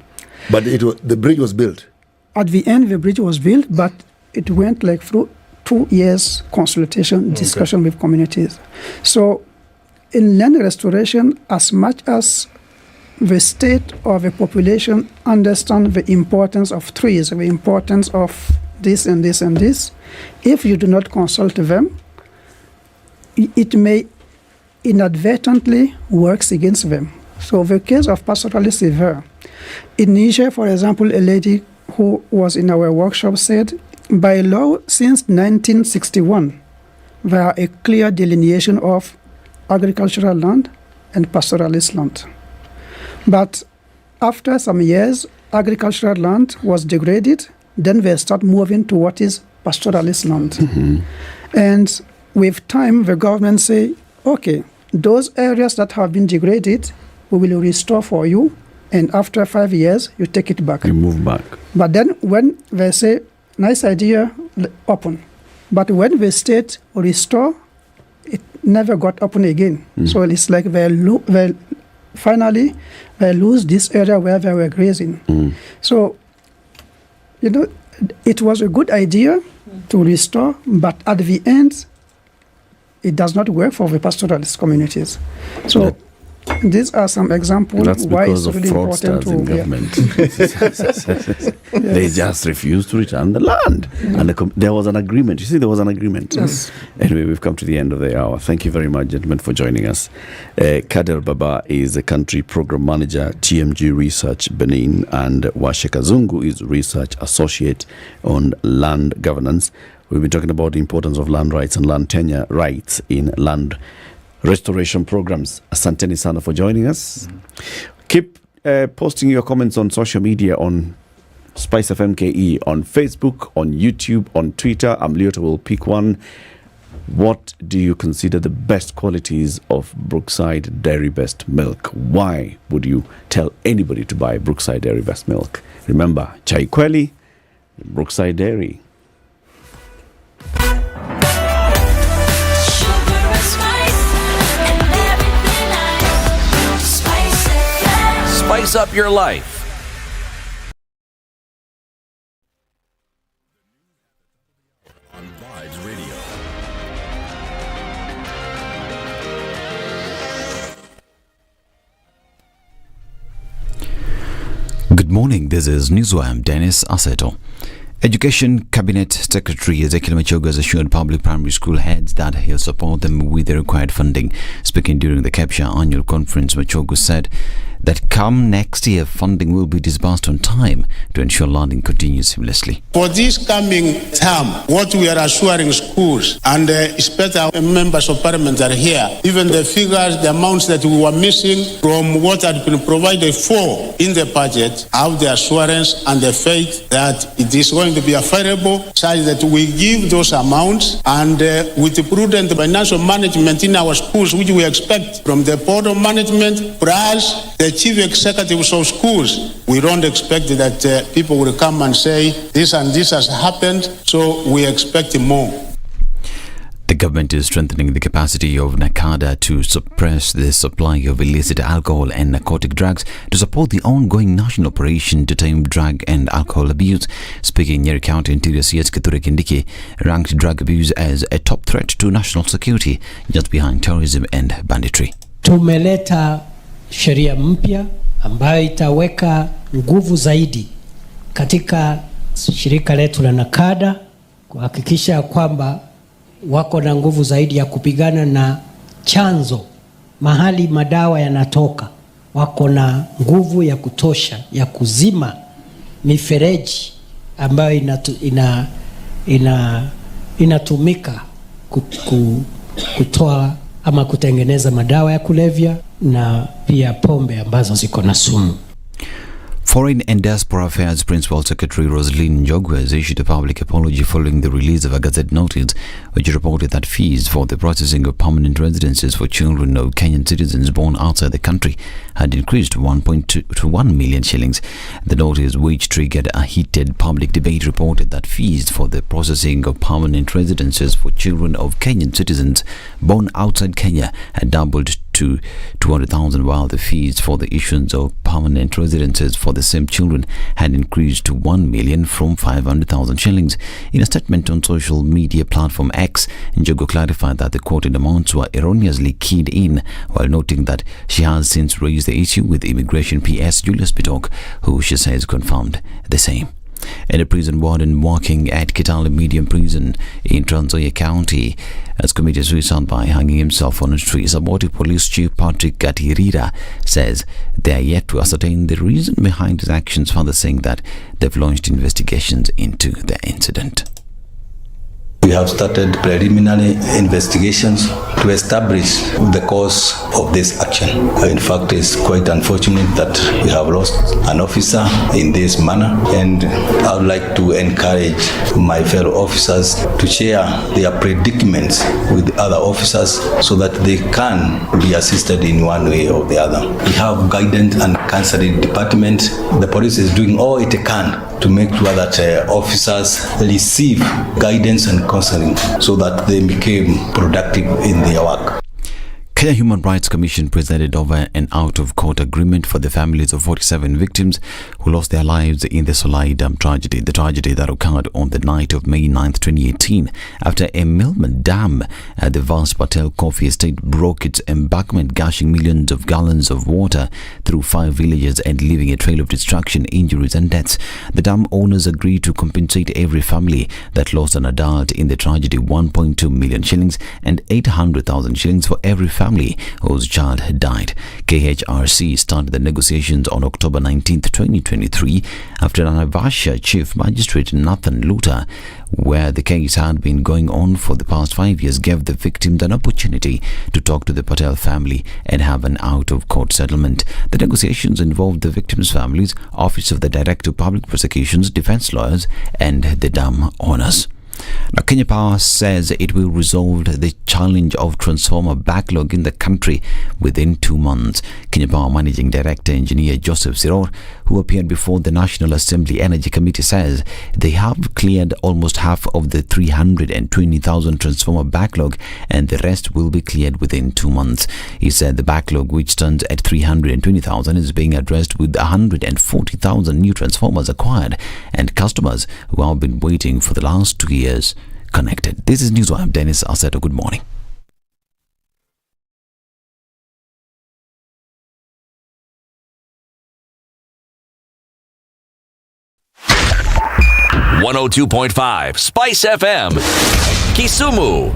But the bridge was built. At the end, the bridge was built, but it went like through 2 years consultation, discussion with communities. So in land restoration, as much as the state or the population understand the importance of trees, the importance of this and this and this, if you do not consult them, it may inadvertently works against them. So the case of pastoralists is there. In Niger, for example, a lady who was in our workshop said, by law, since 1961, there are a clear delineation of agricultural land and pastoralist land. But after some years, agricultural land was degraded, then they start moving to what is pastoralist land. And with time, the government say, okay, those areas that have been degraded, we will restore for you, and after 5 years, you take it back. You move back. But then when they say, nice idea, open. But when the state restore, it never got open again. So it's like finally, they lose this area where they were grazing. So, you know, it was a good idea to restore, but at the end, it does not work for the pastoralist communities. So these are some examples why it's really important to government. They just refused to return the land, and there was an agreement. You see, there was an agreement. Yes. Anyway, we've come to the end of the hour. Thank you very much, gentlemen, for joining us. Kader Baba is the country program manager, TMG Research Benin, and Washe Kazungu is research associate on land governance. We've been talking about the importance of land rights and land tenure rights in land restoration programs. Asanteni sana for joining us. Keep posting your comments on social media on Spice FM KE on Facebook, on YouTube, on Twitter. Leota will pick one. What do you consider the best qualities of Brookside Dairy Best Milk? Why would you tell anybody to buy Brookside Dairy Best Milk? Remember, chai kweli, Brookside Dairy. Spice up your life. Good morning, this is Newswire. I'm Dennis Aseto. Education Cabinet Secretary Ezekiel Machogu has assured public primary school heads that he'll support them with the required funding. Speaking during the CAPSHA annual conference, Machogu said that come next year, funding will be disbursed on time to ensure learning continues seamlessly. For this coming term, what we are assuring schools, and especially members of parliament are here, even the figures, the amounts that we were missing from what had been provided for in the budget, have the assurance and the faith that it is going to be affordable, such that we give those amounts, and with the prudent financial management in our schools, which we expect from the board of management, plus the chief executives of schools, we don't expect that people will come and say this and this has happened, so we expect more. The government is strengthening the capacity of NACADA to suppress the supply of illicit alcohol and narcotic drugs to support the ongoing national operation to tame drug and alcohol abuse. Speaking, Nyeri County Interior CS Kithure Kindiki ranked drug abuse as a top threat to national security, just behind terrorism and banditry. Tumeleta sheria mpya ambayo itaweka nguvu zaidi katika shirika letu la NACADA kuhakikisha kwamba wako na nguvu zaidi ya kupigana na chanzo mahali madawa yanatoka. Wako na nguvu ya kutosha ya kuzima mifereji ambayo inatumika kutoa ama kutengeneza madawa ya kulevya na pia pombe ambazo ziko na sumu. Foreign and Diaspora Affairs Principal Secretary Rosaline Njogu has issued a public apology following the release of a Gazette notice which reported that fees for the processing of permanent residences for children of Kenyan citizens born outside the country had increased to 1 million shillings. The notice, which triggered a heated public debate, reported that fees for the processing of permanent residences for children of Kenyan citizens born outside Kenya had doubled to 200,000, while the fees for the issuance of permanent residences for the same children had increased to 1 million from 500,000 shillings. In a statement on social media platform X, Njogu clarified that the quoted amounts were erroneously keyed in, while noting that she has since raised the issue with Immigration PS Julius Bitok, who she says confirmed the same. And a prison warden working at Kitale Medium Prison in Trans Nzoia County has committed suicide by hanging himself on a tree. Saboti Police Chief Patrick Gatirira says they are yet to ascertain the reason behind his actions, further saying that they've launched investigations into the incident. We have started preliminary investigations to establish the cause of this action. In fact, it's quite unfortunate that we have lost an officer in this manner, and I would like to encourage my fellow officers to share their predicaments with other officers so that they can be assisted in one way or the other. We have guidance and counseling department. The police is doing all it can to make sure that officers receive guidance and counseling so that they become productive in their work. Kenya Human Rights Commission presided over an out-of-court agreement for the families of 47 victims who lost their lives in the Solai Dam tragedy. The tragedy that occurred on the night of May 9th, 2018, after a Milman dam at the Vas Patel Coffee Estate broke its embankment, gushing millions of gallons of water through 5 villages and leaving a trail of destruction, injuries and deaths. The dam owners agreed to compensate every family that lost an adult in the tragedy 1.2 million shillings and 800,000 shillings for every family family whose child had died. KHRC started the negotiations on October 19, 2023, after Naivasha Chief Magistrate Nathan Luta, where the case had been going on for the past 5 years, gave the victims an opportunity to talk to the Patel family and have an out-of-court settlement. The negotiations involved the victims' families, Office of the Director of Public Prosecutions, defense lawyers, and the dam owners. Now, Kenya Power says it will resolve the challenge of transformer backlog in the country within 2 months. Kenya Power Managing Director Engineer Joseph Siror, who appeared before the National Assembly Energy Committee, says they have cleared almost half of the 320,000 transformer backlog and the rest will be cleared within 2 months. He said the backlog, which stands at 320,000, is being addressed with 140,000 new transformers acquired and customers who have been waiting for the last 2 years connected. This is Newswire. Dennis Aseto, good morning. .5 Spice FM, Kisumu.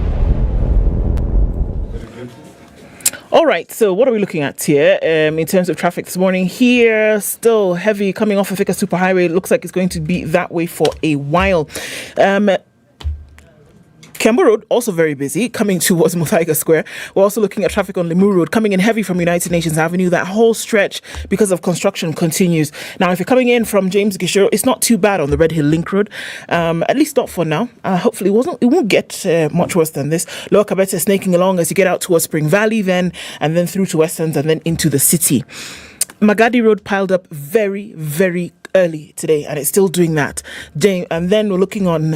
All right, so what are we looking at here in terms of traffic this morning? Here, still heavy coming off of Thika Superhighway. It looks like it's going to be that way for a while. Kembu Road, also very busy, coming towards Muthaiga Square. We're also looking at traffic on Limuru Road, coming in heavy from United Nations Avenue. That whole stretch, because of construction, continues. Now, if you're coming in from James Gishiro, it's not too bad on the Red Hill Link Road, at least not for now. Hopefully, it won't get much worse than this. Lower Kabete snaking along as you get out towards Spring Valley, and then through to Westlands, and then into the city. Magadi Road piled up very, very early today, and it's still doing that. And then we're looking on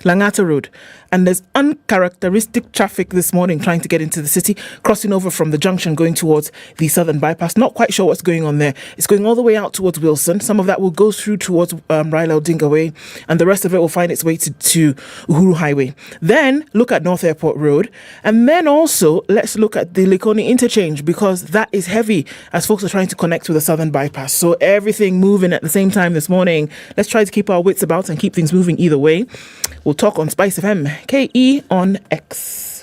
Langata Road, and there's uncharacteristic traffic this morning trying to get into the city, crossing over from the junction going towards the Southern Bypass. Not quite sure what's going on there. It's going all the way out towards Wilson. Some of that will go through towards Raila Odinga Way, and the rest of it will find its way to Uhuru Highway. Then look at North Airport Road, and then also let's look at the Likoni interchange, because that is heavy as folks are trying to connect with the Southern Bypass. So everything moving at the same time this morning. Let's try to keep our wits about and keep things moving either way. We'll talk on Spice FM, KE on X.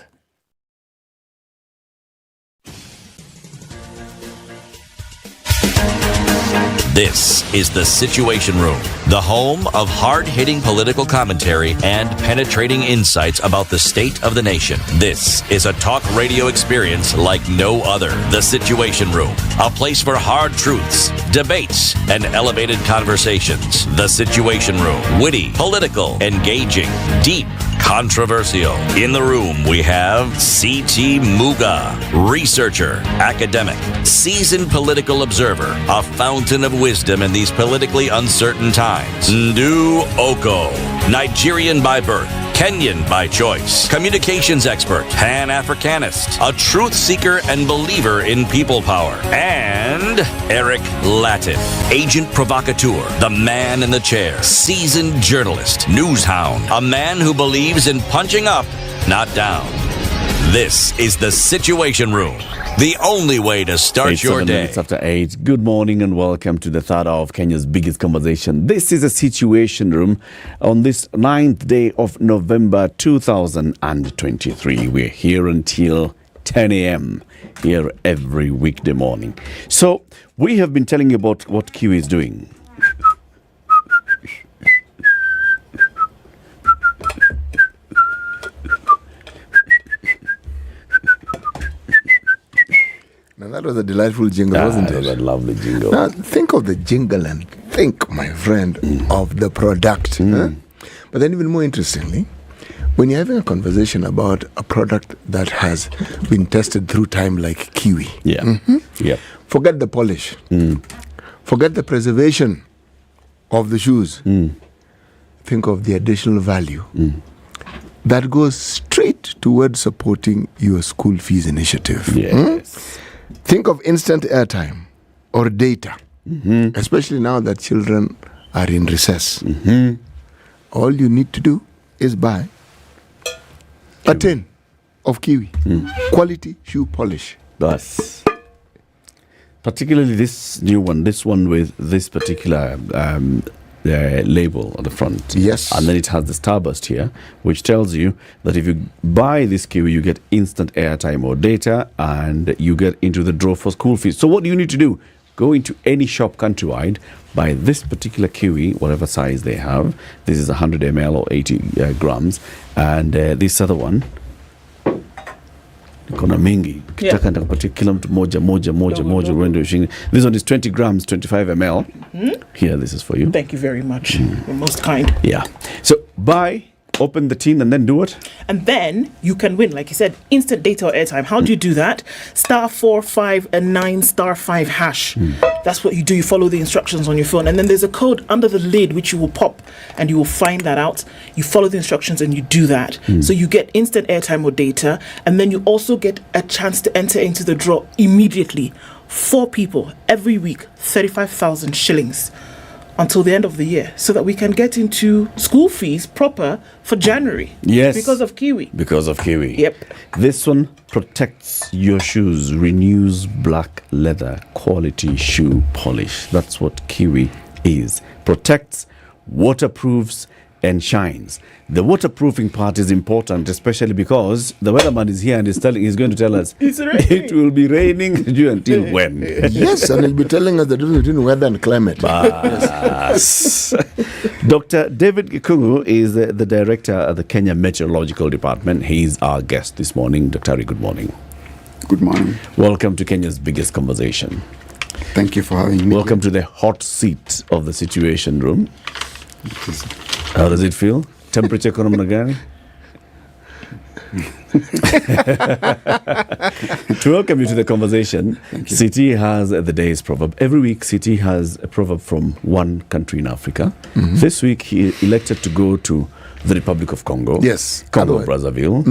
This is The Situation Room, the home of hard-hitting political commentary and penetrating insights about the state of the nation. This is a talk radio experience like no other. The Situation Room, a place for hard truths, debates, and elevated conversations. The Situation Room, witty, political, engaging, deep, controversial. In the room, we have C.T. Muga, researcher, academic, seasoned political observer, a fountain of wisdom in these politically uncertain times. Ndu Okoh, Nigerian by birth, Kenyan by choice, communications expert, Pan-Africanist, a truth seeker and believer in people power, and Eric Latiff, agent provocateur, the man in the chair, seasoned journalist, news hound, a man who believes in punching up, not down. This is The Situation Room, the only way to start your day. 7 minutes after 8. Good morning and welcome to the third hour of Kenya's biggest conversation. This is a Situation Room on this 9th day of November 2023. We're here until 10 a.m. here every weekday morning. So we have been telling you about what Kiwi is doing. Now that was a delightful jingle, wasn't it? That was a lovely jingle. Now think of the jingle and think, my friend, of the product. Huh? But then even more interestingly, when you're having a conversation about a product that has been tested through time like Kiwi. Yeah. Yeah. Forget the polish. Forget the preservation of the shoes. Think of the additional value that goes straight towards supporting your school fees initiative. Yes. Think of instant airtime or data, especially now that children are in recess. All you need to do is buy a tin of Kiwi, quality shoe polish. That's particularly this new one, this one with this particular label on the front. Yes. And then it has the starburst here, which tells you that if you buy this kiwi, you get instant airtime or data, and you get into the draw for school fees. So what do you need to do? Go into any shop countrywide, buy this particular kiwi, whatever size they have. This is 100 ml or 80 grams. And this other one, kona mingi. Kitaka nitakupatia kila mtu moja uende ushinde. This one is 20 grams, 25 ml. Here, this is for you. Thank you very much. You're most kind. Yeah. So buy, open the tin, and then do what? And then you can win, like you said, instant data or airtime. How do you do that? *459 *5 hash. That's what you do. You follow the instructions on your phone, and then there's a code under the lid which you will pop, and you will find that out. You follow the instructions and you do that. So you get instant airtime or data, and then you also get a chance to enter into the draw immediately. 4 people every week, 35,000 shillings. Until the end of the year, so that we can get into school fees proper for January. Yes. Because of kiwi. Because of kiwi. Yep. This one protects your shoes, renews black leather, quality shoe polish. That's what kiwi is. Protects, waterproofs, and shines. The waterproofing part is important, especially because the weatherman is here and he's going to tell us it will be raining until when. Yes, and he'll be telling us the difference between weather and climate. Yes. Dr. David Gikungu is the director of the Kenya Meteorological Department. He's our guest this morning. Dr. Ari, good morning. Good morning. Welcome to Kenya's biggest conversation. Thank you for having me. Welcome to the hot seat of the Situation Room. How does it feel? Temperature kuna namna gani? To welcome you to the conversation, City has the day's proverb. Every week, City has a proverb from one country in Africa. This week, he elected to go to the Republic of Congo. Yes. Congo, Brazzaville.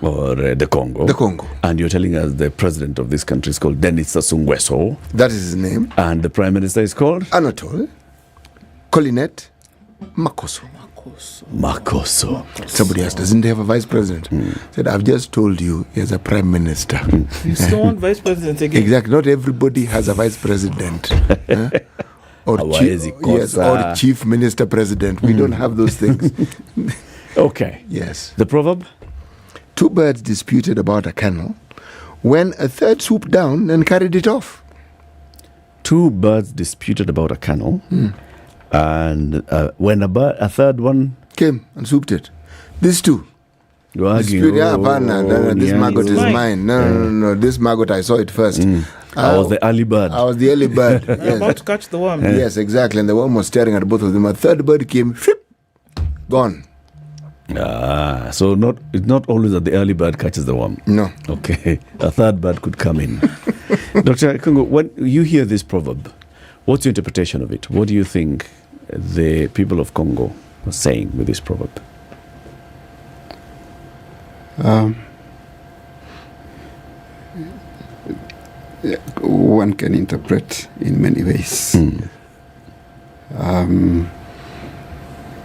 Or the Congo. The Congo. And you're telling us the president of this country is called Denis Sassou Nguesso. That is his name. And the prime minister is called? Anatole Collinet Makoso. Somebody asked, doesn't he have a vice president? Said, I've just told you he has a prime minister. You still want vice president again? Exactly. Not everybody has a vice president. Or chief minister president. We don't have those things. Okay. Yes. The proverb? 2 birds disputed about a kennel when a third swooped down and carried it off. 2 birds disputed about a kennel. And when a third one came and swooped it. These 2. You argue. This maggot is mine. No. This maggot, I saw it first. I was the early bird. I was the early bird. Yes. About to catch the worm. Yes, exactly. And the worm was staring at both of them. A third bird came, gone. So it's not always that the early bird catches the worm. No. Okay. A third bird could come in. Dr. Kungu, when you hear this proverb, what's your interpretation of it? What do you think the people of Congo are saying with this proverb? One can interpret in many ways.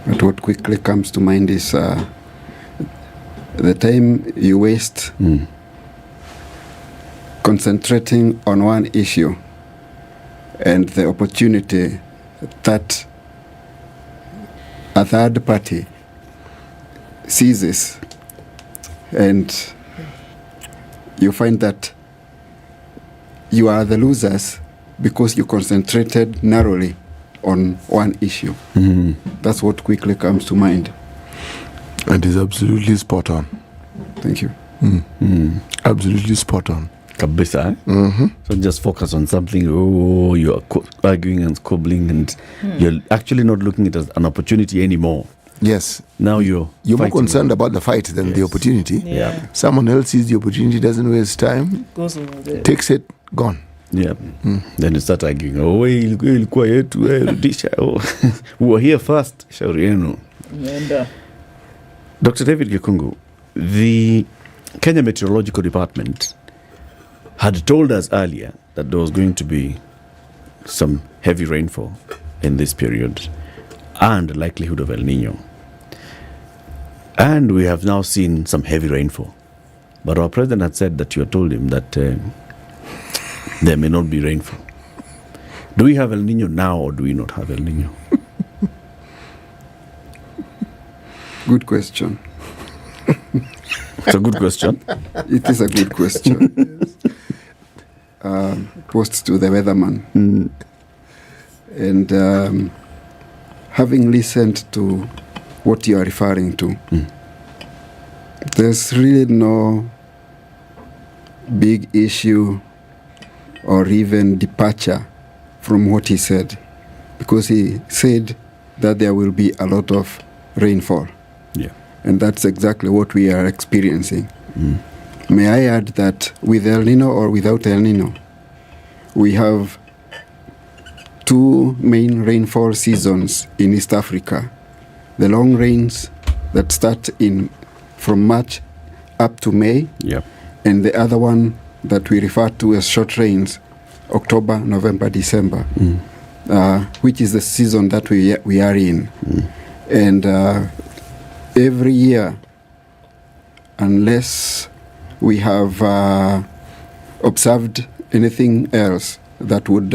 But what quickly comes to mind is the time you waste concentrating on one issue and the opportunity that a third party seizes, and you find that you are the losers because you concentrated narrowly on one issue. That's what quickly comes to mind. And is absolutely spot on. Thank you. Absolutely spot on. Kabisa, So just focus on something. You are arguing and squabbling, and you're actually not looking at it as an opportunity anymore. Yes. Now you're more concerned about the fight than the opportunity. Yeah. Someone else sees the opportunity, doesn't waste time, takes it, gone. Yeah. Then you start arguing. We were here first. Dr. David Gikungu, the Kenya Meteorological Department had told us earlier that there was going to be some heavy rainfall in this period and likelihood of El Nino. And we have now seen some heavy rainfall. But our president had said that you had told him that there may not be rainfall. Do we have El Nino now or do we not have El Nino? Good question. It's a good question. It is a good question. Posed to the weatherman. And having listened to what you are referring to, there's really no big issue or even departure from what he said, because he said that there will be a lot of rainfall. Yeah. And that's exactly what we are experiencing. May I add that with El Nino or without El Nino, we have two main rainfall seasons in East Africa. The long rains that start from March up to May, and the other one that we refer to as short rains, October, November, December, which is the season that we are in. And every year, unless we have observed anything else that would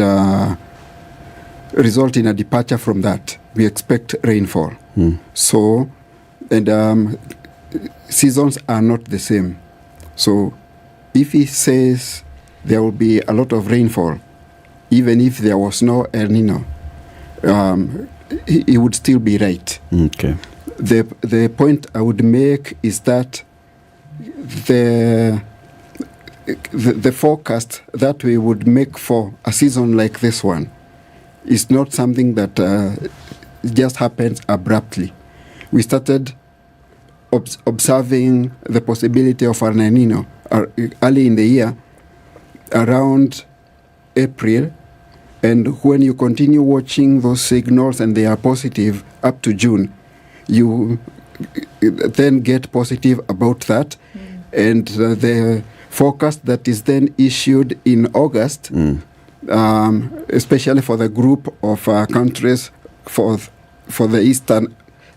result in a departure from that, we expect rainfall. So, and seasons are not the same. So if he says there will be a lot of rainfall, even if there was no El Nino, he would still be right. Okay. The point I would make is that the forecast that we would make for a season like this one is not something that just happens abruptly. We started observing the possibility of an El Nino early in the year, around April, and when you continue watching those signals and they are positive up to June, you then get positive about that, and the forecast that is then issued in August, especially for the group of countries for the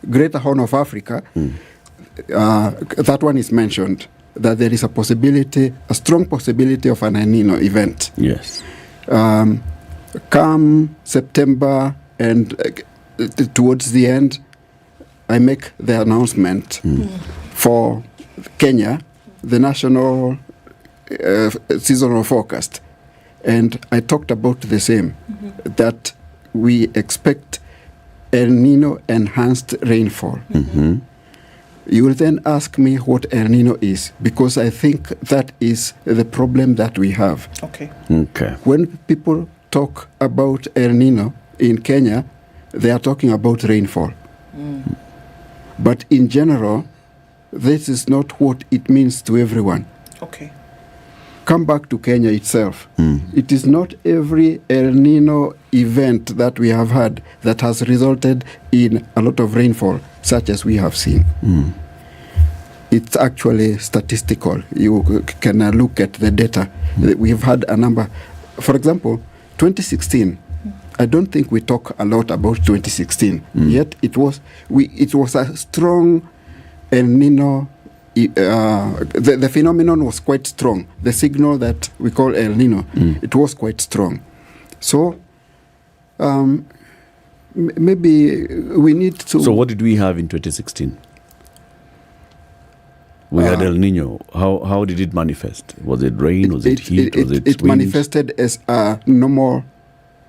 Greater Horn of Africa, that one is mentioned, that there is a strong possibility of an El Nino event. Yes. Come September and towards the end, I make the announcement for Kenya, the national seasonal forecast. And I talked about the same, that we expect El Nino enhanced rainfall. You will then ask me what El Nino is, because I think that is the problem that we have. Okay. When people talk about El Nino in Kenya, they are talking about rainfall. But in general, this is not what it means to everyone. Okay. Come back to Kenya itself. It is not every El Nino event that we have had that has resulted in a lot of rainfall, such as we have seen. It's actually statistical. You can look at the data. We've had a number. For example, 2016. I don't think we talk a lot about 2016. Yet it was a strong El Nino. The phenomenon was quite strong. The signal that we call El Nino, it was quite strong. So maybe we need to... So what did we have in 2016? We had El Nino. How did it manifest? Was it rain? Was it heat? Was it wind? It manifested as a normal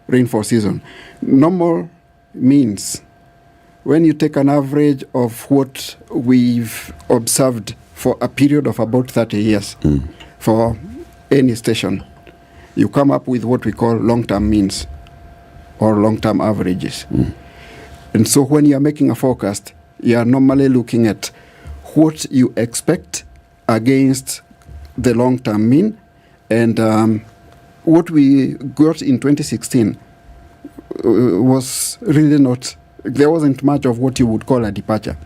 rainfall season. Normal means when you take an average of what we've observed for a period of about 30 years for any station, you come up with what we call long-term means or long-term averages. And so when you are making a forecast, you are normally looking at what you expect against the long-term mean, and what we got in 2016 was really not, there wasn't much of what you would call a departure.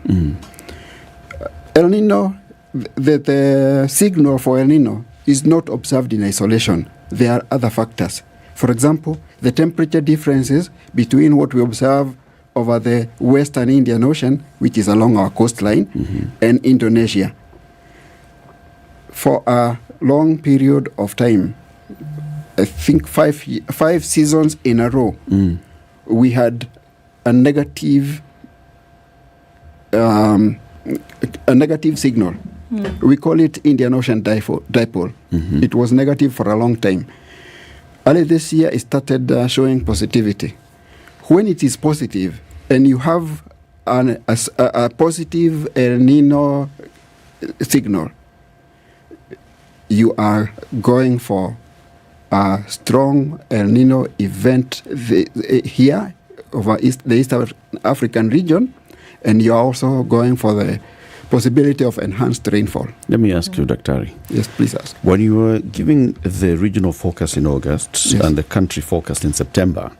El Nino, the signal for El Nino is not observed in isolation. There are other factors. For example, the temperature differences between what we observe over the Western Indian Ocean, which is along our coastline, and Indonesia. For a long period of time, I think five seasons in a row, we had a negative a negative signal. We call it Indian Ocean dipole. It was negative for a long time. Early this year, it started showing positivity. When it is positive, and you have a positive El Nino signal, you are going for a strong El Nino event here over the East African region, and you are also going for the possibility of enhanced rainfall. Let me ask you, Dr. Yes, please ask. When you were giving the regional forecast in August and the country forecast in September,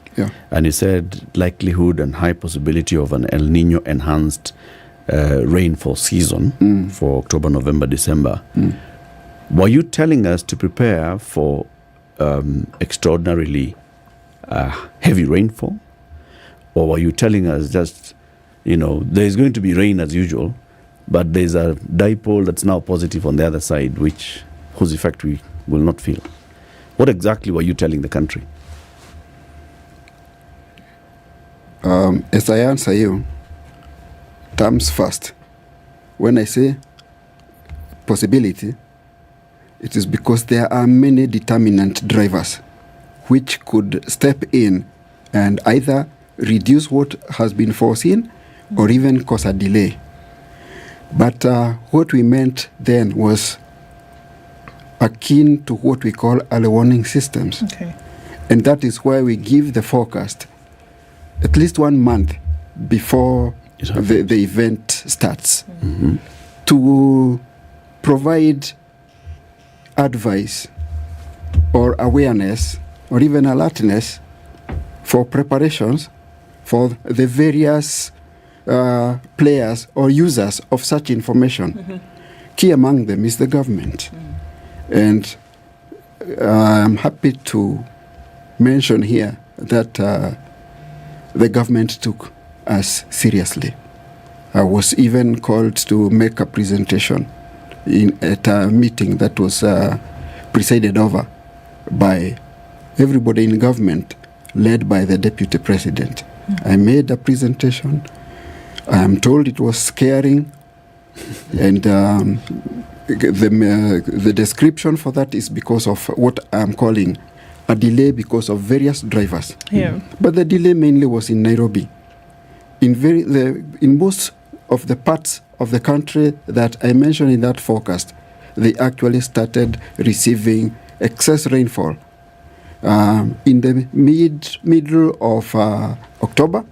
and you said likelihood and high possibility of an El Nino enhanced rainfall season for October, November, December, were you telling us to prepare for extraordinarily heavy rainfall? Or were you telling us just, there's going to be rain as usual, but there's a dipole that's now positive on the other side, whose effect we will not feel? What exactly were you telling the country? As I answer you, terms first. When I say possibility, it is because there are many determinant drivers which could step in and either reduce what has been foreseen or even cause a delay. But what we meant then was akin to what we call early warning systems. Okay. And that is why we give the forecast at least 1 month before the event starts to provide advice or awareness or even alertness for preparations for the various players or users of such information. Key among them is the government. And I'm happy to mention here that the government took us seriously. I was even called to make a presentation at a meeting that was presided over by everybody in government, led by the deputy president. I made a presentation. I am told it was scaring, and the description for that is because of what I'm calling a delay because of various drivers. But the delay mainly was in Nairobi. In most of the parts of the country that I mentioned in that forecast, they actually started receiving excess rainfall in the middle of October,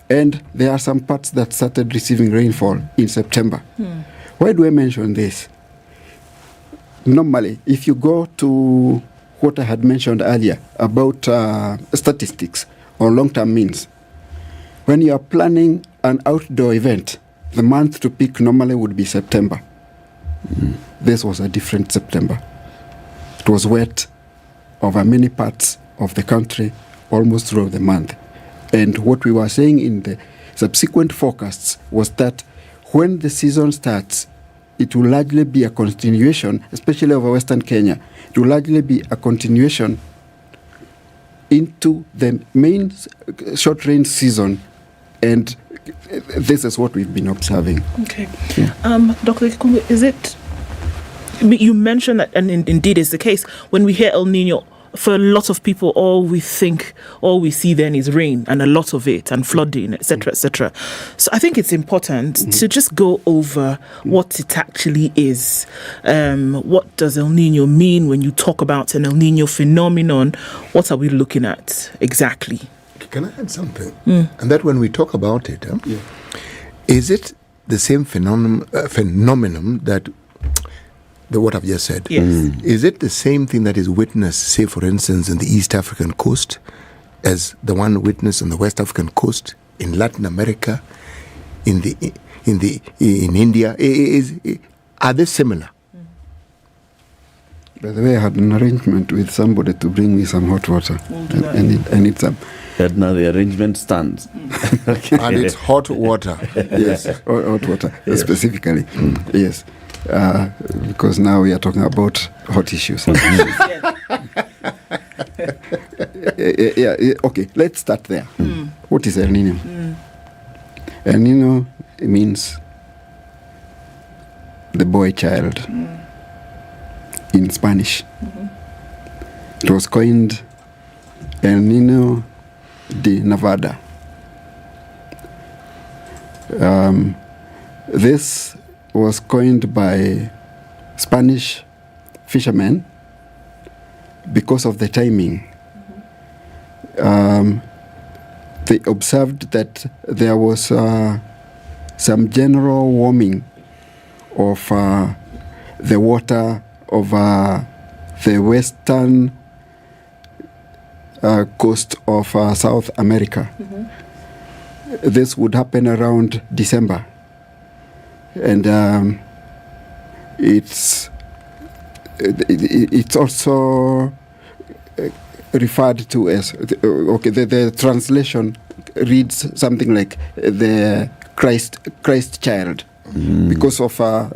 and there are some parts that started receiving rainfall in September. Why do I mention this? Normally, if you go to what I had mentioned earlier about statistics or long-term means, when you are planning an outdoor event, the month to peak normally would be September. This was a different September. It was wet over many parts of the country almost throughout the month. And what we were saying in the subsequent forecasts was that when the season starts, it will largely be a continuation, especially over Western Kenya. It will largely be a continuation into the main short range season, and this is what we've been observing. Okay. Dr. Kikungu, is it, you mentioned that, and indeed is the case, when we hear El Nino, for a lot of people, all we see then is rain, and a lot of it, and flooding, etc., etc. So I think it's important to just go over what it actually is. What does El Nino mean when you talk about an El Nino phenomenon? What are we looking at exactly? Can I add something? And that when we talk about it, is it the same phenomenon that what I've just said? Yes. Is it the same thing that is witnessed, say, for instance, in the East African coast, as the one witnessed on the West African coast, in Latin America, in India? Are they similar? By the way, I had an arrangement with somebody to bring me some hot water. I need some. Ednah, the arrangement stands. And it's hot water. Yes, hot water, specifically. Yes. Because now we are talking about hot issues. Okay, let's start there. What is El Nino? El Nino means the boy child in Spanish. It was coined El Nino de Nevada. This was coined by Spanish fishermen because of the timing. They observed that there was some general warming of the water of the western coast of South America. This would happen around December, and it's also referred to as the translation reads something like the Christ child, because of I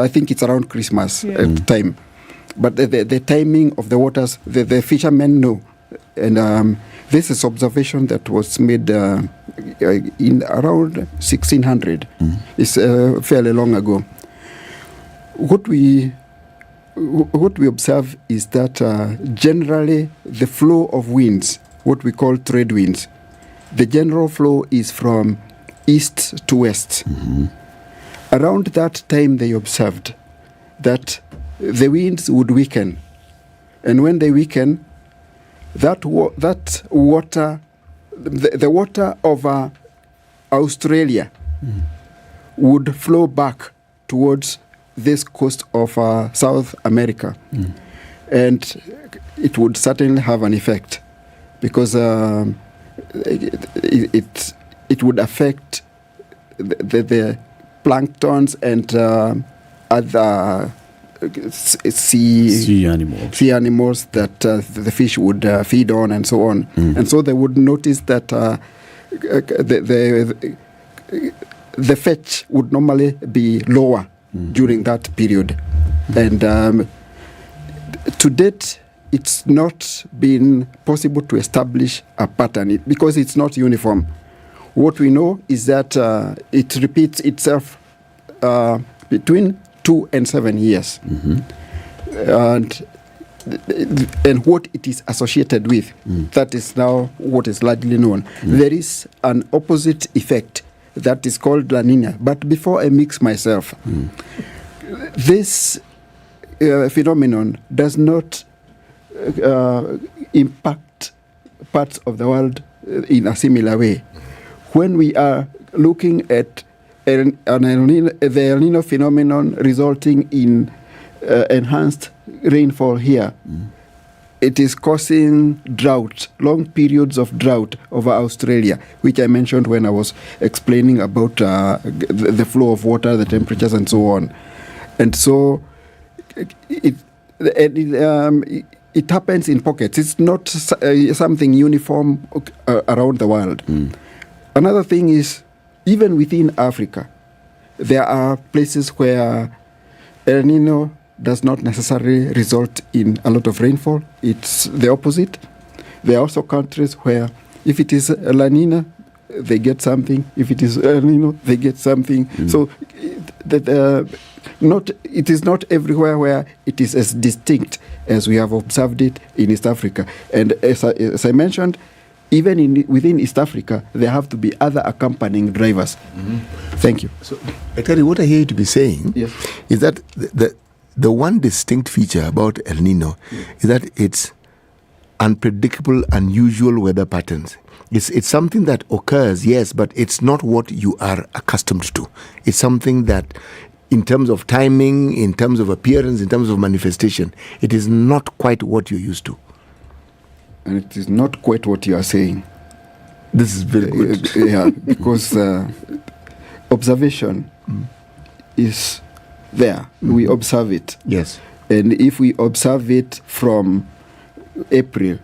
think it's around Christmas time, but the timing of the waters the fishermen know, and this is observation that was made in around 1600. It's fairly long ago. What we observe is that generally the flow of winds, what we call trade winds, the general flow is from east to west. Around that time they observed that the winds would weaken, and when they weaken, that water, the water of Australia would flow back towards this coast of South America, and it would certainly have an effect, because it would affect the planktons and other sea animals that the fish would feed on, and so on. And so they would notice that the fetch would normally be lower during that period. And to date, it's not been possible to establish a pattern because it's not uniform. What we know is that it repeats itself between 2 and 7 years. And what it is associated with, that is now what is largely known. There is an opposite effect that is called La Nina. But before I mix myself, this phenomenon does not impact parts of the world in a similar way. When we are looking at the El Nino phenomenon resulting in enhanced rainfall here, it is causing drought, long periods of drought over Australia, which I mentioned when I was explaining about the flow of water, the temperatures, and so on. And so it happens in pockets. It's not something uniform around the world. Another thing is, even within Africa, there are places where El Nino does not necessarily result in a lot of rainfall. It's the opposite. There are also countries where if it is La Nina, they get something. If it is El Nino, they get something. So it is not everywhere where it is as distinct as we have observed it in East Africa. And as I mentioned, even within East Africa, there have to be other accompanying drivers. Thank you. So, Ekari, what I hear you to be saying is that the one distinct feature about El Nino is that it's unpredictable, unusual weather patterns. It's something that occurs, yes, but it's not what you are accustomed to. It's something that, in terms of timing, in terms of appearance, in terms of manifestation, it is not quite what you're used to. And it is not quite what you are saying. This is very good. Because observation is there. We observe it. Yes. And if we observe it from April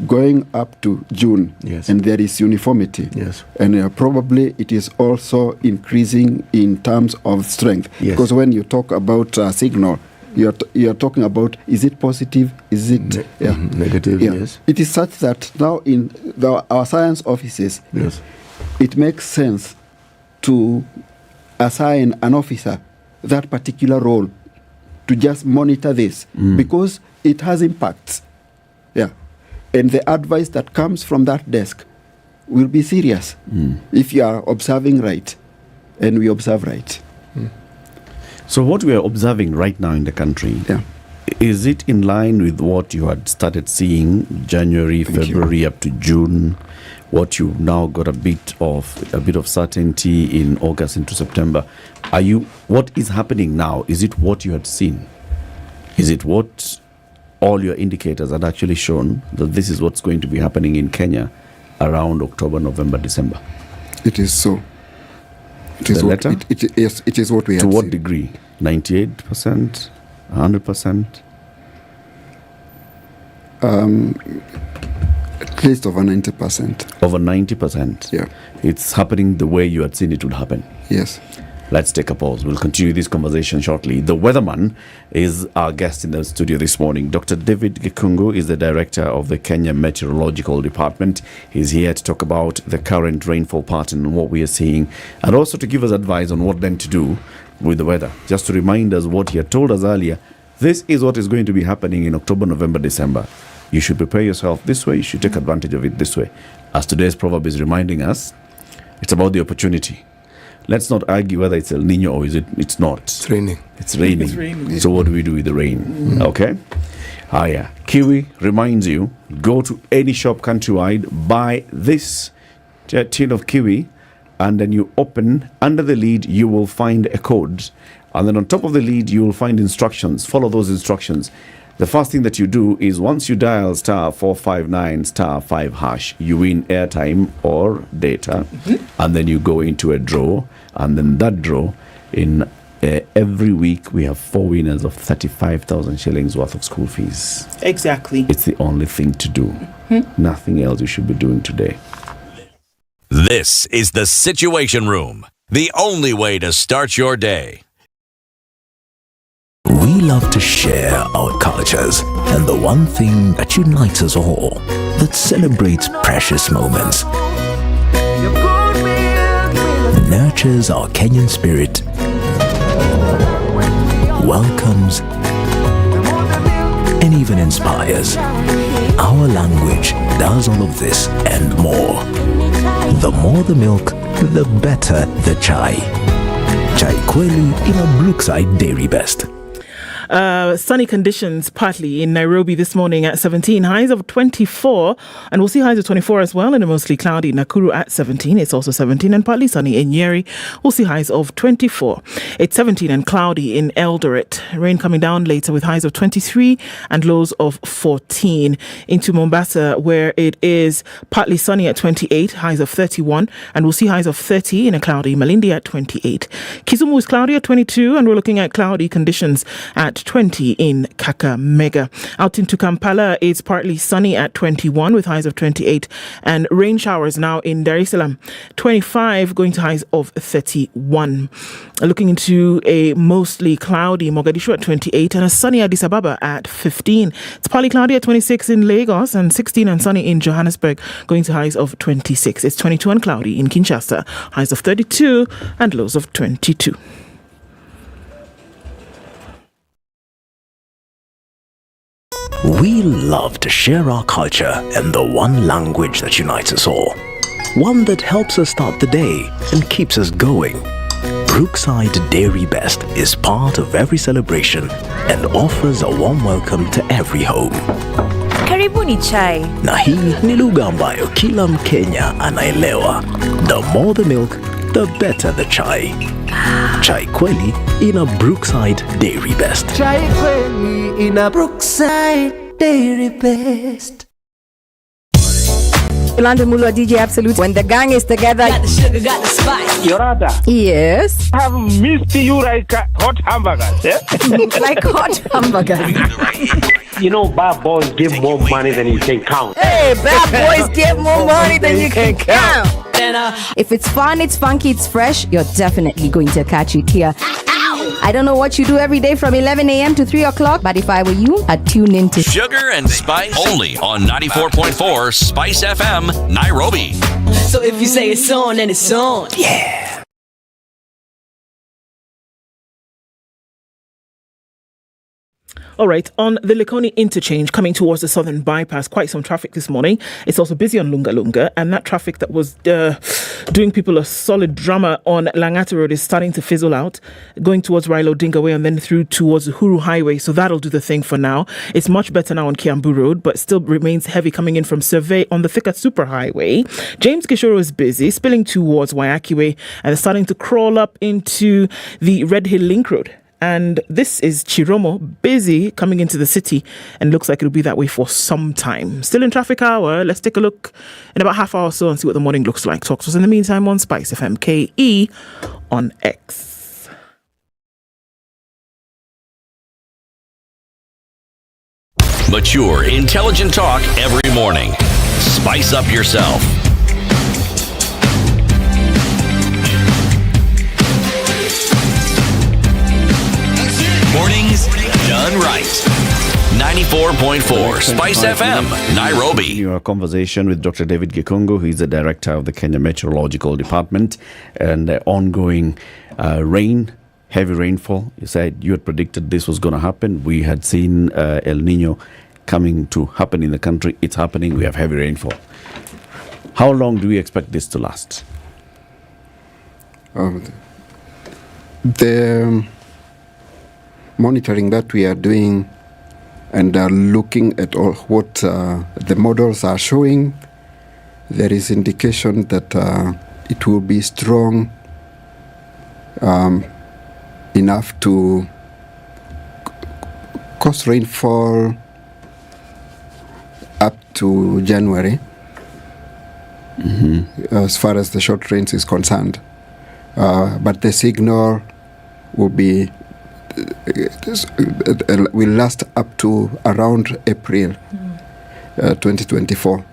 going up to June, and there is uniformity, and probably it is also increasing in terms of strength. Because when you talk about signal, you're talking about, is it positive, is it negative? Yes. It is such that now in our science offices, it makes sense to assign an officer that particular role to just monitor this because it has impacts. Yeah. And the advice that comes from that desk will be serious if you are observing right and we observe right. So what we are observing right now in the country, is it in line with what you had started seeing January, February up to June? What you've now got a bit of certainty in August into September. What is happening now? Is it what you had seen? Is it what all your indicators had actually shown that this is what's going to be happening in Kenya around October, November, December? It is so. It is what we had seen. To what seen. degree? 98%? 100%? At least over 90%. Over 90%? Yeah. It's happening the way you had seen it would happen? Yes. Let's take a pause. We'll continue this conversation shortly. The weatherman is our guest in the studio this morning. Dr. David Gikungu is the director of the Kenya Meteorological Department. He's here to talk about the current rainfall pattern and what we are seeing, and also to give us advice on what then to do with the weather. Just to remind us what he had told us earlier, this is what is going to be happening in October, November, December. You should prepare yourself this way. You should take advantage of it this way. As today's proverb is reminding us, it's about the opportunity. Let's not argue whether it's El Nino or it's not. It's raining. It's raining. So what do we do with the rain? Okay. Kiwi reminds you, go to any shop countrywide, buy this tin of kiwi, and then you open, under the lid you will find a code, and then on top of the lid you will find instructions. Follow those instructions. The first thing that you do is once you dial *459 *5#, you win airtime or data, and then you go into a draw, and then that draw, in every week we have 4 winners of 35,000 shillings worth of school fees. Exactly. It's the only thing to do. Nothing else you should be doing today. This is the Situation Room, the only way to start your day. We love to share our cultures, and the one thing that unites us all, that celebrates precious moments, nurtures our Kenyan spirit, welcomes, and even inspires. Our language does all of this and more. The more the milk, the better the chai. Chai kweli in a Brookside Dairy Best. Sunny conditions partly in Nairobi this morning at 17, highs of 24, and we'll see highs of 24 as well in a mostly cloudy Nakuru at 17. It's also 17 and partly sunny in Nyeri. We'll see highs of 24. It's 17 and cloudy in Eldoret. Rain coming down later with highs of 23 and lows of 14. Into Mombasa, where it is partly sunny at 28, highs of 31, and we'll see highs of 30 in a cloudy Malindi at 28. Kisumu is cloudy at 22, and we're looking at cloudy conditions at 20 in Kakamega. Out into Kampala, it's partly sunny at 21 with highs of 28, and rain showers now in Dar es Salaam, 25 going to highs of 31. Looking into a mostly cloudy Mogadishu at 28 and a sunny Addis Ababa at 15. It's partly cloudy at 26 in Lagos and 16 and sunny in Johannesburg, going to highs of 26. It's 22 and cloudy in Kinshasa, highs of 32 and lows of 22. We love to share our culture and the one language that unites us all. One that helps us start the day and keeps us going. Brookside Dairy Best is part of every celebration and offers a warm welcome to every home. Karibuni chai. Na hii ni lugha ambayo kila Mkenya anaelewa. The more the milk, the better the chai. Chai kweli ina Brookside Dairy Best. Chai kweli ina Brookside Dairy Best. Yolanda Mulwa, DJ Absolute. When the gang is together, got the sugar, got the spice. Yorada. Yes. I have missed you like hot hamburgers. Yeah? Like hot hamburgers. You know, bad boys give more money than you can count. Hey, bad boys give more money than you can count. If it's fun, it's funky, it's fresh, you're definitely going to catch it here. I don't know what you do every day from 11 a.m. to 3 o'clock, but if I were you, I'd tune in to Sugar and Spice only on 94.4 Spice FM, Nairobi. So if you say it's on, then it's on. Yeah. All right, on the Likoni interchange coming towards the southern bypass, quite some traffic this morning. It's also busy on Lunga Lunga, and that traffic that was doing people a solid drama on Langata Road is starting to fizzle out, going towards Railo Odinga Way and then through towards Uhuru Highway. So that'll do the thing for now. It's much better now on Kiambu Road, but still remains heavy coming in from Survey on the Thika Superhighway. James Kishoro is busy, spilling towards Wayaki Way and starting to crawl up into the Red Hill Link Road. And this is Chiromo, busy coming into the city, and looks like it'll be that way for some time. Still in traffic hour. Let's take a look in about half hour or so and see what the morning looks like. Talk to us in the meantime on Spice FM KE on X. Mature, intelligent talk every morning. Spice up yourself. Mornings done right. 94.4 Spice FM, Nairobi. Your conversation with Dr. David Gikungu, who is the director of the Kenya Meteorological Department, and ongoing rain, heavy rainfall. You said you had predicted this was going to happen. We had seen El Nino coming to happen in the country. It's happening. We have heavy rainfall. How long do we expect this to last? The monitoring that we are doing and looking at all what the models are showing, there is indication that it will be strong enough to cause rainfall up to January, as far as the short rains is concerned. But the signal will be will last up to around April 2024.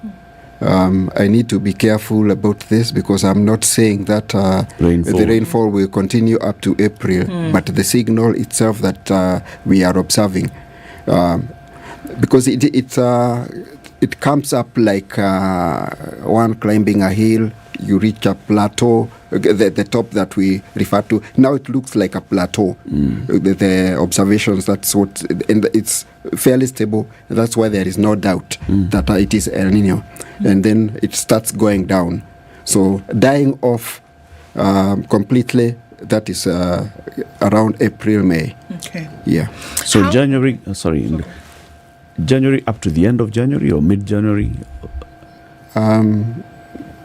I need to be careful about this because I'm not saying that the rainfall will continue up to April, but the signal itself that we are observing, because it comes up like one climbing a hill. You reach a plateau, the top that we refer to. Now it looks like a plateau. The observations, that's what, and it's fairly stable. That's why there is no doubt that it is El Nino. And then it starts going down. So dying off completely, that is around April, May. Okay. Yeah. So January up to the end of January or mid-January?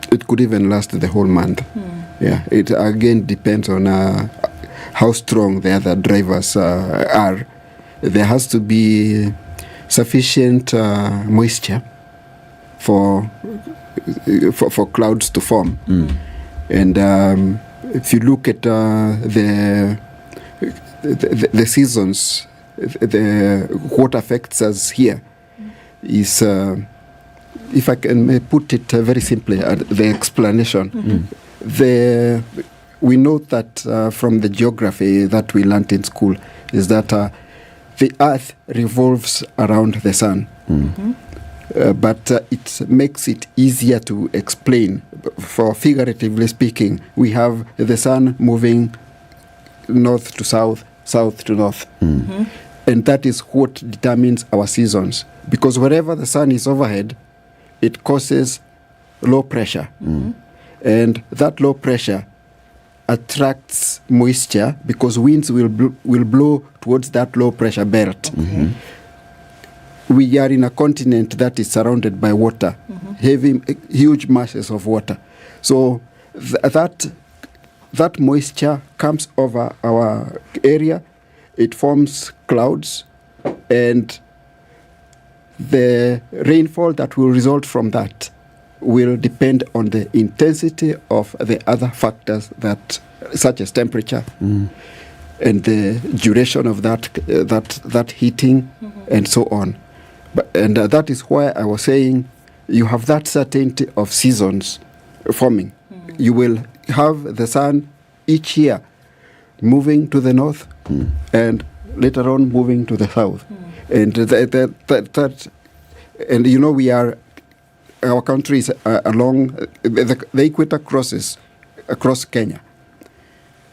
It could even last the whole month. Yeah, it again depends on how strong the other drivers are. There has to be sufficient moisture for clouds to form. And if you look at the seasons, what affects us here is. If I can put it very simply, the explanation. We know that from the geography that we learned in school is that the Earth revolves around the sun. But it makes it easier to explain. For figuratively speaking, we have the sun moving north to south, south to north. And that is what determines our seasons. Because wherever the sun is overhead, it causes low pressure. And that low pressure attracts moisture because winds will blow towards that low pressure belt. We are in a continent that is surrounded by water, huge masses of water. So that moisture comes over our area, it forms clouds, and the rainfall that will result from that will depend on the intensity of the other factors that, such as temperature, and the duration of that heating, and so on. And that is why I was saying you have that certainty of seasons forming. You will have the sun each year moving to the north and later on moving to the south. And and you know, our country is along the equator crosses across Kenya.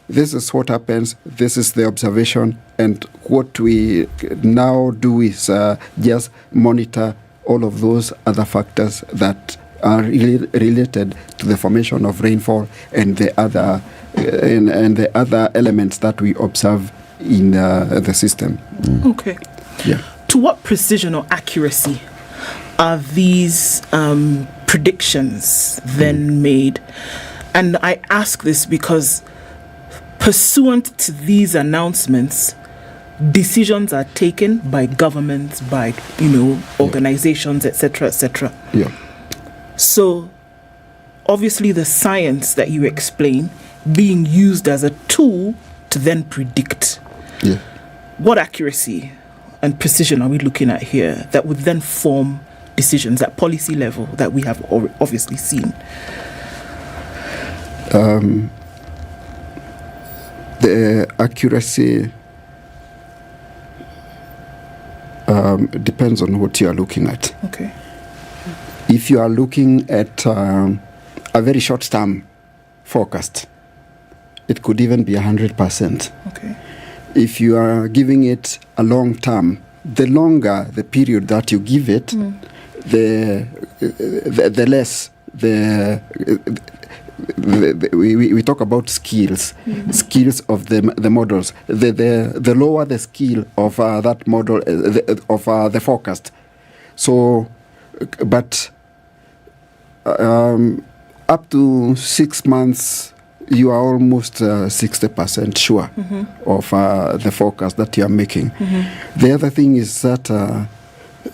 this is what happens, this is the observation, and what we now do is just monitor all of those other factors that are related to the formation of rainfall and the other and the other elements that we observe in the system. Okay. Yeah. To what precision or accuracy are these predictions then made? And I ask this because pursuant to these announcements, decisions are taken by governments, by organizations, etc., etc. Yeah. So obviously the science that you explain being used as a tool to then predict. Yeah. What accuracy and precision are we looking at here that would then form decisions at policy level that we have obviously seen? The accuracy depends on what you are looking at. Okay. If you are looking at a very short-term forecast, it could even be 100%. Okay. If you are giving it a long term, the longer the period that you give it, the less we talk about skills of the models. The lower the skill of that model of the forecast. So, but up to 6 months, you are almost 60% sure of the forecast that you are making. The other thing is that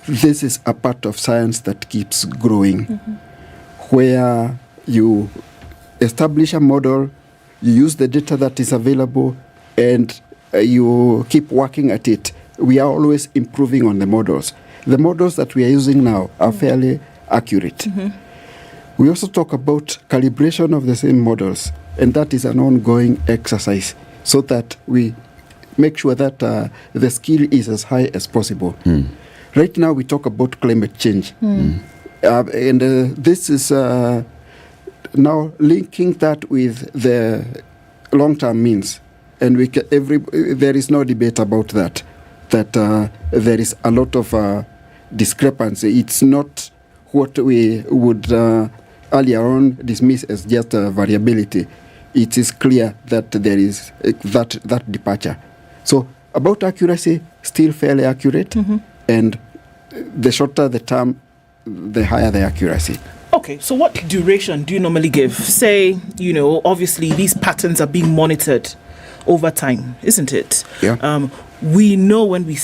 this is a part of science that keeps growing, where you establish a model, you use the data that is available, and you keep working at it. We are always improving on the models. The models that we are using now are fairly accurate. We also talk about calibration of the same models, and that is an ongoing exercise so that we make sure that the skill is as high as possible. Right now we talk about climate change. And this is now linking that with the long-term means. And there is no debate about that there is a lot of discrepancy. It's not what we would earlier on dismiss as just variability. It is clear that there is that departure. So about accuracy, still fairly accurate, and the shorter the term, the higher the accuracy. Okay, so what duration do you normally give? Say, obviously these patterns are being monitored over time, isn't it? Yeah. We know when we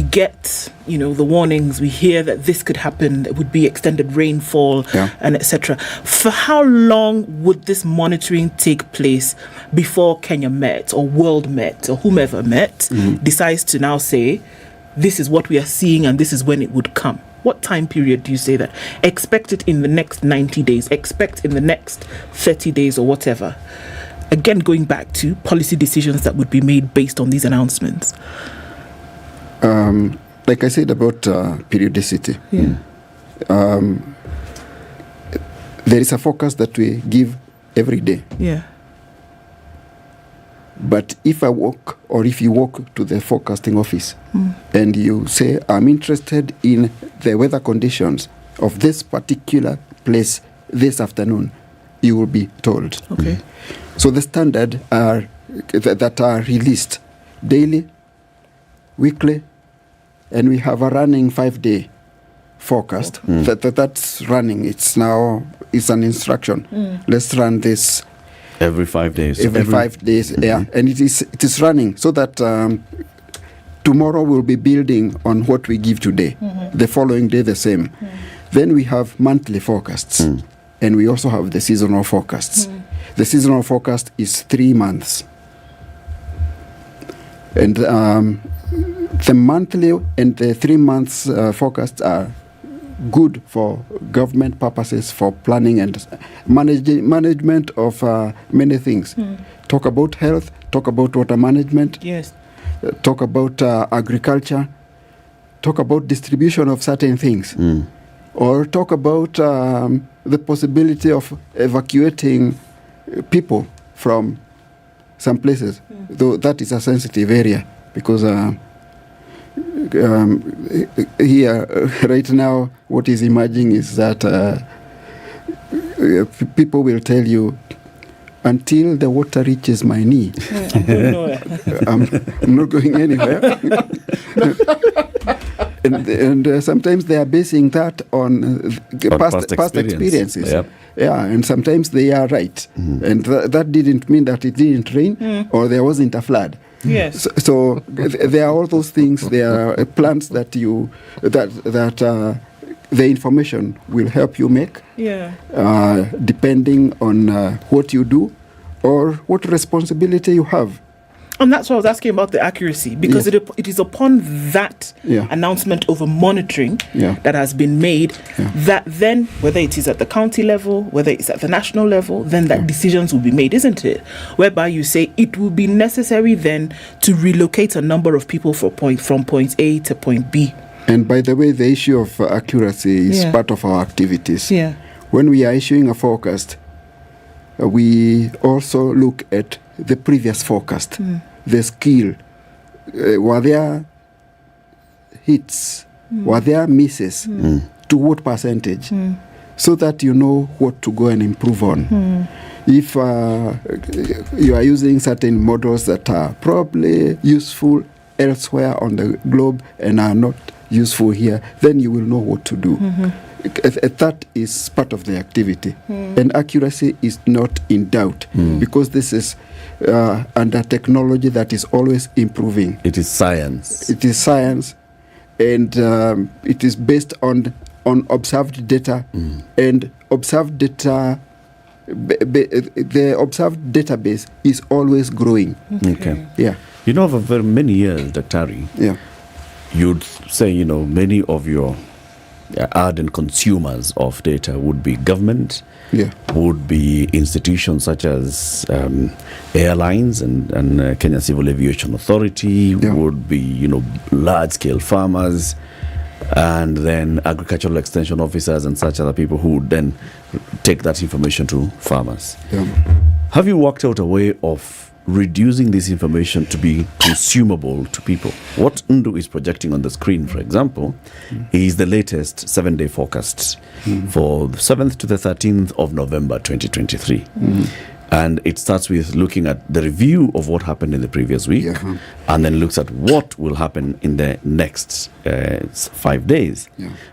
get, the warnings, we hear that this could happen, there would be extended rainfall, and etc. For how long would this monitoring take place before Kenya Met or World Met or whomever Met decides to now say, this is what we are seeing and this is when it would come? What time period do you say that? Expect it in the next 90 days, expect in the next 30 days or whatever. Again, going back to policy decisions that would be made based on these announcements. Like I said about periodicity, there is a focus that we give every day. Yeah. But if you walk to the forecasting office and you say, I'm interested in the weather conditions of this particular place this afternoon, you will be told. Okay. So the standard are that are released daily, weekly, and we have a running 5-day forecast. That's running. It's an instruction. Let's run this every 5 days. Every 5 days, and it is running so that tomorrow we'll be building on what we give today. The following day the same. Then we have monthly forecasts, and we also have the seasonal forecasts. The seasonal forecast is 3 months. And the monthly and the 3 months forecasts are good for government purposes, for planning and management of many things. Talk about health, talk about water management, talk about agriculture, talk about distribution of certain things, or talk about the possibility of evacuating people from some places, though that is a sensitive area because here right now what is emerging is that people will tell you, until the water reaches my knee, I'm not going anywhere. and sometimes they are basing that on past experiences. Yep. Yeah, and sometimes they are right. And that didn't mean that it didn't rain or there wasn't a flood. Yes. So there are all those things. There are plans that the information will help you make, depending on what you do or what responsibility you have. And that's why I was asking about the accuracy, because it is upon that announcement of a monitoring that has been made that then, whether it is at the county level, whether it's at the national level, then that decisions will be made, isn't it? Whereby you say it will be necessary then to relocate a number of people from point A to point B. And by the way, the issue of accuracy is part of our activities. Yeah. When we are issuing a forecast, we also look at the previous forecast, the skill. Were there hits? Were there misses? To what percentage? So that you know what to go and improve on. If you are using certain models that are probably useful elsewhere on the globe and are not useful here, then you will know what to do. That is part of the activity. And accuracy is not in doubt because this is under technology that is always improving. It is science. It is science, and it is based on observed data, and observed data. The observed database is always growing. Okay. Yeah. You know, for very many years, Dr. You'd say, many of your ardent consumers of data would be government, would be institutions such as airlines and Kenya Civil Aviation Authority, would be, large-scale farmers, and then agricultural extension officers and such other people who would then take that information to farmers. Have you worked out a way of reducing this information to be consumable to people? What Ndu is projecting on the screen, for example, is the latest 7-day forecast for the 7th to the 13th of November 2023. And it starts with looking at the review of what happened in the previous week, and then looks at what will happen in the next 5 days.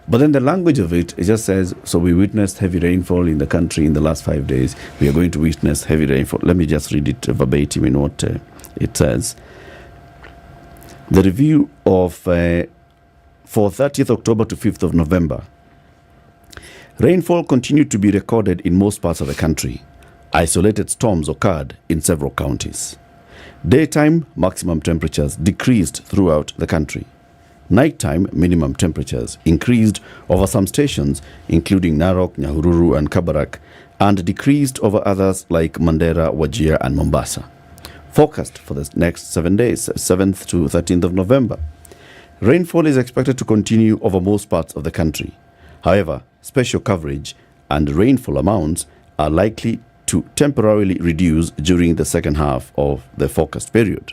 But then the language of it just says, so we witnessed heavy rainfall in the country in the last 5 days. We are going to witness heavy rainfall. Let me just read it verbatim in what it says. The review of for 30th October to 5th of November. Rainfall continued to be recorded in most parts of the country. Isolated storms occurred in several counties. Daytime maximum temperatures decreased throughout the country. Nighttime minimum temperatures increased over some stations, including Narok, Nyahururu, and Kabarak, and decreased over others like Mandera, Wajir, and Mombasa. Forecast for the next 7 days, 7th to 13th of November. Rainfall is expected to continue over most parts of the country. However, special coverage and rainfall amounts are likely to temporarily reduce during the second half of the forecast period.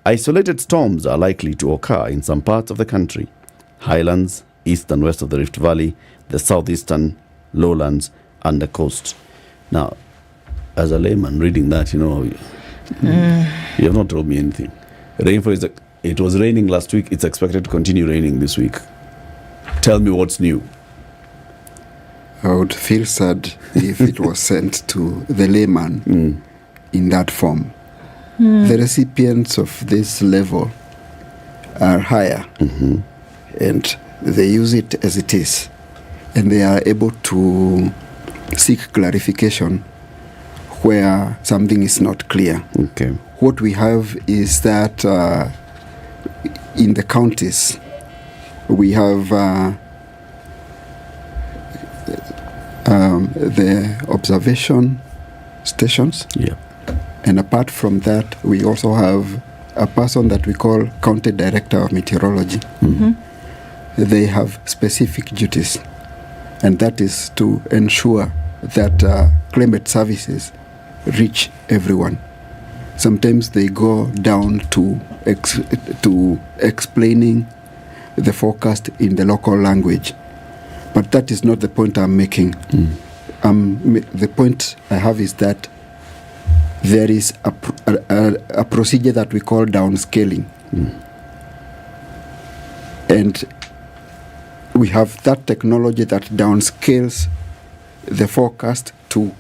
Isolated storms are likely to occur in some parts of the country: highlands, east and west of the Rift Valley, the southeastern lowlands, and the coast. Now, as a layman reading that, you have not told me anything. Rainfall it was raining last week. It's expected to continue raining this week. Tell me what's new. I would feel sad if it was sent to the layman in that form. The recipients of this level are higher, and they use it as it is, and they are able to seek clarification where something is not clear. What we have is that in the counties we have the observation stations. And apart from that, we also have a person that we call County Director of Meteorology. They have specific duties, and that is to ensure that climate services reach everyone. sometimes they go down to explaining the forecast in the local language. But that is not the point I'm making. The point I have is that there is a procedure that we call downscaling. And we have that technology that downscales the forecast to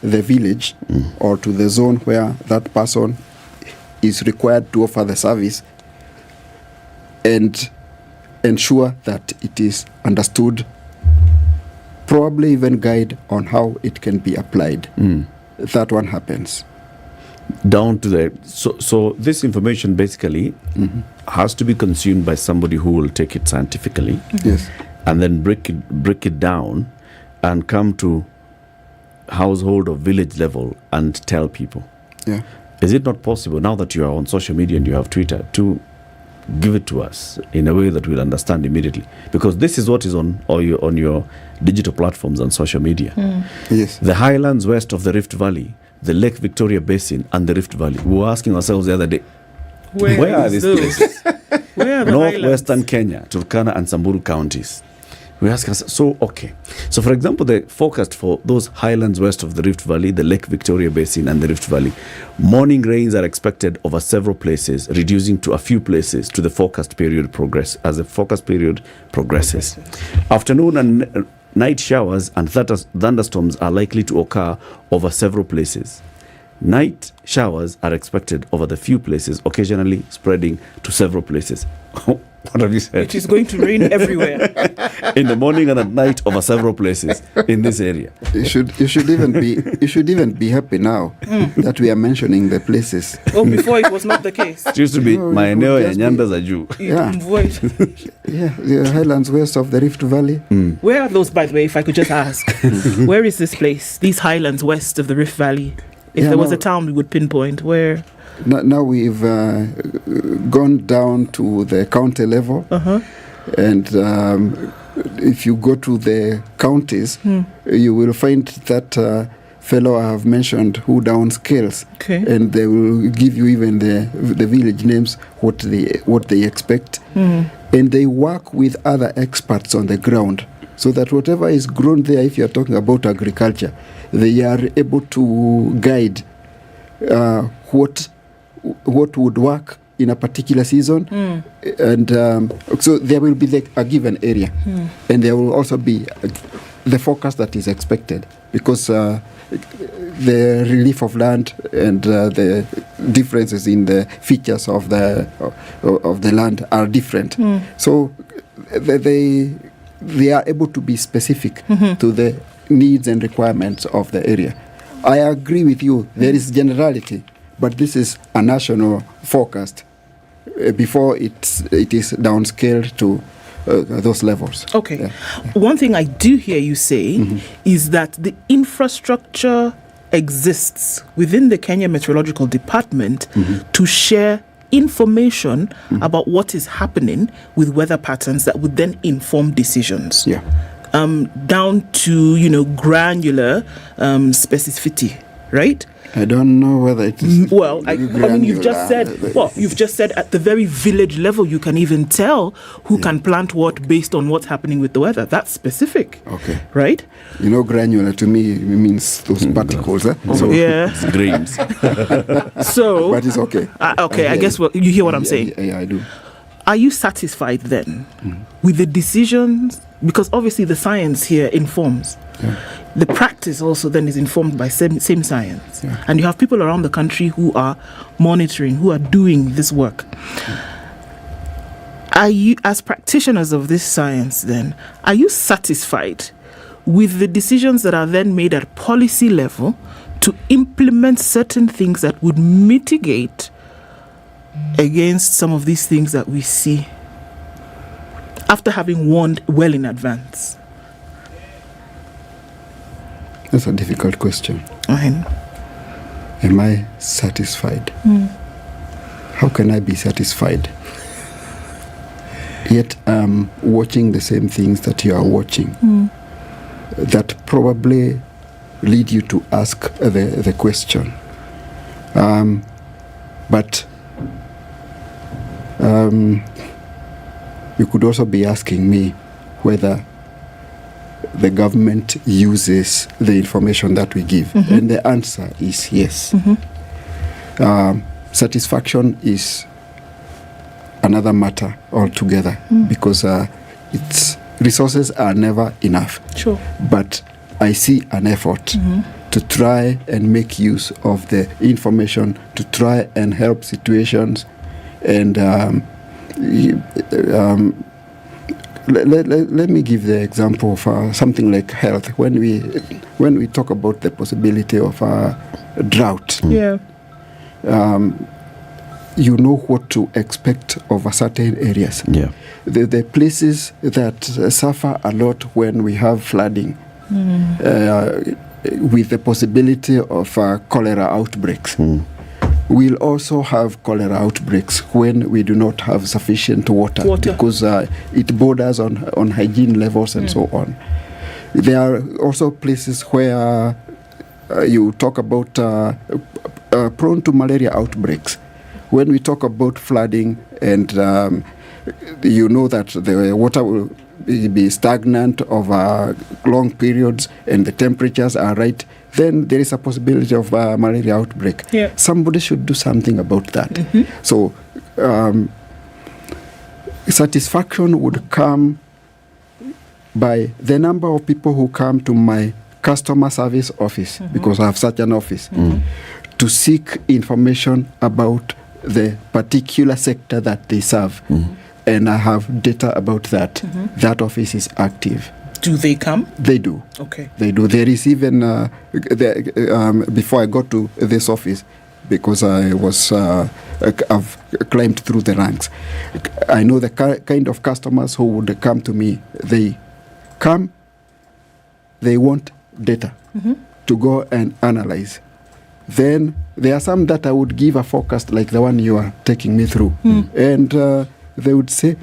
the village or to the zone where that person is required to offer the service, and ensure that it is understood, probably even guide on how it can be applied. That one happens. Down to the so this information basically has to be consumed by somebody who will take it scientifically, yes, and then break it down and come to household or village level and tell people. Yeah. Is it not possible, now that you are on social media and you have Twitter, to give it to us in a way that we'll understand immediately? Because this is what is on your digital platforms and social media. Yes. The highlands west of the Rift Valley, the Lake Victoria Basin and the Rift Valley. We were asking ourselves the other day, where are these places? Where are the Northwestern Kenya, Turkana and Samburu counties. We ask ourselves, so for example, the forecast for those highlands west of the Rift Valley, the Lake Victoria Basin and the Rift Valley, morning rains are expected over several places, reducing to a few places to the forecast period as the forecast period progresses. Afternoon and night showers and thunderstorms are likely to occur over several places. Night showers are expected over the few places, occasionally spreading to several places. What have you said? It is going to rain everywhere. In the morning and at night over several places in this area. You should even be happy now that we are mentioning the places. Oh, before it was not the case. It used to be maeneo ya nyanda za juu. Yeah. The highlands west of the Rift Valley. Where are those, by the way, if I could just ask? Where is this place? These highlands west of the Rift Valley? If there was a town we would pinpoint, where? Now we've gone down to the county level, and if you go to the counties, you will find that fellow I have mentioned who downscales, and they will give you even the village names, what they expect, and they work with other experts on the ground, so that whatever is grown there, if you are talking about agriculture, they are able to guide what would work in a particular season, and so there will be a given area, and there will also be the forecast that is expected, because the relief of land and the differences in the features of the land are different. So they are able to be specific to the needs and requirements of the area. I agree with you. There is generality, but this is a national forecast before it is downscaled to those levels. Okay. Yeah. One thing I do hear you say is that the infrastructure exists within the Kenya Meteorological Department to share information about what is happening with weather patterns that would then inform decisions. Yeah. Down to granular specificity, right? I don't know whether it is. Well, I mean, you've just said at the very village level, you can even tell who can plant what based on what's happening with the weather. That's specific. Okay. Right? Granular to me means those particles. So, yeah. It's grains. So. But it's okay. Okay, I guess you hear what I'm saying. Yeah, I do. Are you satisfied then with the decisions? Because obviously the science here informs. Yeah. The practice also then is informed by same science. Yeah. And you have people around the country who are monitoring, who are doing this work. Are you, as practitioners of this science then, are you satisfied with the decisions that are then made at policy level to implement certain things that would mitigate against some of these things that we see after having warned well in advance? That's a difficult question. Am I satisfied? How can I be satisfied? Yet I'm watching the same things that you are watching. That probably lead you to ask the question. But you could also be asking me whether the government uses the information that we give. Mm-hmm. And the answer is yes. Mm-hmm. Satisfaction is another matter altogether because its resources are never enough. Sure. But I see an effort to try and make use of the information to try and help situations. And let me give the example of something like health. When we talk about the possibility of drought, you know what to expect of certain areas. Yeah. The places that suffer a lot when we have flooding, with the possibility of cholera outbreaks. We'll also have cholera outbreaks when we do not have sufficient water. Because it borders on hygiene levels and so on. There are also places where you talk about prone to malaria outbreaks. When we talk about flooding and you know that the water will be stagnant over long periods and the temperatures are right, then there is a possibility of a malaria outbreak. Yeah. Somebody should do something about that. So satisfaction would come by the number of people who come to my customer service office, because I have such an office, to seek information about the particular sector that they serve. And I have data about that. That office is active. Do they come? They do. Okay. They do. There is even, before I got to this office, because I've climbed through the ranks, I know the kind of customers who would come to me. They come, they want data to go and analyze. Then there are some that I would give a forecast like the one you are taking me through. And they would say,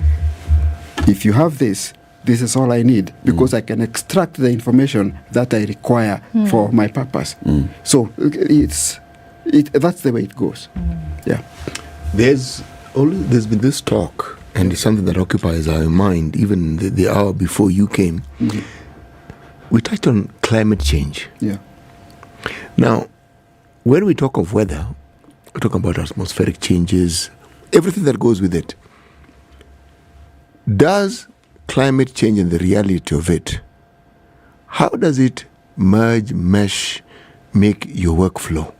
if you have this is all I need, because I can extract the information that I require for my purpose. So that's the way it goes. Yeah. There's been this talk, and it's something that occupies our mind, even the hour before you came. We touched on climate change. Yeah. Now, when we talk of weather, we talk about atmospheric changes, everything that goes with it. Does climate change and the reality of it, how does it mesh, make your workflow?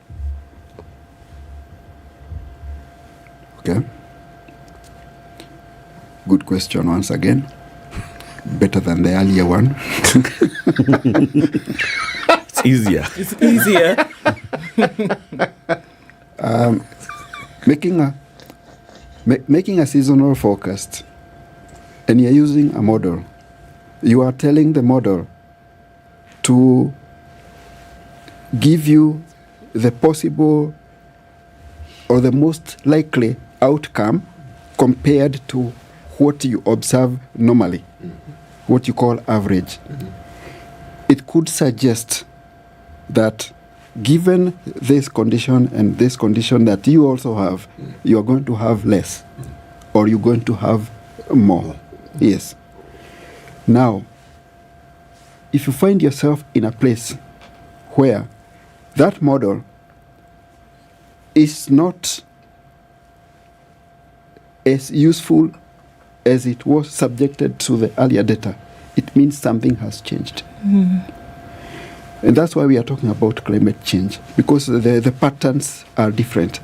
Okay. Good question once again. Better than the earlier one. It's easier. It's easier. Making a seasonal forecast, and you're using a model. You are telling the model to give you the possible or the most likely outcome compared to what you observe normally, what you call average. It could suggest that given this condition and this condition that you also have, you are going to have less, or you're going to have more. Yes. Now, if you find yourself in a place where that model is not as useful as it was subjected to the earlier data, it means something has changed. And that's why we are talking about climate change, because the patterns are different.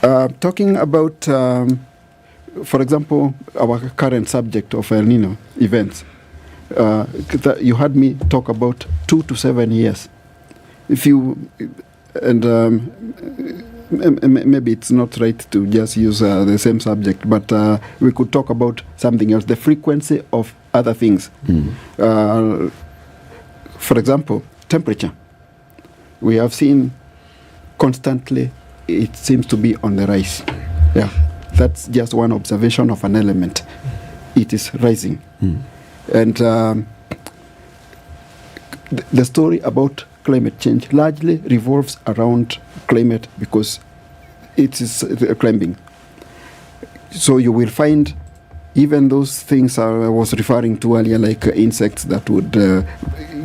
Talking about, for example, our current subject of El Nino events, you had me talk about 2 to 7 years. If you, and maybe it's not right to just use the same subject, but we could talk about something else, the frequency of other things. For example, temperature. We have seen constantly it seems to be on the rise. Yeah, that's just one observation of an element. It is rising. And the story about climate change largely revolves around climate, because it is climbing. So you will find even those things I was referring to earlier, like insects that would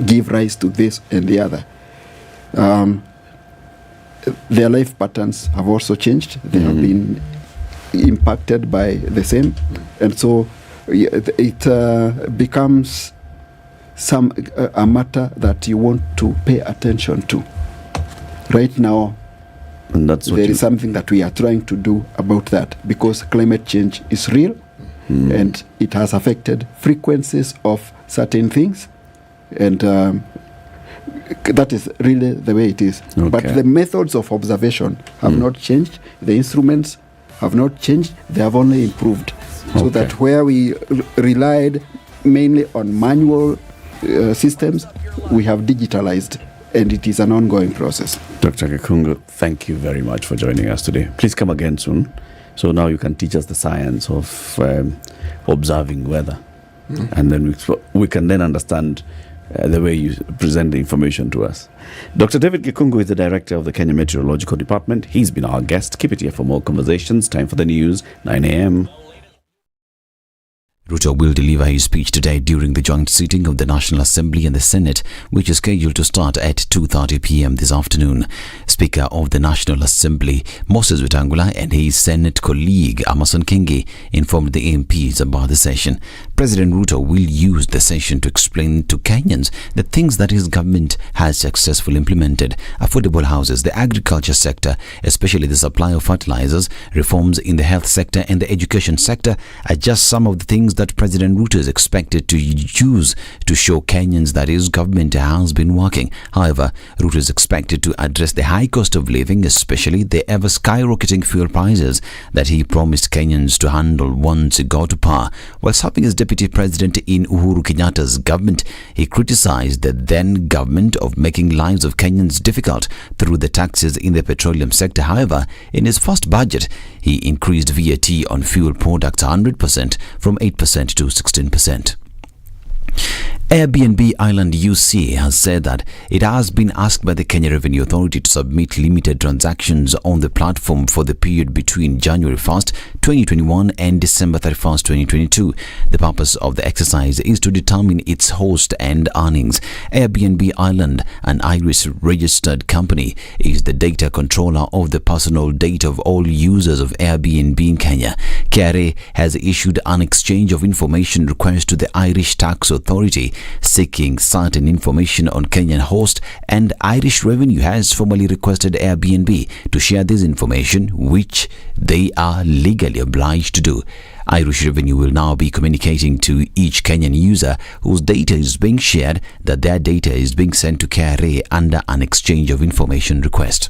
give rise to this and the other. Their life patterns have also changed. They have been impacted by the same, and so it becomes a matter that you want to pay attention to. Right now, and that's there is something that we are trying to do about that, because climate change is real, and it has affected frequencies of certain things, and that is really the way it is. Okay. But the methods of observation have not changed. The instruments have not changed. They have only improved. So that where we relied mainly on manual systems, we have digitalized, and it is an ongoing process. Dr. Gikungu, thank you very much for joining us today. Please come again soon. So now you can teach us the science of observing weather. And then we can then understand the way you present the information to us. Dr. David Gikungu is the director of the Kenya Meteorological Department. He's been our guest. Keep it here for more conversations. Time for the news, 9 a.m. Ruto will deliver his speech today during the joint sitting of the National Assembly and the Senate, which is scheduled to start at 2:30 p.m. this afternoon. Speaker of the National Assembly, Moses Wetangula, and his Senate colleague, Amason Kingi, informed the MPs about the session. President Ruto will use the session to explain to Kenyans the things that his government has successfully implemented: affordable houses, the agriculture sector, especially the supply of fertilizers, reforms in the health sector and the education sector are just some of the things that President Ruto is expected to use to show Kenyans that his government has been working. However, Ruto is expected to address the high cost of living, especially the ever skyrocketing fuel prices that he promised Kenyans to handle once he got to power. While serving as deputy president in Uhuru Kenyatta's government, he criticized the then government of making lives of Kenyans difficult through the taxes in the petroleum sector. However, in his first budget, he increased VAT on fuel products 100% from 8% to 16%. Airbnb Island UC has said that it has been asked by the Kenya Revenue Authority to submit limited transactions on the platform for the period between January 1st, 2021 and December 31st, 2022. The purpose of the exercise is to determine its host and earnings. Airbnb Island, an Irish-registered company, is the data controller of the personal data of all users of Airbnb in Kenya. KRA has issued an exchange of information request to the Irish Tax Authority seeking certain information on Kenyan host, and Irish Revenue has formally requested Airbnb to share this information, which they are legally obliged to do. Irish Revenue will now be communicating to each Kenyan user whose data is being shared that their data is being sent to KRA under an exchange of information request.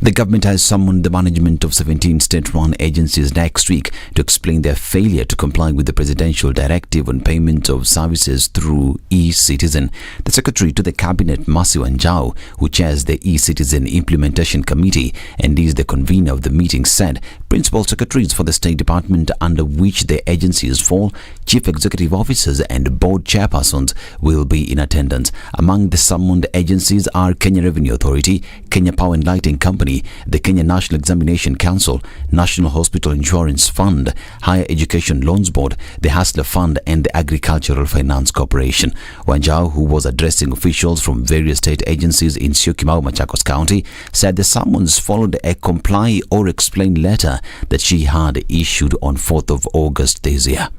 The government has summoned the management of 17 state-run agencies next week to explain their failure to comply with the presidential directive on payment of services through e-Citizen. The secretary to the cabinet, Mercy Wanjau, who chairs the e-Citizen Implementation Committee and is the convener of the meeting, said principal secretaries for the State Department under which the agencies fall, chief executive officers and board chairpersons will be in attendance. Among the summoned agencies are Kenya Revenue Authority, Kenya Power and Lighting Company, the Kenya National Examination Council, National Hospital Insurance Fund, Higher Education Loans Board, the Hustler Fund and the Agricultural Finance Corporation. Wanjau, who was addressing officials from various state agencies in Syokimau, Machakos County, said the summons followed a comply or explain letter that she had issued on 4th of August this year.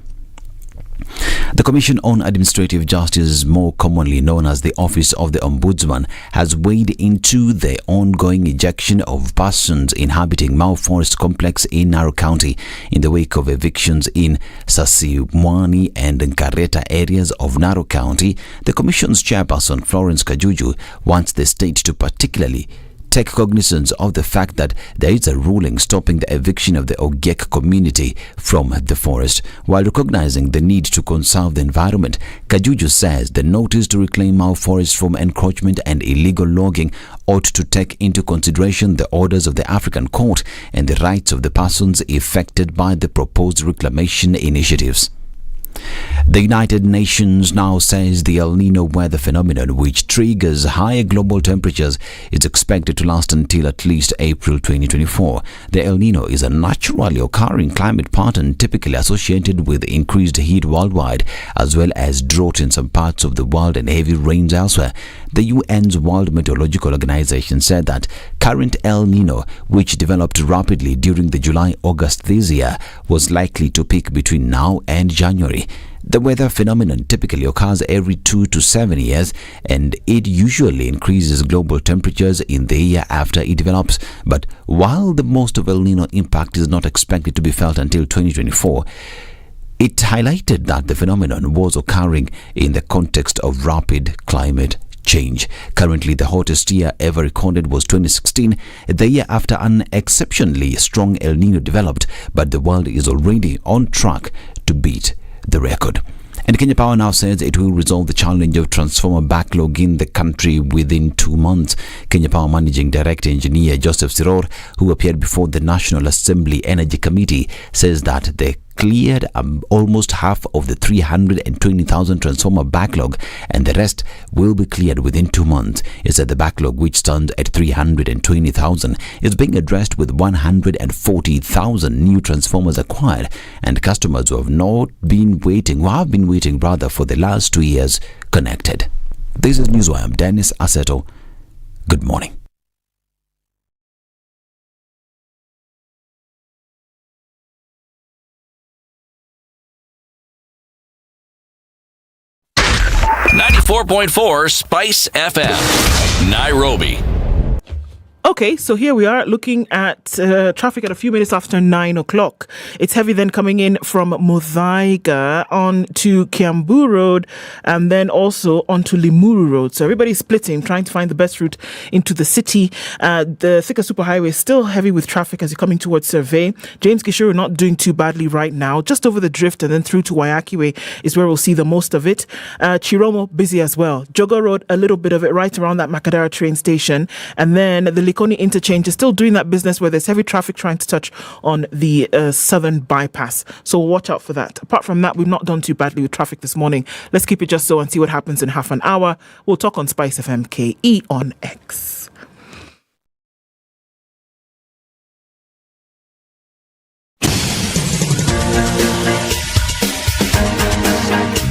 The Commission on Administrative Justice, more commonly known as the Office of the Ombudsman, has weighed into the ongoing ejection of persons inhabiting Mau Forest Complex in Narok County in the wake of evictions in Sasimwani and Nkareta areas of Narok County. The Commission's chairperson, Florence Kajuju, wants the state to particularly take cognizance of the fact that there is a ruling stopping the eviction of the Ogiek community from the forest. While recognizing the need to conserve the environment, Kajuju says the notice to reclaim our forest from encroachment and illegal logging ought to take into consideration the orders of the African Court and the rights of the persons affected by the proposed reclamation initiatives. The United Nations now says the El Nino weather phenomenon, which triggers higher global temperatures, is expected to last until at least April 2024. The El Nino is a naturally occurring climate pattern typically associated with increased heat worldwide, as well as drought in some parts of the world and heavy rains elsewhere. The UN's World Meteorological Organization said that current El Nino, which developed rapidly during the July-August this year, was likely to peak between now and January. The weather phenomenon typically occurs every 2 to 7 years, and it usually increases global temperatures in the year after it develops. But while the most of El Nino impact is not expected to be felt until 2024, it highlighted that the phenomenon was occurring in the context of rapid climate change. Currently, the hottest year ever recorded was 2016, the year after an exceptionally strong El Nino developed, but the world is already on track to beat the record. And Kenya Power now says it will resolve the challenge of transformer backlog in the country within 2 months. Kenya Power Managing Director Engineer Joseph Siror, who appeared before the National Assembly Energy Committee, says that they cleared almost half of the 320,000 transformer backlog, and the rest will be cleared within 2 months. He said the backlog, which stands at 320,000, is being addressed with 140,000 new transformers acquired, and customers who have been waiting for the last 2 years connected. This is Newswire. I'm Dennis Aseto. Good morning. .4 Spice FM, Nairobi. Okay, so here we are looking at traffic at a few minutes after 9 o'clock. It's heavy then coming in from Muthaiga on to Kiambu Road and then also onto Limuru Road. So everybody's splitting, trying to find the best route into the city. The Thika Superhighway is still heavy with traffic as you're coming towards Survey. James Gishuru not doing too badly right now. Just over the drift and then through to Waiaki Way is where we'll see the most of it. Chiromo busy as well. Jogo Road, a little bit of it right around that Makadara train station. And then the Likoni interchange is still doing that business where there's heavy traffic trying to touch on the southern bypass. So watch out for that. Apart from that, we've not done too badly with traffic this morning. Let's keep it just so and see what happens in half an hour. We'll talk on Spice FM KE on X.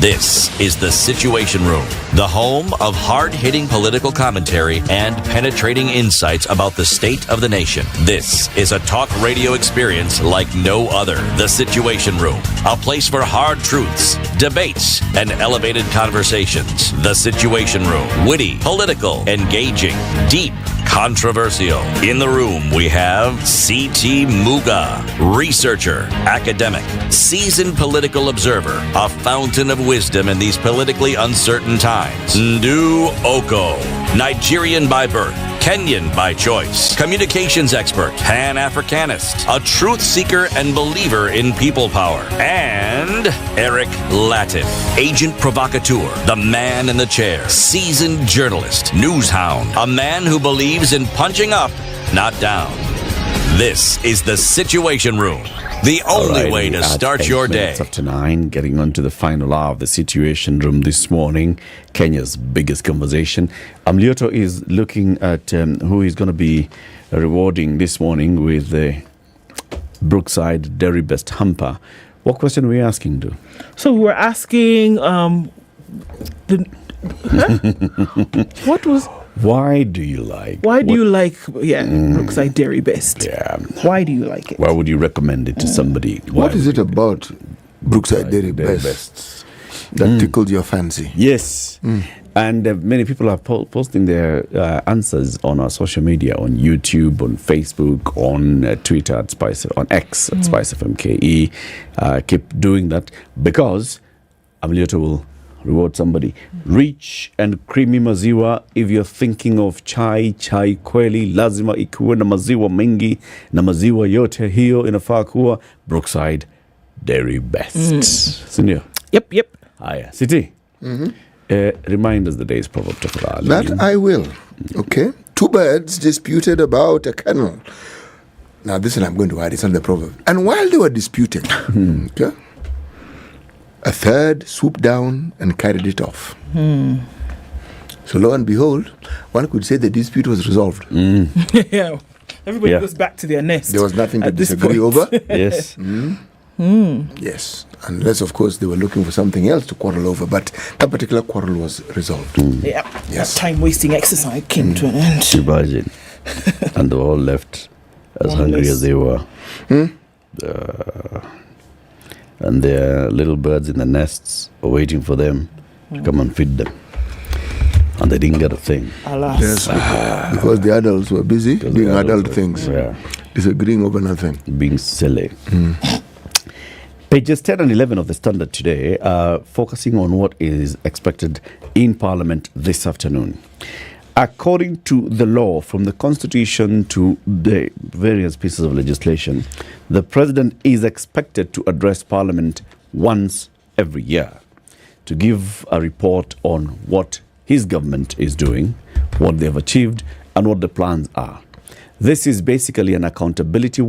This is The Situation Room, the home of hard-hitting political commentary and penetrating insights about the state of the nation. This is a talk radio experience like no other. The Situation Room, a place for hard truths, debates, and elevated conversations. The Situation Room, witty, political, engaging, deep, controversial. In the room, we have C.T. Muga, researcher, academic, seasoned political observer, a fountain of wisdom in these politically uncertain times. Ndu Okoh, Nigerian by birth, Kenyan by choice, communications expert, Pan-Africanist, a truth seeker and believer in people power, and Eric Latiff, agent provocateur, the man in the chair, seasoned journalist, news hound, a man who believes in punching up, not down. This is The Situation Room, the only way to start your day. After 9, getting on to the final hour of The Situation Room this morning, Kenya's biggest conversation. Lioto is looking at who is going to be rewarding this morning with the Brookside Dairy Best hamper. What question are we asking, Do? So we're asking what was... Why do you like Brookside Dairy Best? Yeah. Why do you like it? Why would you recommend it to somebody? What is it about Brookside Dairy Best that tickles your fancy? Yes. And many people are posting their answers on our social media, on YouTube, on Facebook, on Twitter at Spice, on X at Spice FM KE. Keep doing that because Amlioto will reward somebody. Rich and creamy maziwa. If you're thinking of chai kweli, lazima ikuwe na maziwa mengi, na maziwa yote hiyo inafaa kuwa Brookside Dairy Best. Sindio? Yep. Haya. Siti? Remind us the day's proverb. That I will. Okay. 2 birds disputed about a kennel. Now this one I'm going to add. It's not the proverb. And while they were disputing, okay, A third swooped down and carried it off. So lo and behold, one could say the dispute was resolved. Yeah. Everybody goes back to their nest. There was nothing to disagree over. Yes. Yes. Unless, of course, they were looking for something else to quarrel over. But that particular quarrel was resolved. Yeah. Yes. That time-wasting exercise came to an end. Imagine. And they were all left as hungry as they were. And their little birds in the nests were waiting for them to come and feed them. And they didn't get a thing. Alas. Yes, because the adults were busy doing adult things. Disagreeing over nothing. Being silly. Pages 10 and 11 of the Standard today are focusing on what is expected in Parliament this afternoon. According to the law, from the Constitution to the various pieces of legislation, the President is expected to address Parliament once every year to give a report on what his government is doing, what they have achieved, and what the plans are. This is basically an accountability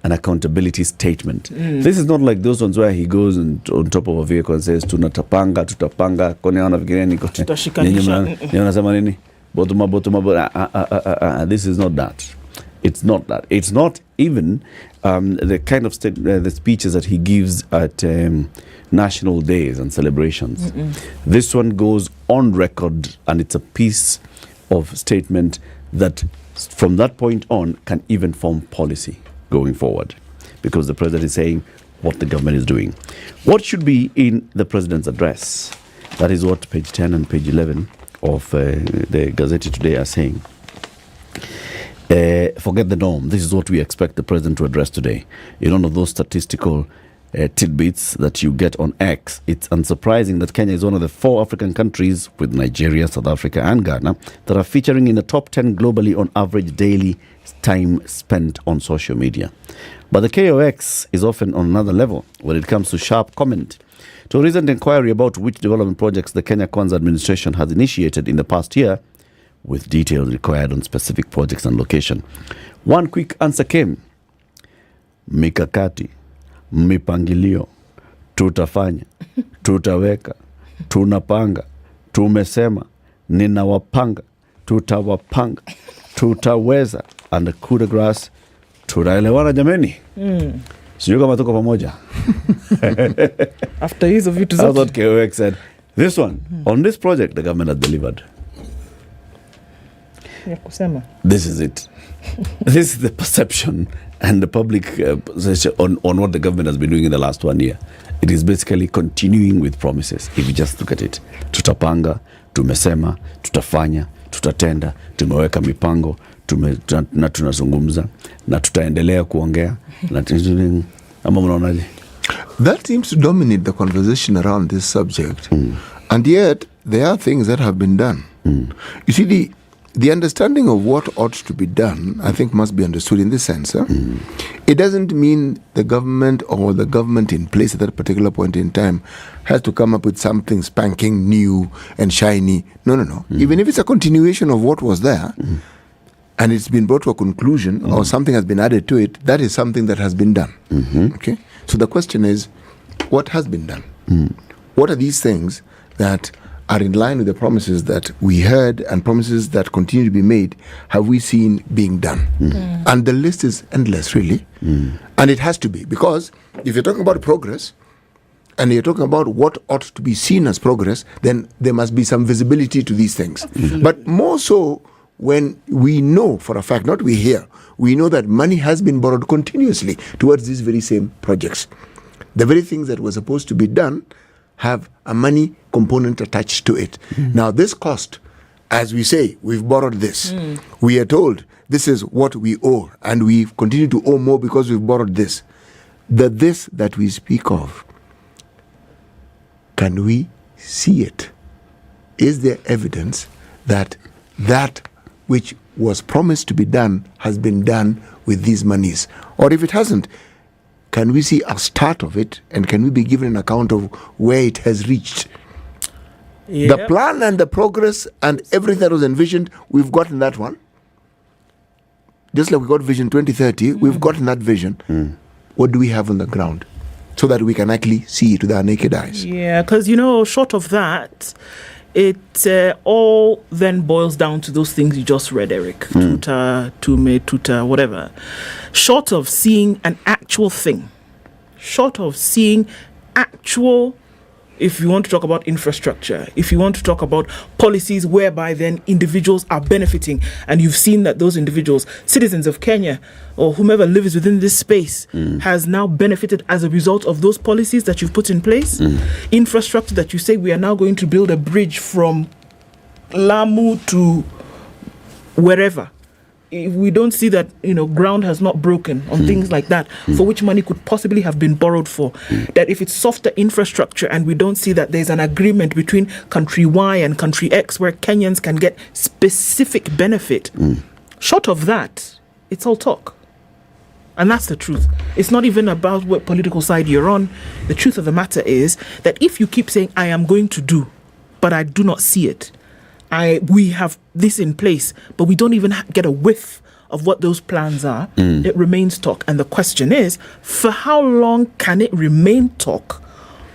an accountability statement. This is not like those ones where he goes on top of a vehicle and says tutapanga kone wanafikiria niko nasema nini botuma. This is not that. It's not that. It's not even the kind of the speeches that he gives at national days and celebrations. This one goes on record, and it's a piece of statement that from that point on can even form policy going forward, because the president is saying what the government is doing. What should be in the president's address? That is what page 10 and page 11 of the Gazette today are saying. Forget the norm. This is what we expect the president to address today. In one of those statistical tidbits that you get on X, it's unsurprising that Kenya is one of the 4 African countries, with Nigeria, South Africa and Ghana, that are featuring in the top 10 globally on average daily time spent on social media. But the KOX is often on another level when it comes to sharp comment. To a recent inquiry about which development projects the Kenya Kwanza administration has initiated in the past year, with details required on specific projects and location, one quick answer came: mikakati, mipangilio, tutafanya, tutaweka, tunapanga, tumesema, ninawapanga, tutawapanga, tutaweza, and the coup de grace, tunaelewana jameni. Sijui kama tuko pamoja. After years of vitu zote. That's what KOX said. This one, on this project, the government has delivered. This is it. This is the perception and the public on what the government has been doing in the last 1 year. It is basically continuing with promises. If you just look at it, tutapanga, tumesema, tutafanya, tutatenda, tumeweka mipango, na tunazungumza, na tutaendelea kuongea, ama mnaonaje? That seems to dominate the conversation around this subject. And yet, there are things that have been done. You see, the understanding of what ought to be done, I think, must be understood in this sense. It doesn't mean the government or the government in place at that particular point in time has to come up with something spanking new and shiny. No. Even if it's a continuation of what was there, and it's been brought to a conclusion, or something has been added to it, that is something that has been done. Okay? So the question is, what has been done? What are these things that are in line with the promises that we heard and promises that continue to be made, have we seen being done? And the list is endless, really. And it has to be, because if you're talking about progress, and you're talking about what ought to be seen as progress, then there must be some visibility to these things. But more so when we know for a fact, not we hear, we know that money has been borrowed continuously towards these very same projects. The very things that were supposed to be done have a money component attached to it. Now, this cost, as we say, we've borrowed this. We are told this is what we owe, and we continue to owe more because we've borrowed this. This that we speak of, can we see it? Is there evidence that that which was promised to be done has been done with these monies? Or if it hasn't, can we see a start of it, and can we be given an account of where it has reached? The plan and the progress and everything that was envisioned, we've gotten that one. Just like we got Vision 2030, we've gotten that vision. What do we have on the ground? so that we can actually see it with our naked eyes. Yeah, because, short of that, it all then boils down to those things you just read, Eric. Tuta, tume, tuta, whatever. Short of seeing an actual thing, if you want to talk about infrastructure, if you want to talk about policies whereby then individuals are benefiting, and you've seen that those individuals, citizens of Kenya or whomever lives within this space, has now benefited as a result of those policies that you've put in place. Infrastructure that you say we are now going to build a bridge from Lamu to wherever. If we don't see that, ground has not broken on things like that, for which money could possibly have been borrowed for, that if it's softer infrastructure and we don't see that there's an agreement between country Y and country X where Kenyans can get specific benefit, short of that, it's all talk. And that's the truth. It's not even about what political side you're on. The truth of the matter is that if you keep saying, I am going to do, but I do not see it, we have this in place, but we don't even get a whiff of what those plans are, it remains talk. And the question is, for how long can it remain talk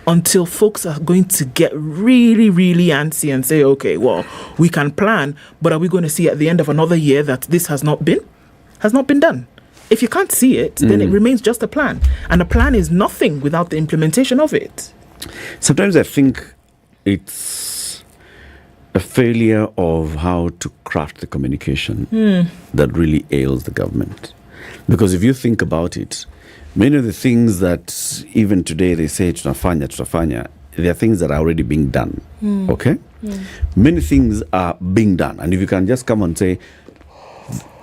until folks are going to get really, really antsy and say, okay, well, we can plan, but are we going to see at the end of another year that this has not been done? If you can't see it, then it remains just a plan. And a plan is nothing without the implementation of it. Sometimes I think it's a failure of how to craft the communication that really ails the government. Because if you think about it, many of the things that even today they say tutafanya, they are things that are already being done. Okay? Many things are being done. And if you can just come and say,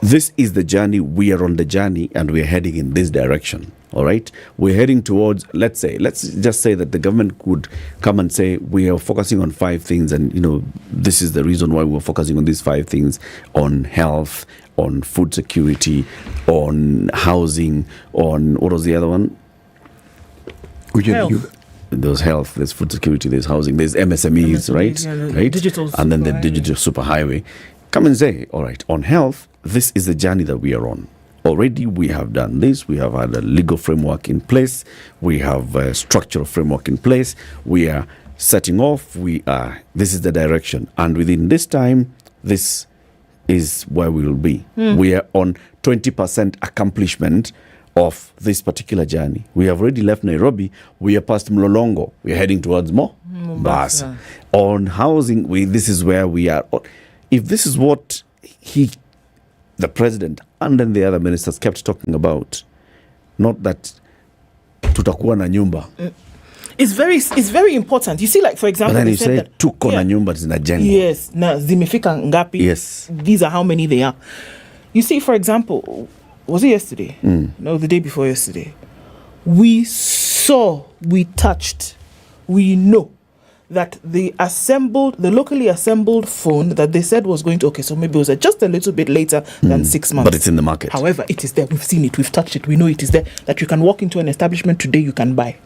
this is the journey, we are on the journey, and we are heading in this direction. All right, we're heading towards, let's just say that the government could come and say, we are focusing on 5 things, and this is the reason why we're focusing on these 5 things: on health, on food security, on housing, what was the other one? There's health, there's food security, there's housing, there's MSMEs, right? Yeah, right? Digital and then the digital superhighway. Come and say, all right, on health, this is the journey that we are on. Already we have done this. We have had a legal framework in place. We have a structural framework in place. We are setting off. This is the direction. And within this time, this is where we will be. We are on 20% accomplishment of this particular journey. We have already left Nairobi. We are past Mlolongo. We are heading towards Mombasa. On housing, this is where we are. If this is what the president and then the other ministers kept talking about, not that tutakuwa na nyumba. It's very important. You see, like, for example, but then you say tuko na nyumba zinajengwa. Yes, na zimefika ngapi? Yes. These are how many they are. You see, for example, was it yesterday? No, the day before yesterday. We saw, we touched, we know that the locally assembled phone that they said was going to, so maybe it was just a little bit later than 6 months. But it's in the market. However, it is there. We've seen it. We've touched it. We know it is there. That you can walk into an establishment today, you can buy.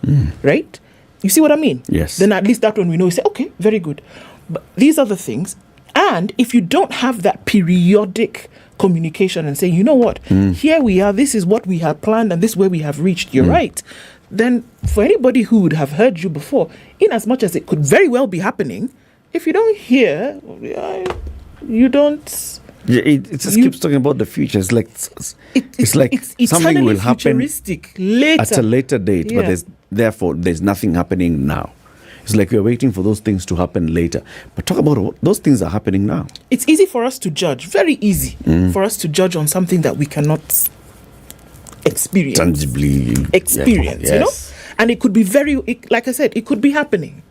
Right? You see what I mean? Yes. Then at least that one we know. We say, okay, very good. But these are the things. And if you don't have that periodic communication and say, you know what, here we are, this is what we have planned, and this is where we have reached, you're right. Then for anybody who would have heard you before, in as much as it could very well be happening, if you don't hear, you don't. Yeah, it just keeps talking about the future. It's like it's something will happen later. At a later date, but there's nothing happening now. It's like we're waiting for those things to happen later. But talk about what those things are happening now. It's easy for us to judge, very easy for us to judge on something that we cannot experience. Tangibly experience, yes. And it could be like I said, it could be happening.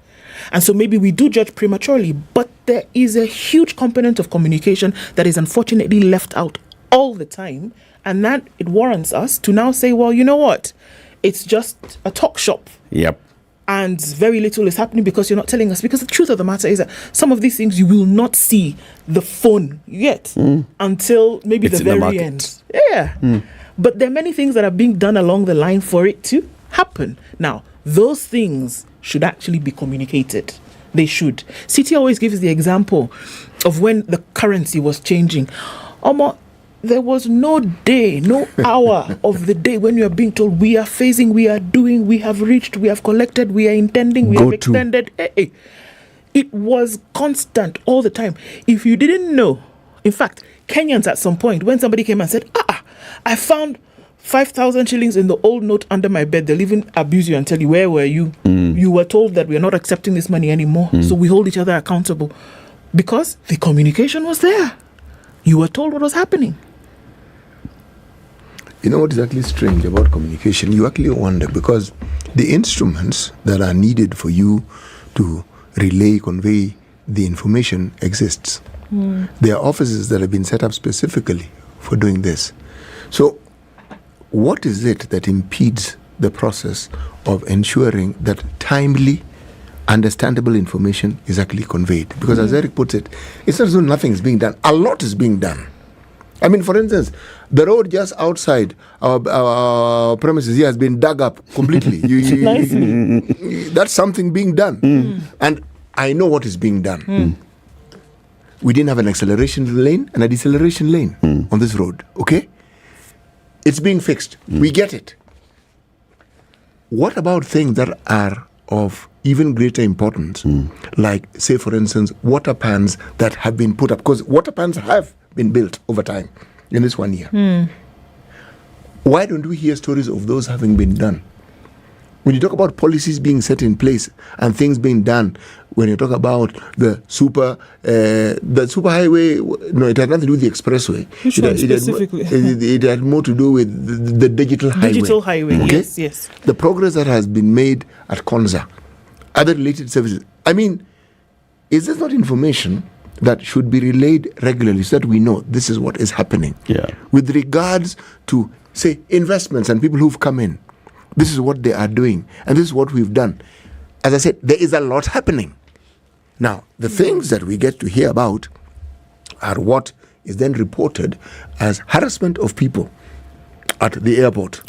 And so maybe we do judge prematurely, but there is a huge component of communication that is unfortunately left out all the time. And that it warrants us to now say, well, you know what? It's just a talk shop. Yep. And very little is happening because you're not telling us. Because the truth of the matter is that some of these things you will not see the phone yet until maybe the very end. Yeah. But there are many things that are being done along the line for it to happen. Now, those things should actually be communicated. They should. City always gives the example of when the currency was changing. there was no day, no hour of the day when you are being told we are phasing, we are doing, we have reached, we have collected, we are intending, we have extended. It was constant all the time. If you didn't know, in fact, Kenyans at some point, when somebody came and said, I found 5,000 shillings in the old note under my bed, they'll even abuse you and tell you, where were you? You were told that we are not accepting this money anymore. So we hold each other accountable. Because the communication was there. You were told what was happening. You know what is actually strange about communication? You actually wonder, because the instruments that are needed for you to relay, convey the information exists. There are offices that have been set up specifically for doing this. So what is it that impedes the process of ensuring that timely, understandable information is actually conveyed? Because as Eric puts it, it's not as though nothing is being done. A lot is being done. I mean, for instance, the road just outside our premises here has been dug up completely. That's something being done. And I know what is being done. We didn't have an acceleration lane and a deceleration lane on this road, okay? It's being fixed. We get it. What about things that are of even greater importance, like, say, for instance, water pans that have been put up? Because water pans have been built over time in this 1 year. Why don't we hear stories of those having been done? When you talk about policies being set in place and things being done, when you talk about the super highway, no, it had nothing to do with the expressway. Which one specifically? It had more to do with the digital highway. Digital highway, okay? Yes. The progress that has been made at Konza, other related services. I mean, is this not information that should be relayed regularly so that we know this is what is happening? With regards to, say, investments and people who've come in, this is what they are doing, and this is what we've done. As I said, there is a lot happening. Now, the things that we get to hear about are what is then reported as harassment of people at the airport.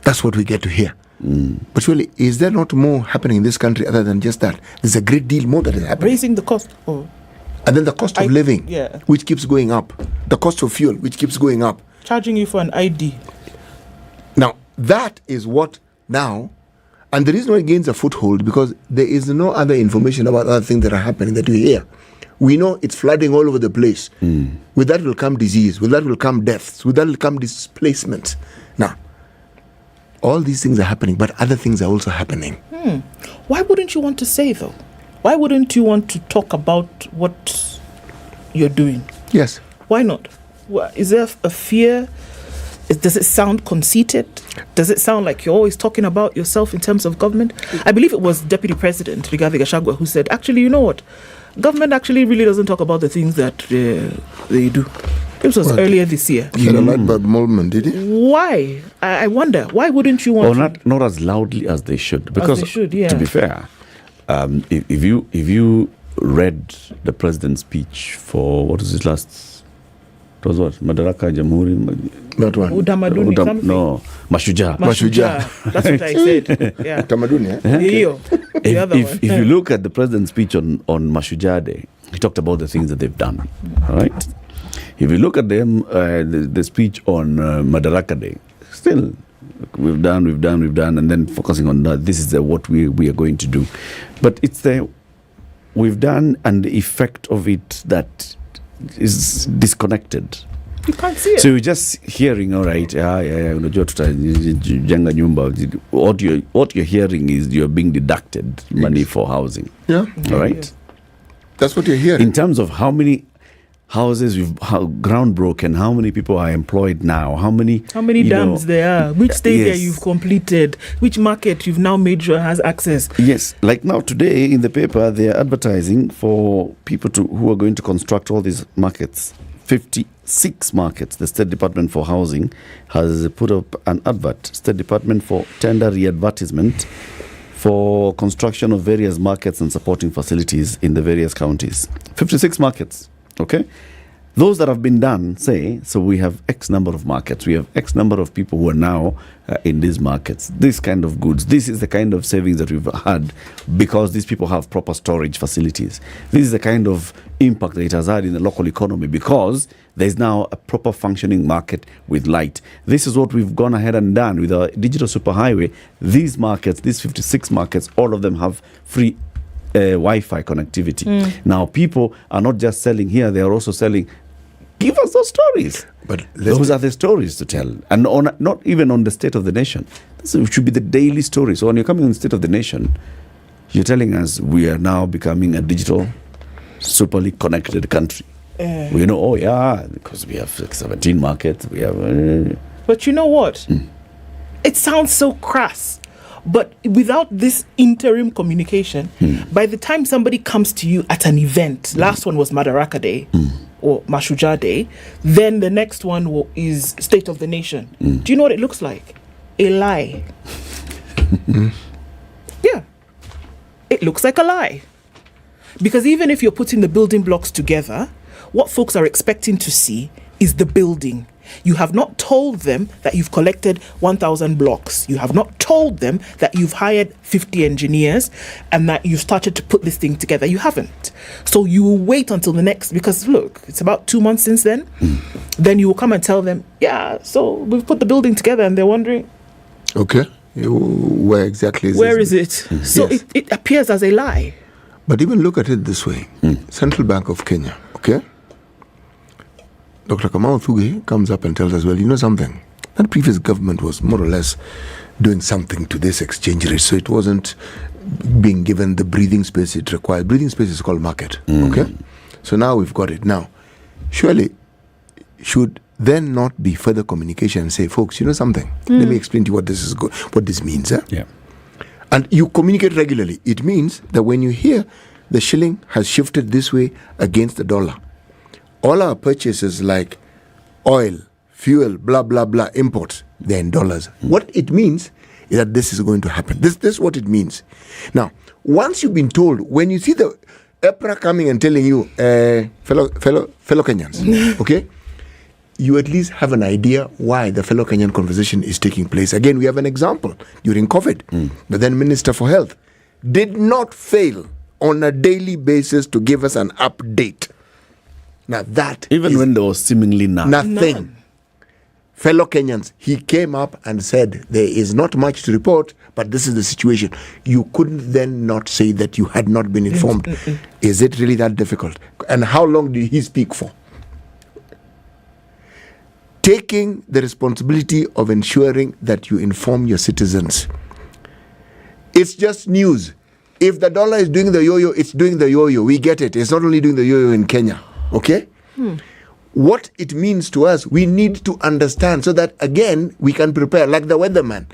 That's what we get to hear. But surely, is there not more happening in this country other than just that? There's a great deal more that is happening. Raising the cost. And then the cost of living, which keeps going up. The cost of fuel, which keeps going up. Charging you for an ID. Now, that is what now, and the reason why it gains a foothold, because there is no other information about other things that are happening that we hear. We know it's flooding all over the place. With that will come disease. With that will come deaths. With that will come displacement. Now, all these things are happening, but other things are also happening. Why wouldn't you want to say, though? Why wouldn't you want to talk about what you're doing? Yes. Why not? Is there a fear? Does it sound conceited? Does it sound like you're always talking about yourself in terms of government? I believe it was Deputy President Rigathi Gachagua who said, actually, you know what? Government actually really doesn't talk about the things that they do. This was earlier this year. He said a lot about Molman, did he? Why? I wonder. Why wouldn't you want to? Not as loudly as they should. Because, to be fair, if you read the president's speech for, what was his last... It was what? Madaraka Jamhuri? That one. Utamaduni something? No. Mashujaa. That's what I said. Utamaduni, If you look at the president's speech on Mashujaa Day, he talked about the things that they've done. All right? If you look at them, the speech on Madaraka Day, still, we've done, and then focusing on that, this is what we are going to do. But it's the we've done and the effect of it that is disconnected. You can't see it. So you're just hearing, all right, what you're hearing is you're being deducted money for housing. Yeah. All right? That's what you're hearing. In terms of how many houses ground broken, how many people are employed now, how many dams there are, which stadium you've completed, which market you've now made sure has access. Yes, like now today in the paper they are advertising for people who are going to construct all these markets. 56 markets. The State Department for Housing has put up an advert. State Department for tender re-advertisement for construction of various markets and supporting facilities in the various counties. 56 markets. Okay, Those that have been done say, so we have X number of markets, we have X number of people who are now in these markets, this kind of goods, this is the kind of savings that we've had because these people have proper storage facilities. This is the kind of impact that it has had in the local economy because there's now a proper functioning market with light. This is what we've gone ahead and done with our digital superhighway. These markets, these 56 markets, all of them have free Wi-Fi connectivity. Now, people are not just selling here, they are also selling. Give us those stories. But those are the stories to tell. And not even on the State of the Nation. This should be the daily story. So when you're coming on the State of the Nation, you're telling us we are now becoming a digital, superly connected country. We know, because we have 17 markets. We have. But you know what? It sounds so crass. But without this interim communication, by the time somebody comes to you at an event, last one was Madaraka Day, or Mashujaa Day, then the next one is State of the Nation. Do you know what it looks like? A lie. Yeah. It looks like a lie. Because even if you're putting the building blocks together, what folks are expecting to see is the building. You have not told them that you've collected 1,000 blocks. You have not told them that you've hired 50 engineers and that you've started to put this thing together. You haven't. So you will wait until the next, because look, it's about 2 months since then. Then you will come and tell them, so we've put the building together, and they're wondering, okay, where exactly is where is it? So yes. it appears as a lie. But even look at it this way. Central Bank of Kenya, okay? Dr. Kamau Thuge comes up and tells us, well, you know something? That previous government was more or less doing something to this exchange rate, so it wasn't being given the breathing space it required. Breathing space is called market, okay? So now we've got it. Now, surely, should then not be further communication and say, folks, you know something? Let me explain to you what this is what this means. Yeah. And you communicate regularly. It means that when you hear the shilling has shifted this way against the dollar, all our purchases like oil, fuel, blah, blah, blah, imports, they're in dollars. What it means is that this is going to happen. This is what it means. Now, once you've been told, when you see the EPRA coming and telling you, fellow Kenyans, okay, you at least have an idea why the fellow Kenyan conversation is taking place. Again, we have an example during COVID. The then Minister for Health did not fail on a daily basis to give us an update. Now that even when there was seemingly nothing. None. Fellow Kenyans, he came up and said, there is not much to report, but this is the situation. You couldn't then not say that you had not been informed. Is it really that difficult? And how long did he speak for? Taking the responsibility of ensuring that you inform your citizens. It's just news. If the dollar is doing the yo-yo, it's doing the yo-yo. We get it. It's not only doing the yo-yo in Kenya. Okay? What it means to us, we need to understand so that, again, we can prepare. Like the weatherman.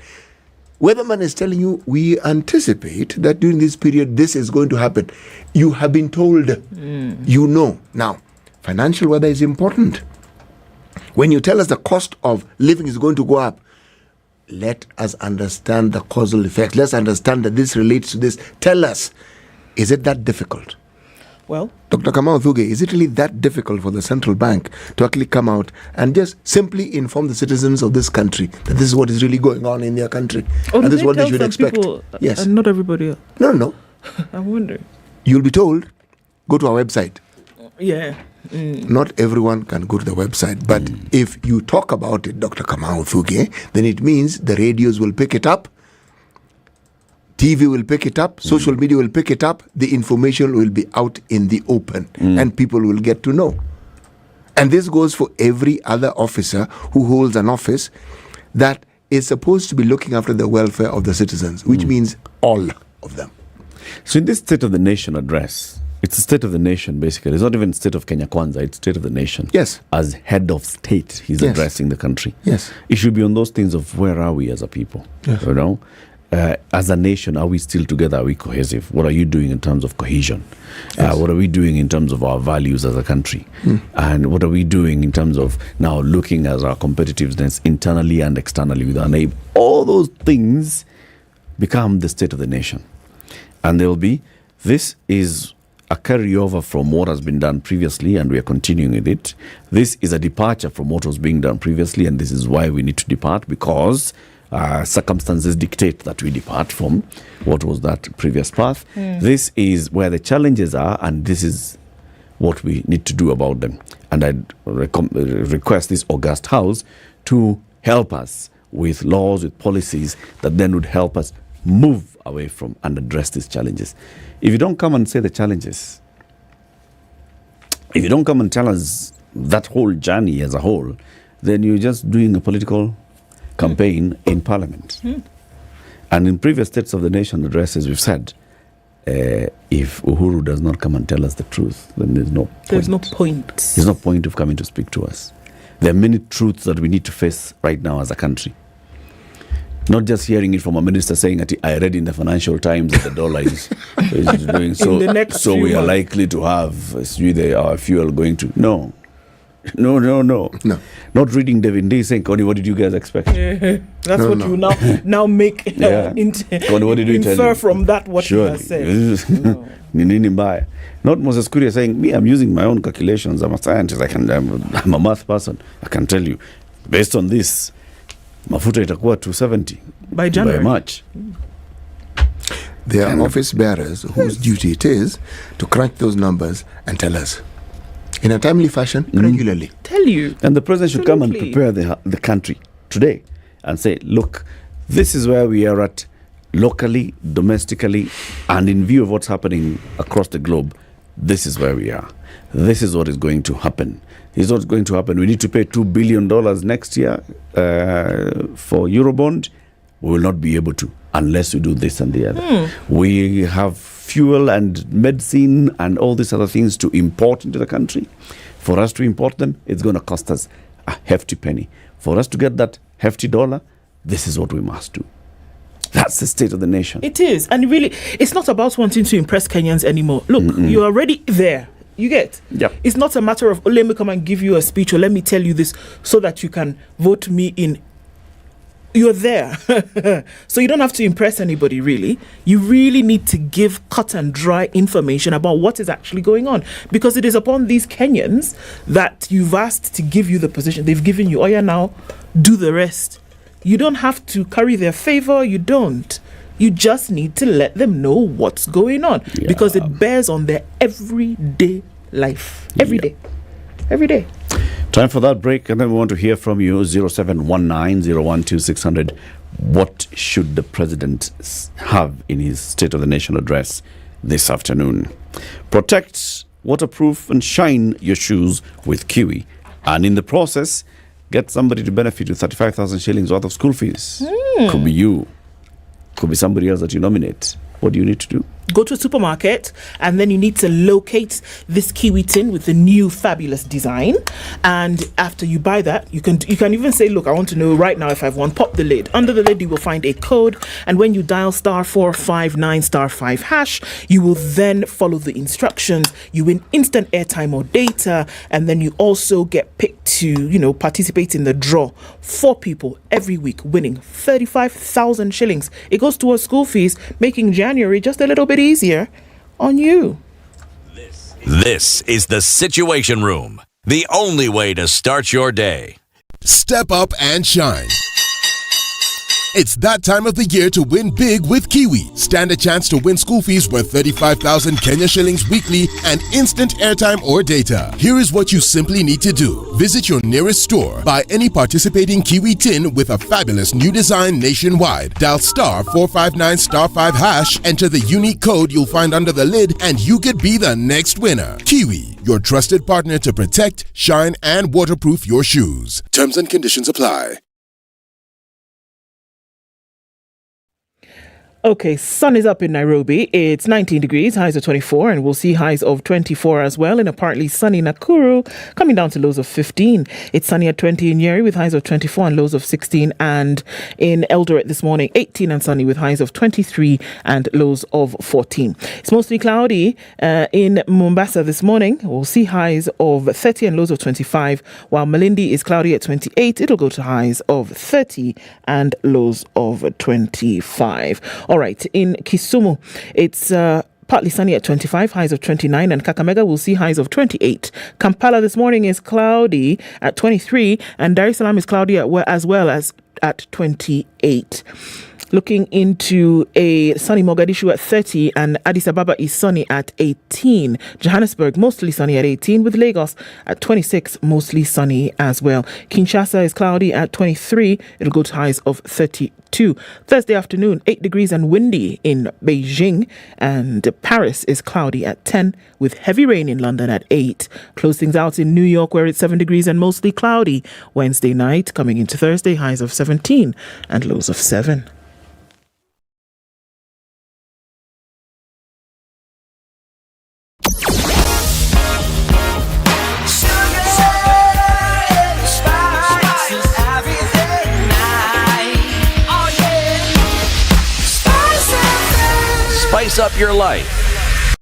Weatherman is telling you, we anticipate that during this period, this is going to happen. You have been told. You know. Now, financial weather is important. When you tell us the cost of living is going to go up, let us understand the causal effects. Let's understand that this relates to this. Tell us, is it that difficult? Well, Dr. Kamau Thuge, is it really that difficult for the central bank to actually come out and just simply inform the citizens of this country that this is what is really going on in their country? And this is what they should expect. Yes. And not everybody else. No. I'm wondering. You'll be told, go to our website. Yeah. Not everyone can go to the website. But if you talk about it, Dr. Kamau Thuge, then it means the radios will pick it up. TV will pick it up, social media will pick it up, the information will be out in the open and people will get to know. And this goes for every other officer who holds an office that is supposed to be looking after the welfare of the citizens, which means all of them. So in this State of the Nation address, it's a State of the Nation basically. It's not even State of Kenya Kwanza, it's State of the Nation. Yes. As head of state, he's addressing the country. Yes. It should be on those things of where are we as a people, yes. You know? As a nation, are we still together? Are we cohesive? What are you doing in terms of cohesion? Yes. What are we doing in terms of our values as a country? And what are we doing in terms of now looking at our competitiveness internally and externally with our neighbor? All those things become the State of the Nation. And there will be, this is a carryover from what has been done previously, and we are continuing with it. This is a departure from what was being done previously, and this is why we need to depart, because circumstances dictate that we depart from what was that previous path. This is where the challenges are, and this is what we need to do about them. And I request this august house to help us with laws, with policies that then would help us move away from and address these challenges. If you don't come and say the challenges, if you don't come and tell us that whole journey as a whole, then you're just doing a political campaign in Parliament. And in previous States of the Nation addresses, we've said, if Uhuru does not come and tell us the truth, then there's no point. There's no point. There's no point of coming to speak to us. There are many truths that we need to face right now as a country. Not just hearing it from a minister saying that I read in the Financial Times that the dollar is doing so we are likely to have our fuel going to... No. Not reading David Day saying, Connie, what did you guys expect? That's what you now make Connie, what did you infer from that what he has said. Not Moses Kuria saying, me, I'm using my own calculations. I'm a scientist. I'm a math person. I can tell you, based on this, mafuta itakuwa 270 by January. By March. There are office bearers whose duty it is to crunch those numbers and tell us in a timely fashion, regularly. Tell you. And the president should come and prepare the country today and say, look, this is where we are at locally, domestically, and in view of what's happening across the globe. This is where we are. This is what is going to happen. This is what's going to happen. We need to pay $2 billion next year for Eurobond. We will not be able to unless we do this and the other. We have fuel and medicine and all these other things to import into the country. For us to import them, it's going to cost us a hefty penny. For us to get that hefty dollar, this is what we must do. That's the state of the nation. It is. And really, it's not about wanting to impress Kenyans anymore. Look, you're already there. You get? Yep. It's not a matter of, let me come and give you a speech or let me tell you this so that you can vote me in. You're there. So you don't have to impress anybody, really. You really need to give cut and dry information about what is actually going on. Because it is upon these Kenyans that you've asked to give you the position. They've given you, now, do the rest. You don't have to curry their favor. You don't. You just need to let them know what's going on. Because it bears on their everyday life. Every day. Time for that break, and then we want to hear from you. 0719-012-600. What should the president have in his State of the Nation address this afternoon? Protect, waterproof, and shine your shoes with Kiwi. And in the process, get somebody to benefit with 35,000 shillings worth of school fees. Could be you. Could be somebody else that you nominate. What do you need to do? Go to a supermarket and then you need to locate this kiwi tin with the new fabulous design. And after you buy that, you can even say, look, I want to know right now if I've won. Pop the lid. Under the lid, you will find a code. And when you dial *459*5#, you will then follow the instructions. You win instant airtime or data. And then you also get picked to, participate in the draw. 4 people every week winning 35,000 shillings. It goes towards school fees, making January just a little bit easier on you. This is the Situation Room, the only way to start your day. Step up and shine. It's that time of the year to win big with Kiwi. Stand a chance to win school fees worth 35,000 Kenya shillings weekly and instant airtime or data. Here is what you simply need to do. Visit your nearest store, buy any participating Kiwi tin with a fabulous new design nationwide. Dial *459*5#, enter the unique code you'll find under the lid, and you could be the next winner. Kiwi, your trusted partner to protect, shine, and waterproof your shoes. Terms and conditions apply. Okay, sun is up in Nairobi. It's 19 degrees, highs of 24, and we'll see highs of 24 as well in a partly sunny Nakuru, coming down to lows of 15. It's sunny at 20 in Nyeri with highs of 24 and lows of 16, and in Eldoret this morning, 18 and sunny with highs of 23 and lows of 14. It's mostly cloudy in Mombasa this morning. We'll see highs of 30 and lows of 25, while Malindi is cloudy at 28. It'll go to highs of 30 and lows of 25. All right, in Kisumu, it's partly sunny at 25, highs of 29, and Kakamega will see highs of 28. Kampala this morning is cloudy at 23, and Dar es Salaam is cloudy as well as at 28. Looking into a sunny Mogadishu at 30, and Addis Ababa is sunny at 18. Johannesburg mostly sunny at 18, with Lagos at 26, mostly sunny as well. Kinshasa is cloudy at 23. It'll go to highs of 32. Thursday afternoon, 8 degrees and windy in Beijing, and Paris is cloudy at 10, with heavy rain in London at 8. Close things out in New York, where it's 7 degrees and mostly cloudy. Wednesday night, coming into Thursday, highs of 17 and lows of 7. Spice up your life.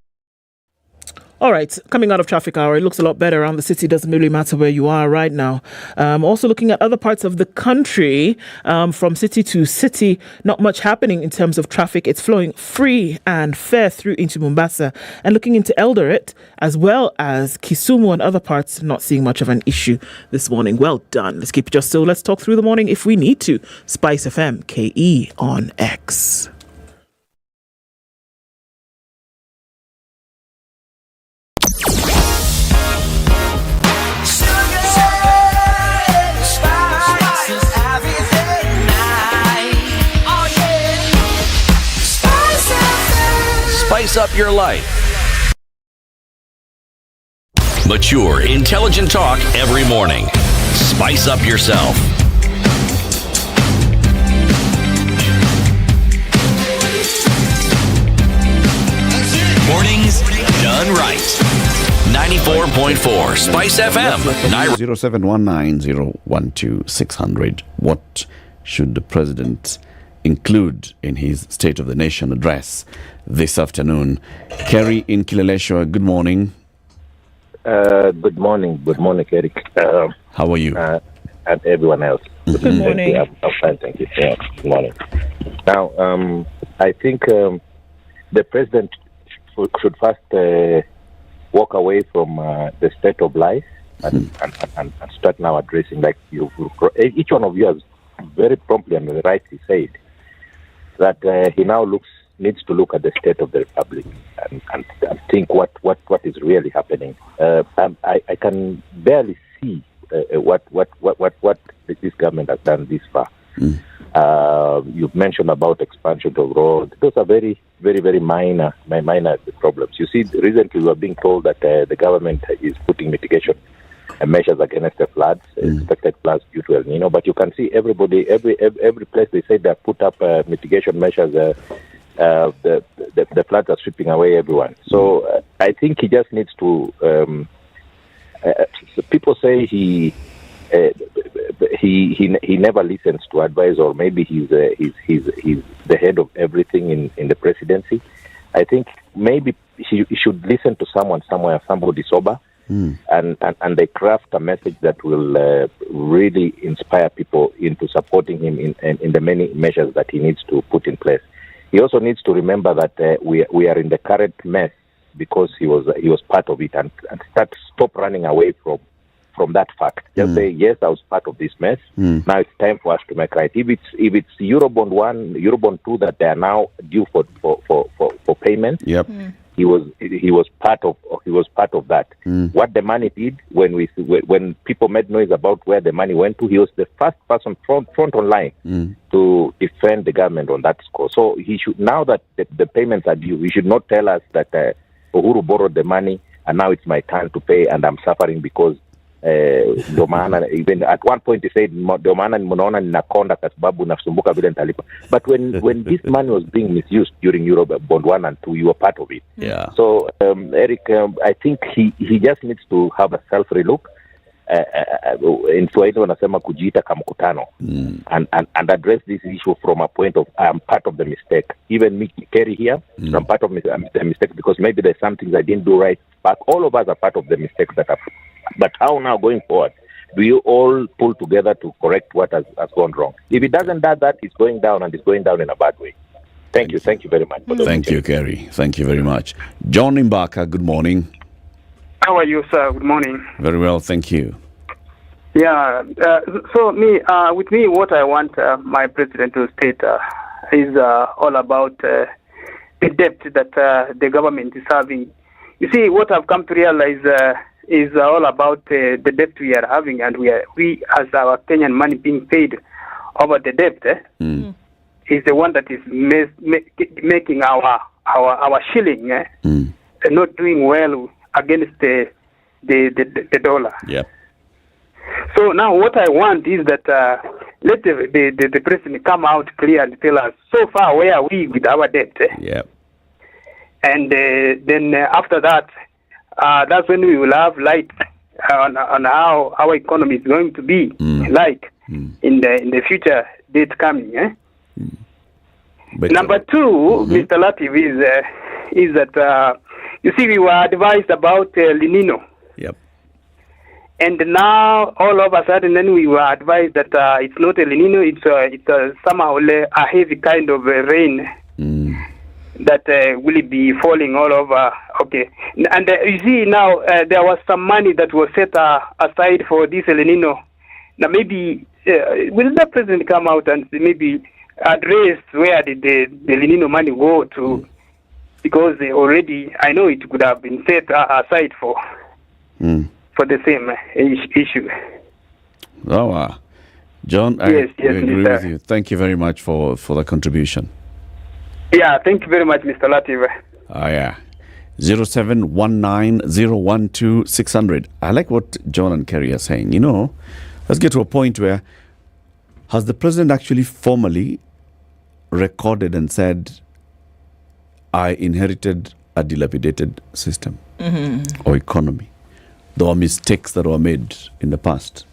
All right, coming out of traffic hour, it looks a lot better around the city. Doesn't really matter where you are right now. Also looking at other parts of the country, from city to city, not much happening in terms of traffic. It's flowing free and fair through into Mombasa. And looking into Eldoret, as well as Kisumu and other parts, not seeing much of an issue this morning. Well done. Let's keep it just so. Let's talk through the morning if we need to. Spice FM, KE on X. Spice up your life. Mature, intelligent talk every morning. Spice up yourself. Mornings done right. 94.4 Spice FM. 0719-012-600. What should the president include in his State of the Nation address this afternoon? Kerry in Kileleshwa, good morning. Good morning, Eric. How are you? And everyone else. Good morning. I'm fine, thank you. Yeah, good morning. Now, I think the president should first walk away from the state of life and start now addressing, like each one of you has very promptly and rightly said, that he now needs to look at the state of the republic and think what is really happening. I can barely see what this government has done this far. You've mentioned about expansion of roads. Those are very, very, very minor problems. You see, recently we were being told that the government is putting mitigation measures against the floods, expected floods due to El Nino. But you can see every place they say they have put up mitigation measures. The floods are sweeping away everyone. So I think he just needs to. People say he never listens to advice, or maybe he's the head of everything in the presidency. I think maybe he should listen to someone somewhere, somebody sober. And they craft a message that will really inspire people into supporting him in the many measures that he needs to put in place. He also needs to remember that we are in the current mess because he was part of it, and stop running away from that fact. Just say, yes, I was part of this mess. Now it's time for us to make right. If it's Eurobond 1, Eurobond 2 that they are now due for payment. Yep. He was part of that. What the money did when people made noise about where the money went to, he was the first person front on line to defend the government on that score. So he should, now that the payments are due, he should not tell us that Uhuru borrowed the money and now it's my turn to pay and I'm suffering because even at one point he said ndio maana mnaona ninakonda kwa sababu nasumbuka vile nitalipa. But when this money was being misused during Eurobond 1 and 2, you were part of it. Yeah. So Eric, I think he just needs to have a self relook. In Swahili wanasema kujiita kama mkutano, and address this issue from a point of I'm part of the mistake. Even me, Kerry here, I'm part of the mistake because maybe there's some things I didn't do right. But all of us are part of the mistakes that have. But how now going forward? Do you all pull together to correct what has gone wrong? If it doesn't do that, it's going down, and it's going down in a bad way. Thank you very much. Thank you, Kerry. Thank you very much. John Mbaka, good morning. How are you, sir? Good morning. Very well, thank you. Yeah, with me, what I want my president to state is all about the debt that the government is having. You see, what I've come to realize is all about the debt we are having, and we as our Kenyan money being paid over the debt is the one that is making our shilling not doing well against the dollar. Yeah. So now what I want is that let the president come out clear and tell us so far where are we with our debt. Yeah. And then after that, that's when we will have light on how our economy is going to be like in the future dates coming. Number two, Mr. Latiff, is that you see we were advised about El Nino. Yep. And now all of a sudden then we were advised that it's not El Nino, it's somehow a heavy kind of rain that will be falling all over. Okay. And you see now there was some money that was set aside for this El Nino. Now maybe will the president come out and maybe address where did the El Nino money go to? Because already I know it could have been set aside for the same issue. Oh, John, I yes, agree with you. Thank you very much for the contribution. Yeah, thank you very much, Mr. Latiff. Yeah. 0719012600. I like what John and Kerry are saying. You know, let's get to a point where has the president actually formally recorded and said, I inherited a dilapidated system or economy. There were mistakes that were made in the past.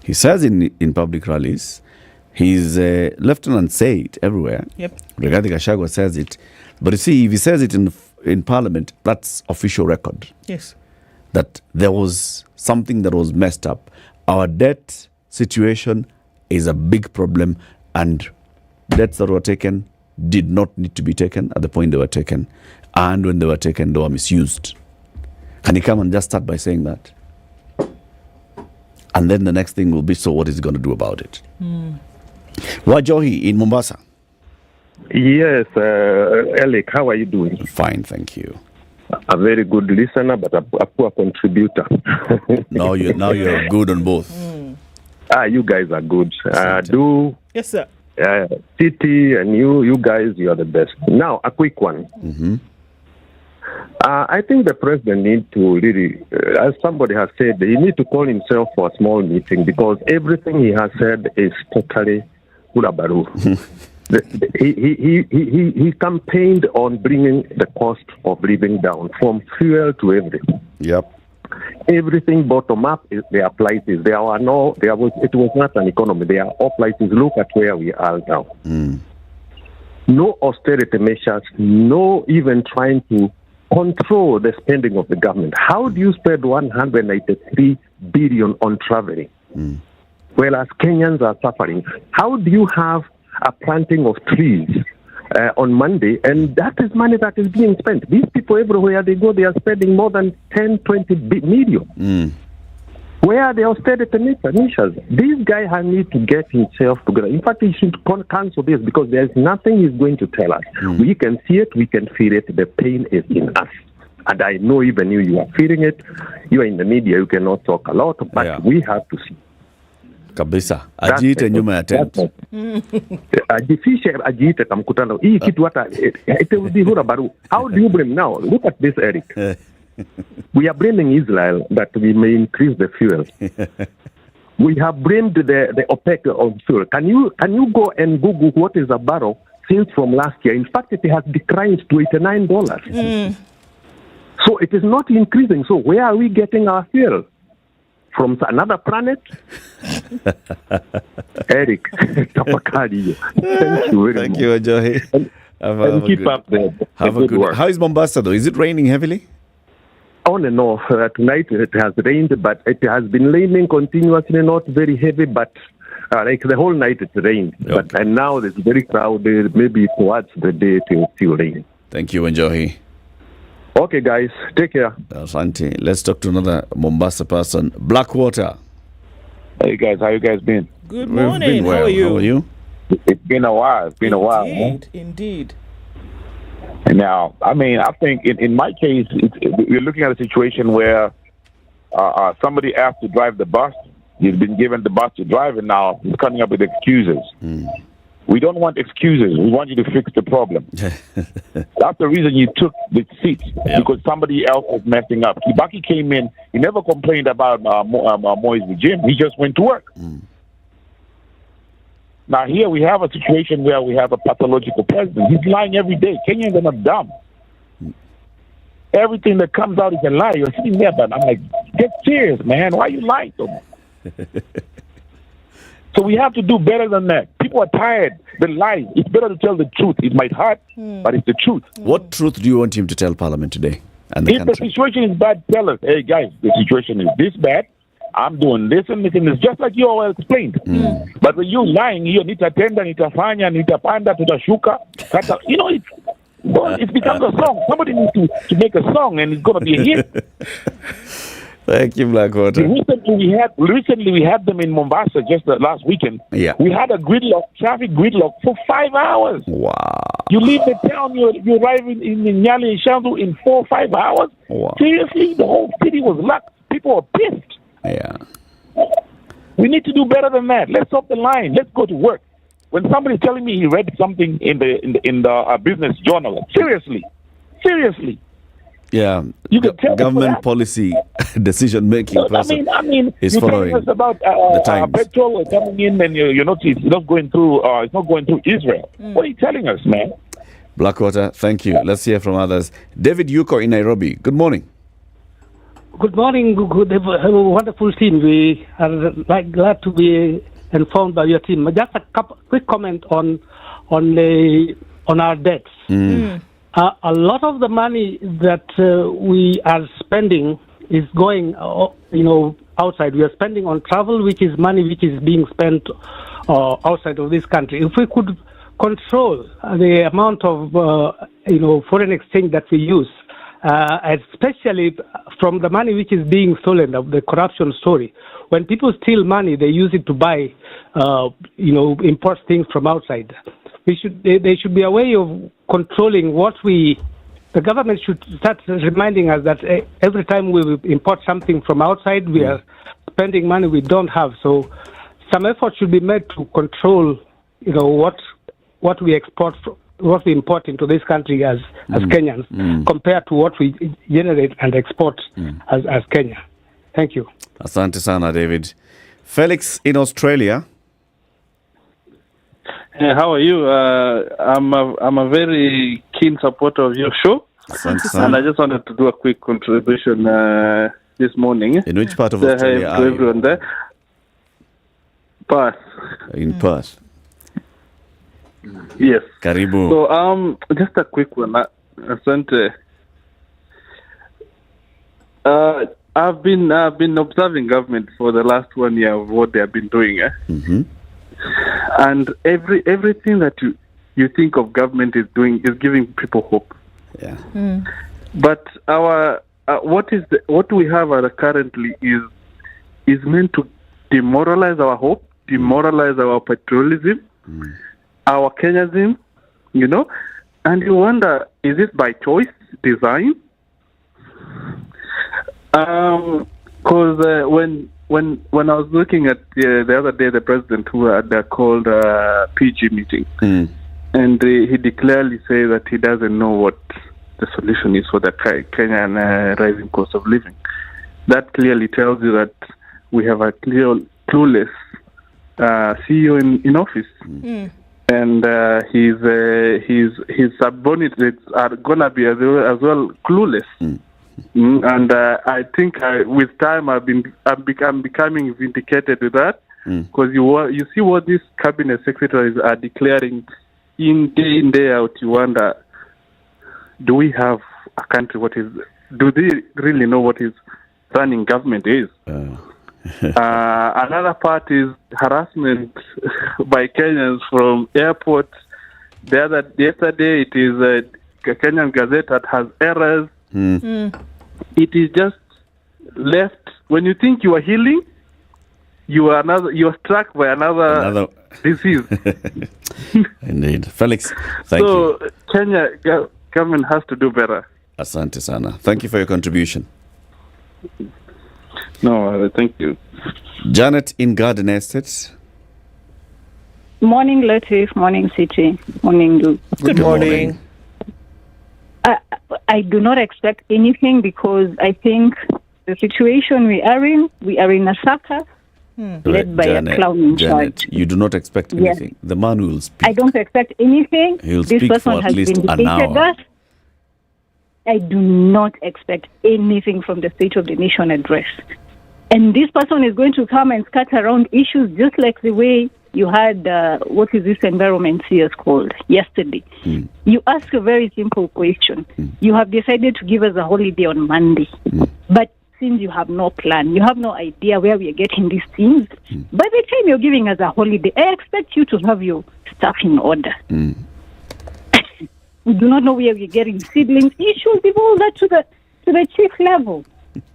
He says in public rallies, his lieutenant say it everywhere. Yep. Rigathi Gachagua says it. But you see, if he says it in Parliament, that's official record. Yes. That there was something that was messed up. Our debt situation is a big problem, and debts that were taken did not need to be taken at the point they were taken. And when they were taken, they were misused. Can he come and just start by saying that? And then the next thing will be, so what is he going to do about it? Wajohi in Mombasa. Yes, Alec, how are you doing? Fine, thank you. A very good listener, but a poor contributor. Now you're good on both. You guys are good. Yes, sir. Titi and you guys, you are the best. Now, a quick one. I think the president needs to really, as somebody has said, he needs to call himself for a small meeting because everything he has said is totally hulabaru. He campaigned on bringing the cost of living down from fuel to everything. Yep. Everything bottom up is their places. It was not an economy. They are all places. Look at where we are now. No austerity measures, no even trying to control the spending of the government. How do you spend 193 billion on traveling? Whereas Kenyans are suffering. How do you have a planting of trees on Monday, and that is money that is being spent? These people, everywhere they go, they are spending more than 10, 20 million. Where are the austerity measures? This guy has need to get himself together. In fact, he should cancel this because there is nothing he's going to tell us. We can see it, we can feel it. The pain is in us. And I know even you are feeling it. You are in the media, you cannot talk a lot, but we have to see. Kabisa. Ajiite nyuma ya tent. Ajifishe ajiite kamkutano. Hii kitu hata it will be hurabaru. How do you blame now? Look at this, Eric. We are blaming Israel that we may increase the fuel. We have blamed the OPEC of fuel. Can you go and Google what is a barrel since from last year? In fact, it has declined to $89. So it is not increasing. So where are we getting our fuel? From another planet? Eric, tafakari. Thank you very much. Thank you, Ajohi. And keep up the good work. How is Mombasa though? Is it raining heavily? On and off. Tonight it has rained, but it has been raining continuously, not very heavy, but like the whole night it rained, and now it's very crowded. Maybe towards the day it will still rain. Thank you, Njohi. Okay, guys, take care. Asante. Let's talk to another Mombasa person, Blackwater. Hey guys, how you guys been? Good morning. How are you? How are you? It's been a while. It's been a while. Indeed. Now, I mean, I think in my case, we're looking at a situation where somebody asked to drive the bus. He's been given the bus to drive, and now he's coming up with excuses. We don't want excuses. We want you to fix the problem. That's the reason you took the seat, because somebody else was messing up. Kibaki came in. He never complained about Moi's regime. He just went to work. Now here we have a situation where we have a pathological president. He's lying every day. Kenyans are not dumb. Everything that comes out is a lie. You're sitting there, but I'm like, get serious, man. Why are you lying to me? So we have to do better than that. People are tired. The lies. It's better to tell the truth. It might hurt, but it's the truth. What truth do you want him to tell Parliament today and the If country? the situation is bad, tell us, hey guys, the situation is this bad. I'm doing this and this and this, just like you all explained. But when you're lying, you nitatenda, nitafanya, nitapanda, tutashuka. You know, it becomes a song. Somebody needs to make a song, and it's going to be a hit. Thank you, Blackwater. Recently we had them in Mombasa just last weekend. Yeah. We had a traffic gridlock for 5 hours. Wow. You leave the town, you arrive in Nyeri and Shandu in 4 or 5 hours. Wow. Seriously, the whole city was locked. People were pissed. Yeah. We need to do better than that. Let's stop the line. Let's go to work. When somebody's telling me he read something in the business journal, seriously. Yeah, You can tell government policy decision-making process I mean, is you're following telling us about the times. petrol coming in, and it's not going through Israel. What are you telling us, man? Blackwater, thank you. Let's hear from others. David Yuko in Nairobi. Good morning. Good morning. Good, have a wonderful team. We are glad to be informed by your team. Just a quick comment on our debts. A lot of the money that we are spending is going, outside. We are spending on travel, which is money which is being spent outside of this country. If we could control the amount of, foreign exchange that we use, especially from the money which is being stolen, of the corruption story. When people steal money, they use it to buy, import things from outside. There should be a way of controlling the government should start reminding us that every time we import something from outside, we are spending money we don't have. So some effort should be made to control, what we export, what we import into this country as Kenyans, compared to what we generate and export as Kenya. Thank you. Asante sana, David. Felix in Australia. Hey, how are you? I'm a very keen supporter of your show, and I just wanted to do a quick contribution this morning. In which part of Australia are you? Everyone there. Perth. In Perth. Yes. Karibu. So just a quick one. Asante. I've been observing government for the last 1 year of what they have been doing. And everything that you think of government is doing is giving people hope. Yeah. But our what we have currently is meant to demoralize our hope, demoralize our patriotism, our Kenyans, and you wonder, is it by choice, design? Because when I was looking at the other day, the president who had called a PG meeting, and he clearly said that he doesn't know what the solution is for the Kenyan rising cost of living. That clearly tells you that we have a clueless CEO in office, and his subordinates are gonna be as well clueless. And I think with time I'm becoming vindicated with that, because you see what these cabinet secretaries are declaring in day out. You wonder, do we have a country? Do they really know what is running government is? Another part is harassment by Kenyans from airports. Yesterday, it is a Kenyan Gazette that has errors. It is just left. When you think you are healing, you are struck by another disease. Indeed. Felix, thank you. So Kenya government has to do better. Asante sana. Thank you for your contribution. No, thank you. Janet in Garden Estate. Morning, Latiff. Morning, City. Morning, Luke. Good morning. I do not expect anything because I think the situation we are in a circus led by a clown in charge. You do not expect anything. The man will speak. I don't expect anything. He'll This speak person for at has least an vindicated hour. us. I do not expect anything from the State of the Nation address. And this person is going to come and skirt around issues just like the way you had, what is this environment CS called yesterday. You ask a very simple question. You have decided to give us a holiday on Monday. But since you have no plan, you have no idea where we are getting these things, by the time you're giving us a holiday, I expect you to have your stuff in order. We do not know where we're getting seedlings. You should give all that to the chief level.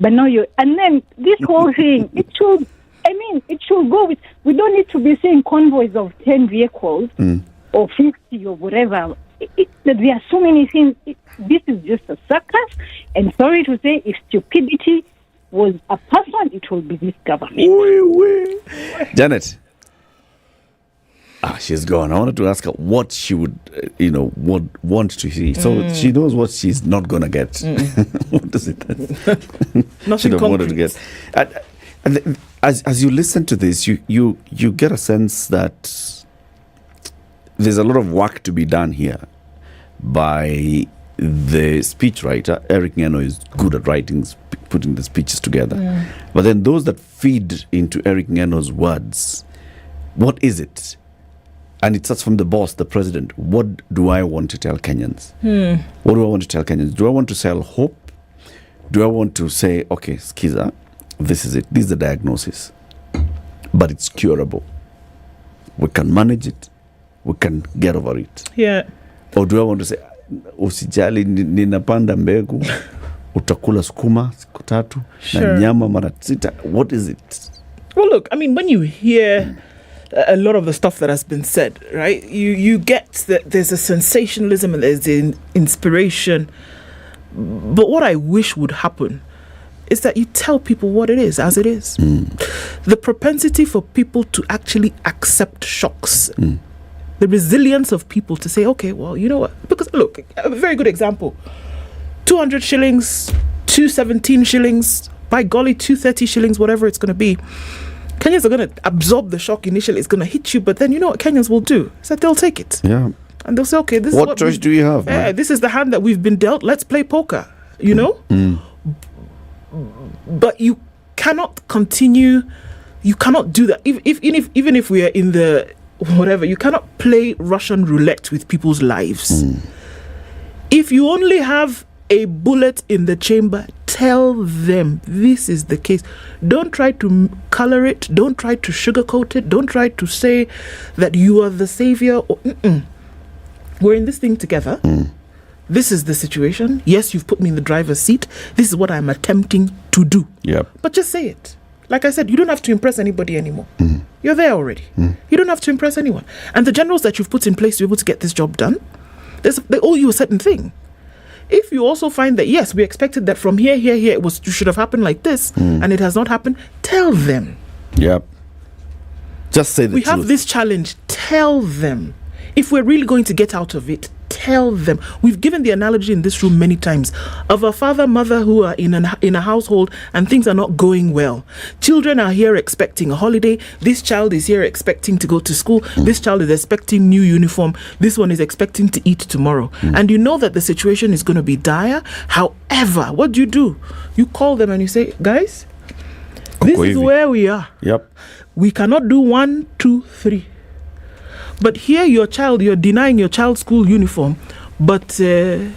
But now and then this whole thing, it should go with, we don't need to be seeing convoys of 10 vehicles or 50 or whatever. There are so many things. This is just a circus. And sorry to say, if stupidity was a person, it will be this government. Janet. She's gone. I wanted to ask her what she would, would want to see. So she knows what she's not going to get. What is it? She don't want to get. And as you listen to this, you get a sense that there's a lot of work to be done here by the speechwriter. Eric Ngeno is good at putting the speeches together. But then those that feed into Eric Ngeno's words, what is it? And it starts from the boss, the president. What do I want to tell Kenyans? What do I want to tell Kenyans? Do I want to sell hope? Do I want to say, okay, Skiza, this is it. This is the diagnosis. But it's curable. We can manage it. We can get over it. Yeah. Or do I want to say, usijali ninapanda mbegu, utakula sukuma siku tatu, na nyama mara sita. What is it? Well, look, I mean, when you hear a lot of the stuff that has been said, right, you get that there's a sensationalism and there's an inspiration. But what I wish would happen is that you tell people what it is as it is. The propensity for people to actually accept shocks. The resilience of people to say, okay, well, you know what? Because, look, a very good example. 200 shillings, 217 shillings, by golly, 230 shillings, whatever it's going to be. Kenyans are going to absorb the shock initially. It's going to hit you, but then you know what Kenyans will do? Is that they'll take it. Yeah. And they'll say, okay, this what choice do you have? This is the hand that we've been dealt. Let's play poker, you know? But you cannot continue. You cannot do that. Even if we are in the whatever, you cannot play Russian roulette with people's lives. If you only have a bullet in the chamber, tell them this is the case. Don't try to color it. Don't try to sugarcoat it. Don't try to say that you are the savior. We're in this thing together. This is the situation. Yes, you've put me in the driver's seat. This is what I'm attempting to do. Yep. But just say it. Like I said, you don't have to impress anybody anymore. You're there already. You don't have to impress anyone. And the generals that you've put in place to be able to get this job done, they owe you a certain thing. If you also find that, yes, we expected that from here, it should have happened like this, and it has not happened, tell them. Yep. Just say the truth. We have this challenge. Tell them. If we're really going to get out of it, tell them. We've given the analogy in this room many times of a father, mother who are in a household and things are not going well. Children are here expecting a holiday. This child is here expecting to go to school. This child is expecting new uniform. This one is expecting to eat tomorrow. And you know that the situation is going to be dire. However, what do? You call them and you say, guys, this is where we are. Yep. We cannot do 1, 2, 3. But here you're denying your child school uniform, but a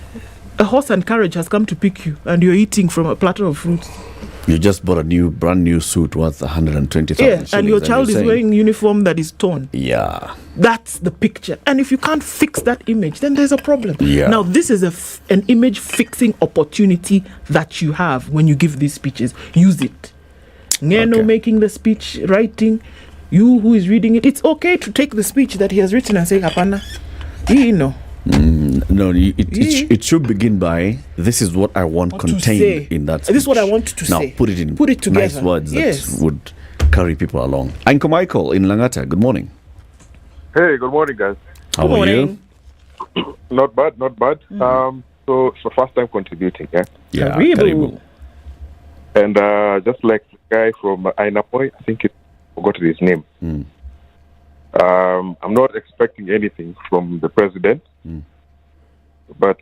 horse and carriage has come to pick you and you're eating from a platter of fruits. You just bought a brand new suit worth 120,000 shillings. And your child is wearing uniform that is torn. Yeah. That's the picture. And if you can't fix that image, then there's a problem. Yeah. Now, this is an image fixing opportunity that you have when you give these speeches. Use it. Ngeno making the speech, writing, you who is reading it, it's okay to take the speech that he has written and say, Hapana, no, it should begin by, this is what I want contained in that speech. This is what I want to say. Now, put it together. Nice words that would carry people along. Uncle Michael in Langata, good morning. Hey, good morning, guys. How are you? Not bad. So first time contributing, yeah? Yeah, Karibu. And just like the guy from Ainapoi, I think I forgot his name. I'm not expecting anything from the president, but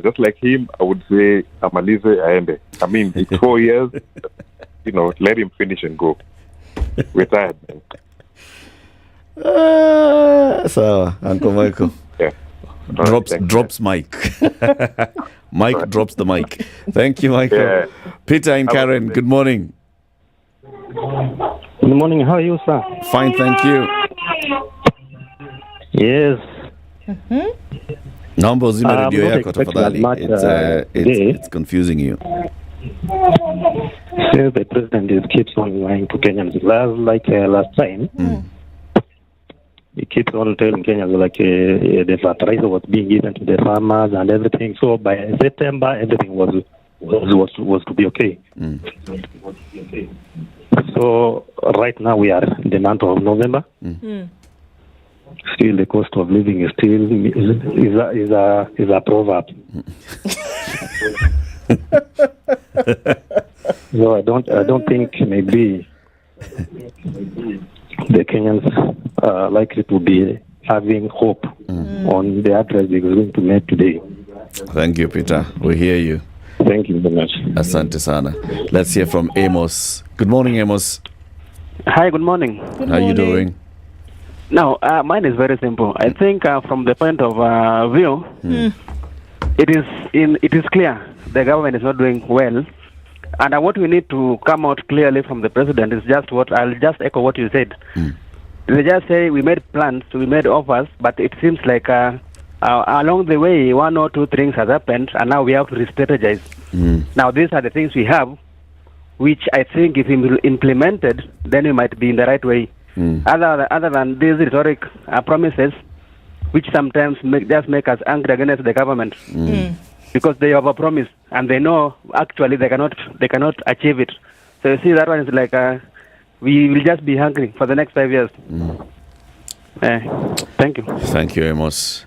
just like him, I would say Amalize Aende. I mean, it's 4 years, let him finish and go. Retired. So, Uncle Michael. Yeah. Drops mic. Mike drops the mic. Thank you, Michael. Yeah. Peter and Karen, good morning. Good morning. How are you, sir? Fine, thank you. Yes. Naomba uzime radio yako tafadhali. It's confusing you. Since the president keeps on lying to Kenyans, last time, he keeps on telling Kenyans the fertilizer was being given to the farmers and everything. So by September, everything was to be okay. So right now we are in the month of November. Still, the cost of living is a proverb. So I don't think maybe the Kenyans are likely to be having hope on the address they're going to make today. Thank you, Peter. We hear you. Thank you very much. Asante sana. Let's hear from Amos. Good morning, Amos. Hi, good morning. How are you doing? Now, mine is very simple. I think from the point of view, it is clear the government is not doing well. And what we need to come out clearly from the president is just what I'll just echo what you said. They just say we made plans, we made offers, but it seems like along the way, 1 or 2 things has happened, and now we have to re-strategize. Now, these are the things we have, which I think if implemented, then we might be in the right way. Other than these rhetoric promises, which sometimes just make us angry against the government, because they have a promise and they know actually they cannot achieve it. So you see, that one is like we will just be hungry for the next 5 years. Thank you. Thank you, Amos.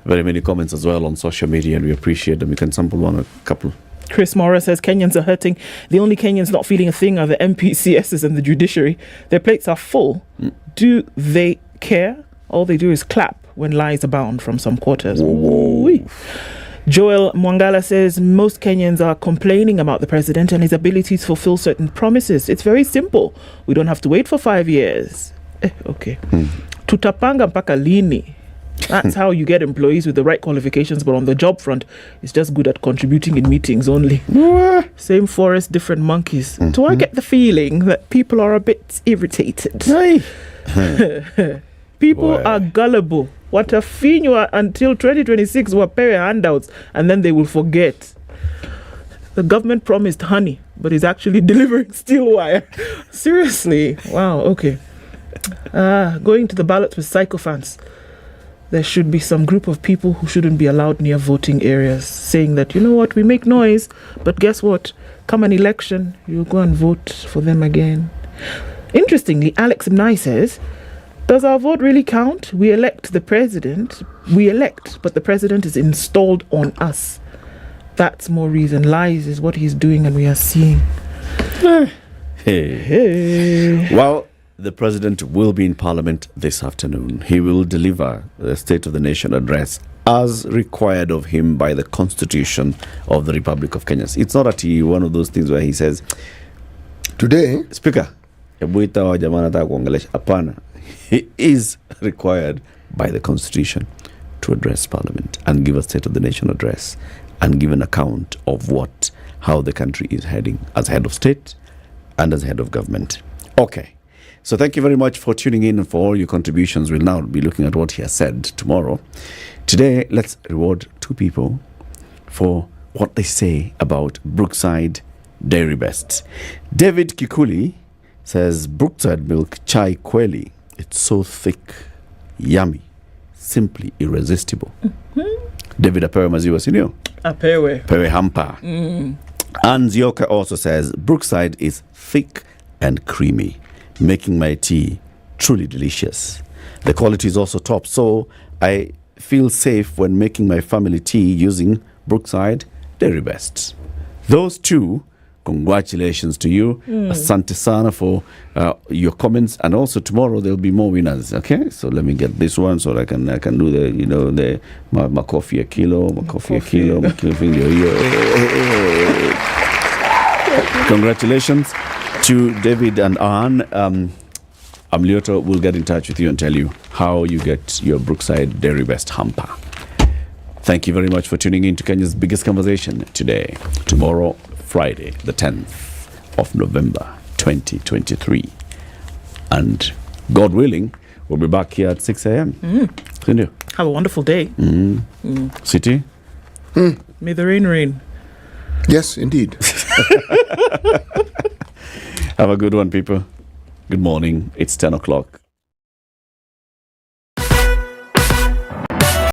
Very many comments as well on social media, and we appreciate them. You can sample a couple. Chris Mora says Kenyans are hurting. The only Kenyans not feeling a thing are the MPCSs and the judiciary. Their plates are full. Do they care? All they do is clap when lies abound from some quarters. Joel Mwangala says most Kenyans are complaining about the president and his ability to fulfill certain promises. It's very simple. We don't have to wait for 5 years. Okay. Tutapanga mpaka lini. That's how you get employees with the right qualifications, but on the job front, it's just good at contributing in meetings only. Same forest, different monkeys. So I get the feeling that people are a bit irritated. People are gullible. What a finua until 2026 will pay handouts, and then they will forget. The government promised honey, but is actually delivering steel wire. Seriously. Wow, okay. Going to the ballots with sycophants. There should be some group of people who shouldn't be allowed near voting areas, saying that, you know what, we make noise, but guess what? Come an election, you'll go and vote for them again. Interestingly, Alex Mnai says, does our vote really count? We elect the president. We elect, but the president is installed on us. That's more reason. Lies is what he's doing, and we are seeing. Hey. Well, the president will be in Parliament this afternoon. He will deliver the State of the Nation address as required of him by the Constitution of the Republic of Kenya. It's not one of those things where he says, today, Speaker, he is required by the Constitution to address Parliament and give a State of the Nation address and give an account of how the country is heading as head of state and as head of government. Okay. So thank you very much for tuning in and for all your contributions. We'll now be looking at what he has said tomorrow. Today, let's reward two people for what they say about Brookside Dairy Best. David Kikuli says, Brookside milk chai kweli. It's so thick, yummy, simply irresistible. David apewe maziwa, sinio? Apewe hampa. Ann Zioka also says, Brookside is thick and creamy, making my tea truly delicious. The quality is also top, so I feel safe when making my family tea using Brookside Dairy Best. Those two, congratulations to you. Asante sana for your comments, and also tomorrow there'll be more winners. Okay, so let me get this one so I can do the my coffee a kilo, my coffee a kilo, my coffee Congratulations to David and Ann. Amlioto will get in touch with you and tell you how you get your Brookside Dairy Best hamper. Thank you very much for tuning in to Kenya's biggest conversation today. Tomorrow, Friday, the 10th of November, 2023. And God willing, we'll be back here at 6 a.m. Have a wonderful day. City? May the rain. Yes, indeed. Have a good one, people. Good morning. It's 10 o'clock.